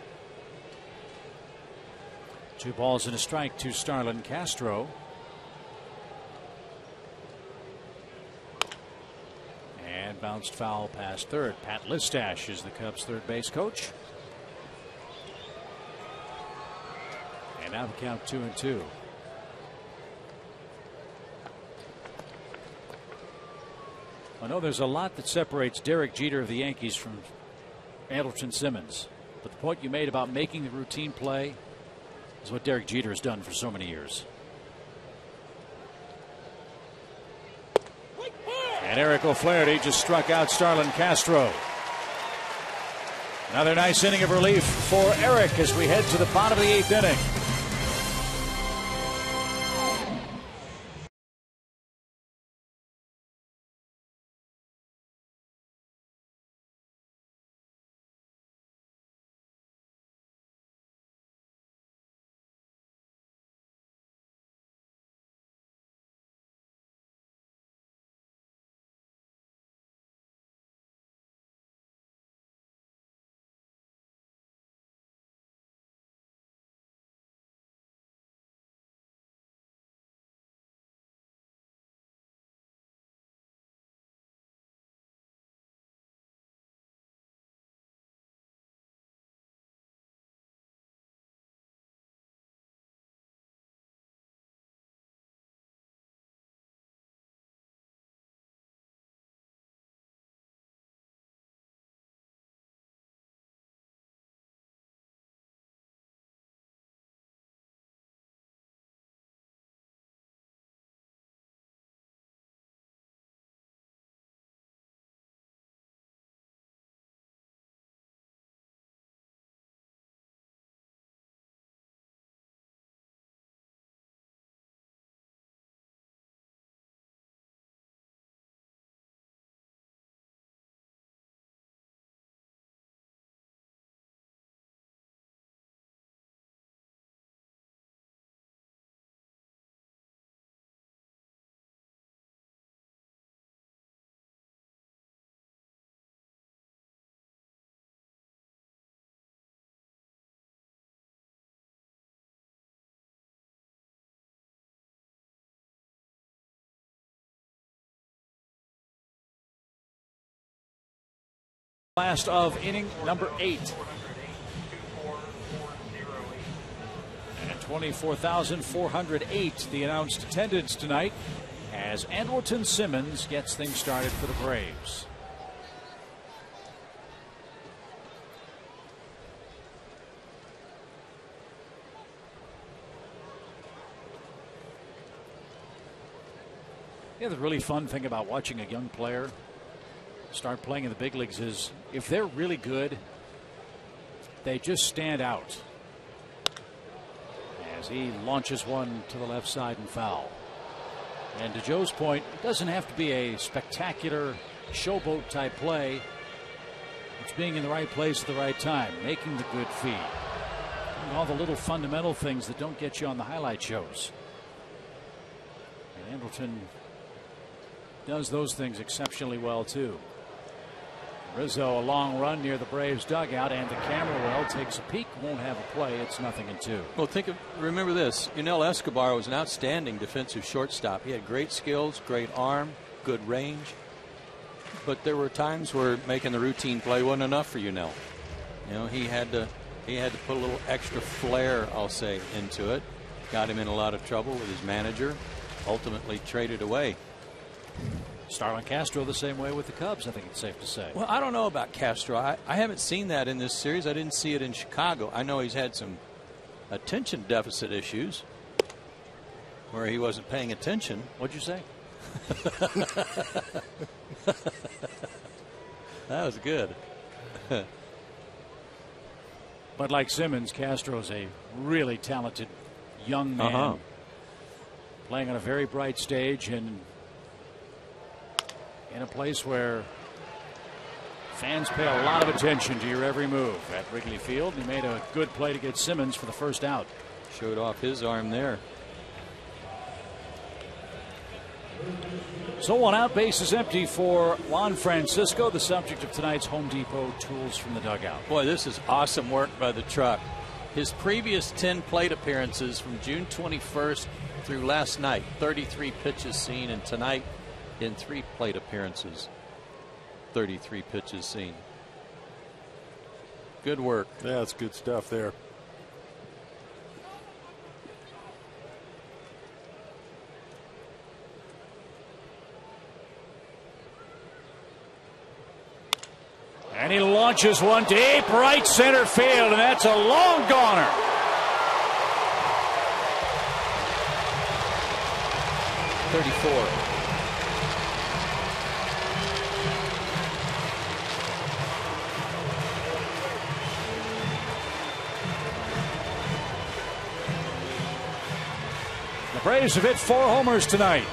2 balls and a strike to Starlin Castro. And bounced foul past third. Pat Listash is the Cubs' third base coach. And now the count 2-2. I know there's a lot that separates Derek Jeter of the Yankees from Andrelton Simmons. But the point you made about making the routine play is what Derek Jeter has done for so many years. And Eric O'Flaherty just struck out Starlin Castro. Another nice inning of relief for Eric as we head to the bottom of the 8th inning. Last of inning number 8. And 24,408 the announced attendance tonight as Andrelton Simmons gets things started for the Braves. Yeah, the really fun thing about watching a young player start playing in the big leagues is if they're really good, they just stand out. As he launches one to the left side and foul. And to Joe's point, it doesn't have to be a spectacular showboat type play. It's being in the right place at the right time, making the good feed. And all the little fundamental things that don't get you on the highlight shows. And Andrelton does those things exceptionally well too. Rizzo, a long run near the Braves dugout, and the camera well takes a peek, won't have a play. It's 0-2. Well, remember this. Yunel Escobar was an outstanding defensive shortstop. He had great skills, great arm, good range. But there were times where making the routine play wasn't enough for Yunel. You know, he had to put a little extra flair, I'll say, into it. Got him in a lot of trouble with his manager. Ultimately traded away. Starlin Castro the same way with the Cubs, I think it's safe to say. Well, I don't know about Castro. I haven't seen that in this series. I didn't see it in Chicago. I know he's had some attention deficit issues where he wasn't paying attention. What'd you say? That was good. But like Simmons, Castro's a really talented young man. Playing on a very bright stage and in a place where fans pay a lot of attention to your every move at Wrigley Field. He made a good play to get Simmons for the first out. Showed off his arm there. So 1 out, base is empty for Juan Francisco, the subject of tonight's Home Depot Tools from the Dugout. Boy, this is awesome work by the truck. His previous 10 plate appearances from June 21st through last night, 33 pitches seen, and tonight in 3 plate appearances, 33 pitches seen. Good work. Yeah, that's good stuff there. And he launches one deep right center field, and that's a long goner. The Braves have hit 4 homers tonight.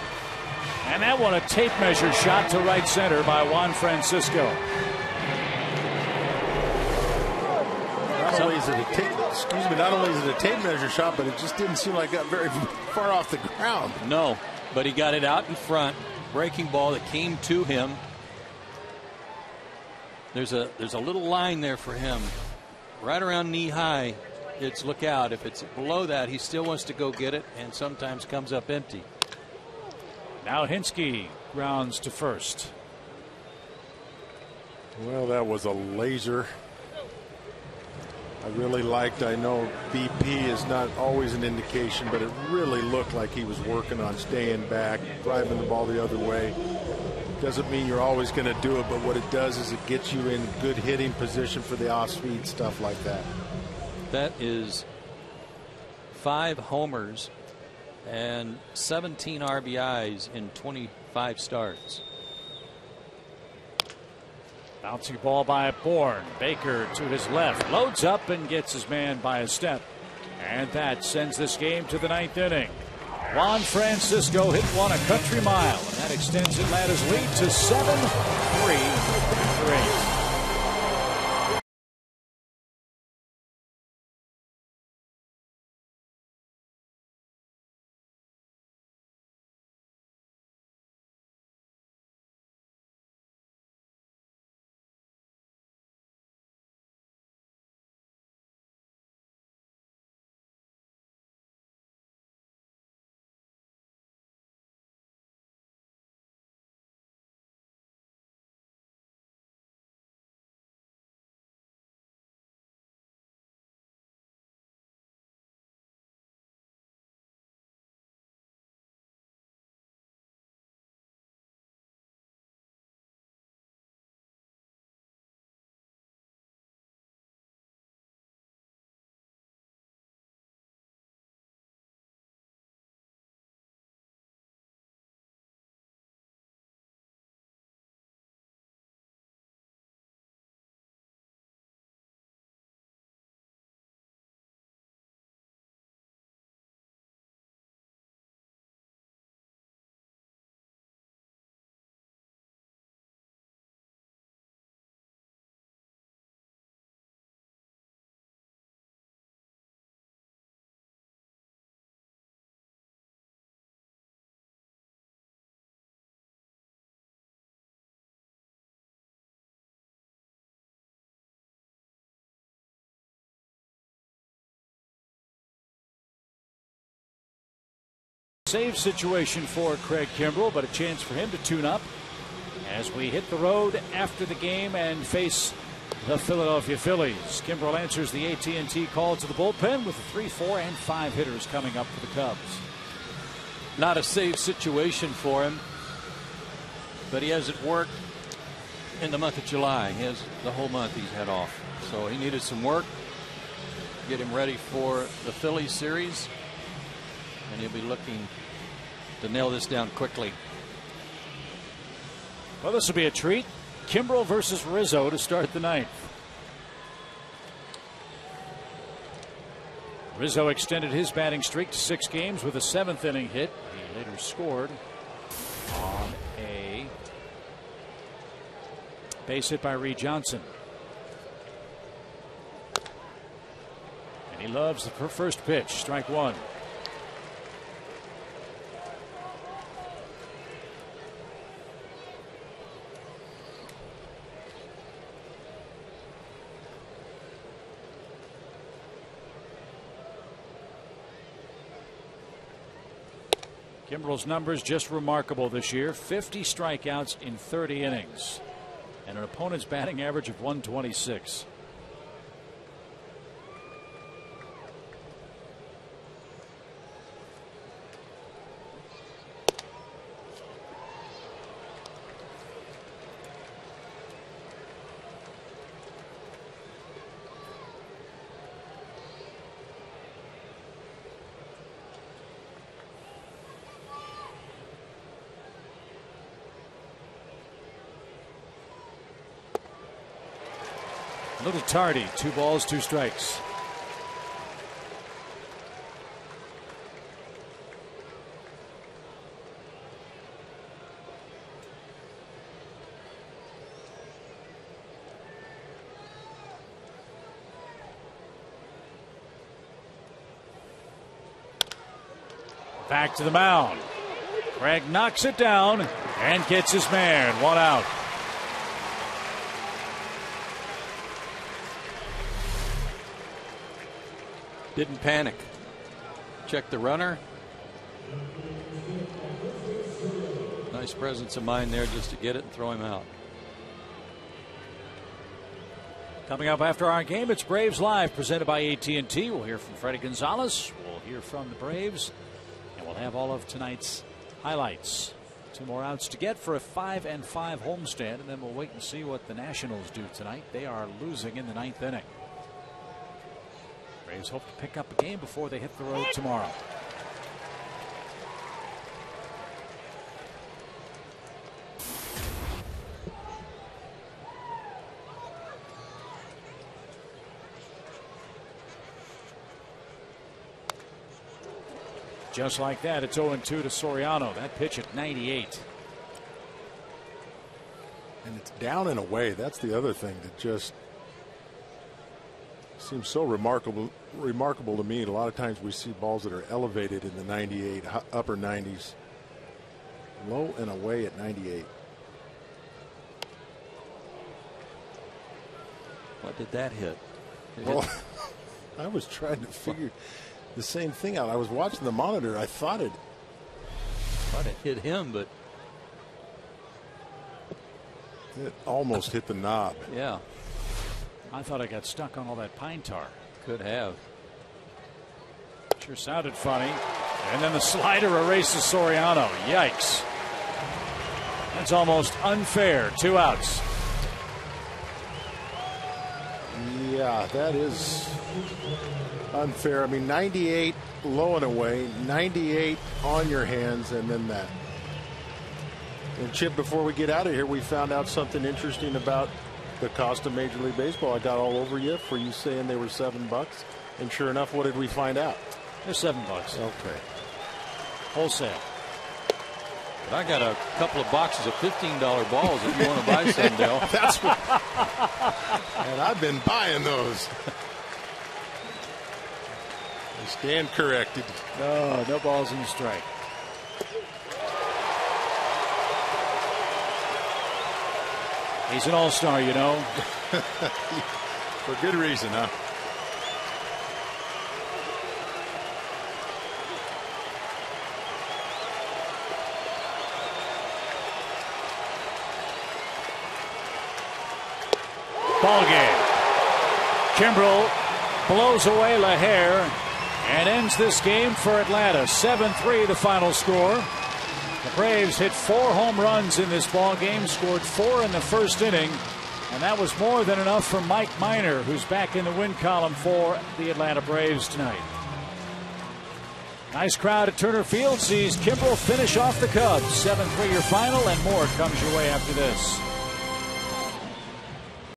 And that one a tape measure shot to right center by Juan Francisco. Not only is it a tape measure shot, but it just didn't seem like it got very far off the ground. No, but he got it out in front. Breaking ball that came to him. There's a little line there for him, right around knee high. It's look out. If it's below that, he still wants to go get it, and sometimes comes up empty. Now Hinsky grounds to first. Well, that was a laser. I really liked. I know BP is not always an indication, but it really looked like he was working on staying back, driving the ball the other way. Doesn't mean you're always going to do it, but what it does is it gets you in good hitting position for the off-speed stuff like that. That is 5 homers and 17 RBIs in 25 starts. Bouncy ball by Bourne. Baker to his left. Loads up and gets his man by a step. And that sends this game to the 9th inning. Juan Francisco hit one a country mile. And that extends Atlanta's lead to 7-3. Save situation for Craig Kimbrell, but a chance for him to tune up as we hit the road after the game and face the Philadelphia Phillies. Kimbrell answers the AT&T call to the bullpen with the 3, 4, and 5 hitters coming up for the Cubs. Not a save situation for him, but he hasn't worked in the month of July. He has the whole month he's had off, so he needed some work, get him ready for the Phillies series, and he'll be looking to nail this down quickly. Well, this will be a treat. Kimbrell versus Rizzo to start the ninth. Rizzo extended his batting streak to 6 games with a 7th inning hit. He later scored on a base hit by Reed Johnson. And he loves the first pitch, strike 1. Kimbrell's numbers just remarkable this year. 50 strikeouts in 30 innings and an opponent's batting average of 126. Little tardy, 2 balls, 2 strikes. Back to the mound. Craig knocks it down and gets his man. 1 out. Didn't panic. Check the runner. Nice presence of mind there just to get it and throw him out. Coming up after our game, it's Braves Live presented by AT&T. We'll hear from Freddie Gonzalez. We'll hear from the Braves. And we'll have all of tonight's highlights. 2 more outs to get for a 5-5 homestand. And then we'll wait and see what the Nationals do tonight. They are losing in the 9th inning. Braves hope to pick up a game before they hit the road tomorrow. Just like that, it's 0-2 to Soriano. That pitch at 98. And it's down and away. That's the other thing that just seems so remarkable to me. A lot of times we see balls that are elevated in the 98, upper 90s. Low and away at 98. What did that hit? Well, I was trying to figure the same thing out. I was watching the monitor. I thought it hit him, but it almost hit the knob. Yeah. I thought I got stuck on all that pine tar. Could have. Sure sounded funny. And then the slider erases Soriano. Yikes. That's almost unfair. 2 outs. Yeah, that is unfair. I mean, 98 low and away, 98 on your hands, and then that. And Chip, before we get out of here, we found out something interesting about the cost of Major League Baseball. I got all over you for you saying they were $7. And sure enough, what did we find out? They're $7. Okay. Wholesale. But I got a couple of boxes of $15 balls if you want to buy some, Dale. That's what. And I've been buying those. I stand corrected. No balls in the strike. He's an all-star, you know. For good reason, huh? ball game. Kimbrell blows away LaHare and ends this game for Atlanta. 7-3 the final score. The Braves hit 4 home runs in this ball game, scored 4 in the first inning, and that was more than enough for Mike Minor, who's back in the win column for the Atlanta Braves tonight. Nice crowd at Turner Field sees Kimbrell finish off the Cubs. 7-3 your final, and more comes your way after this.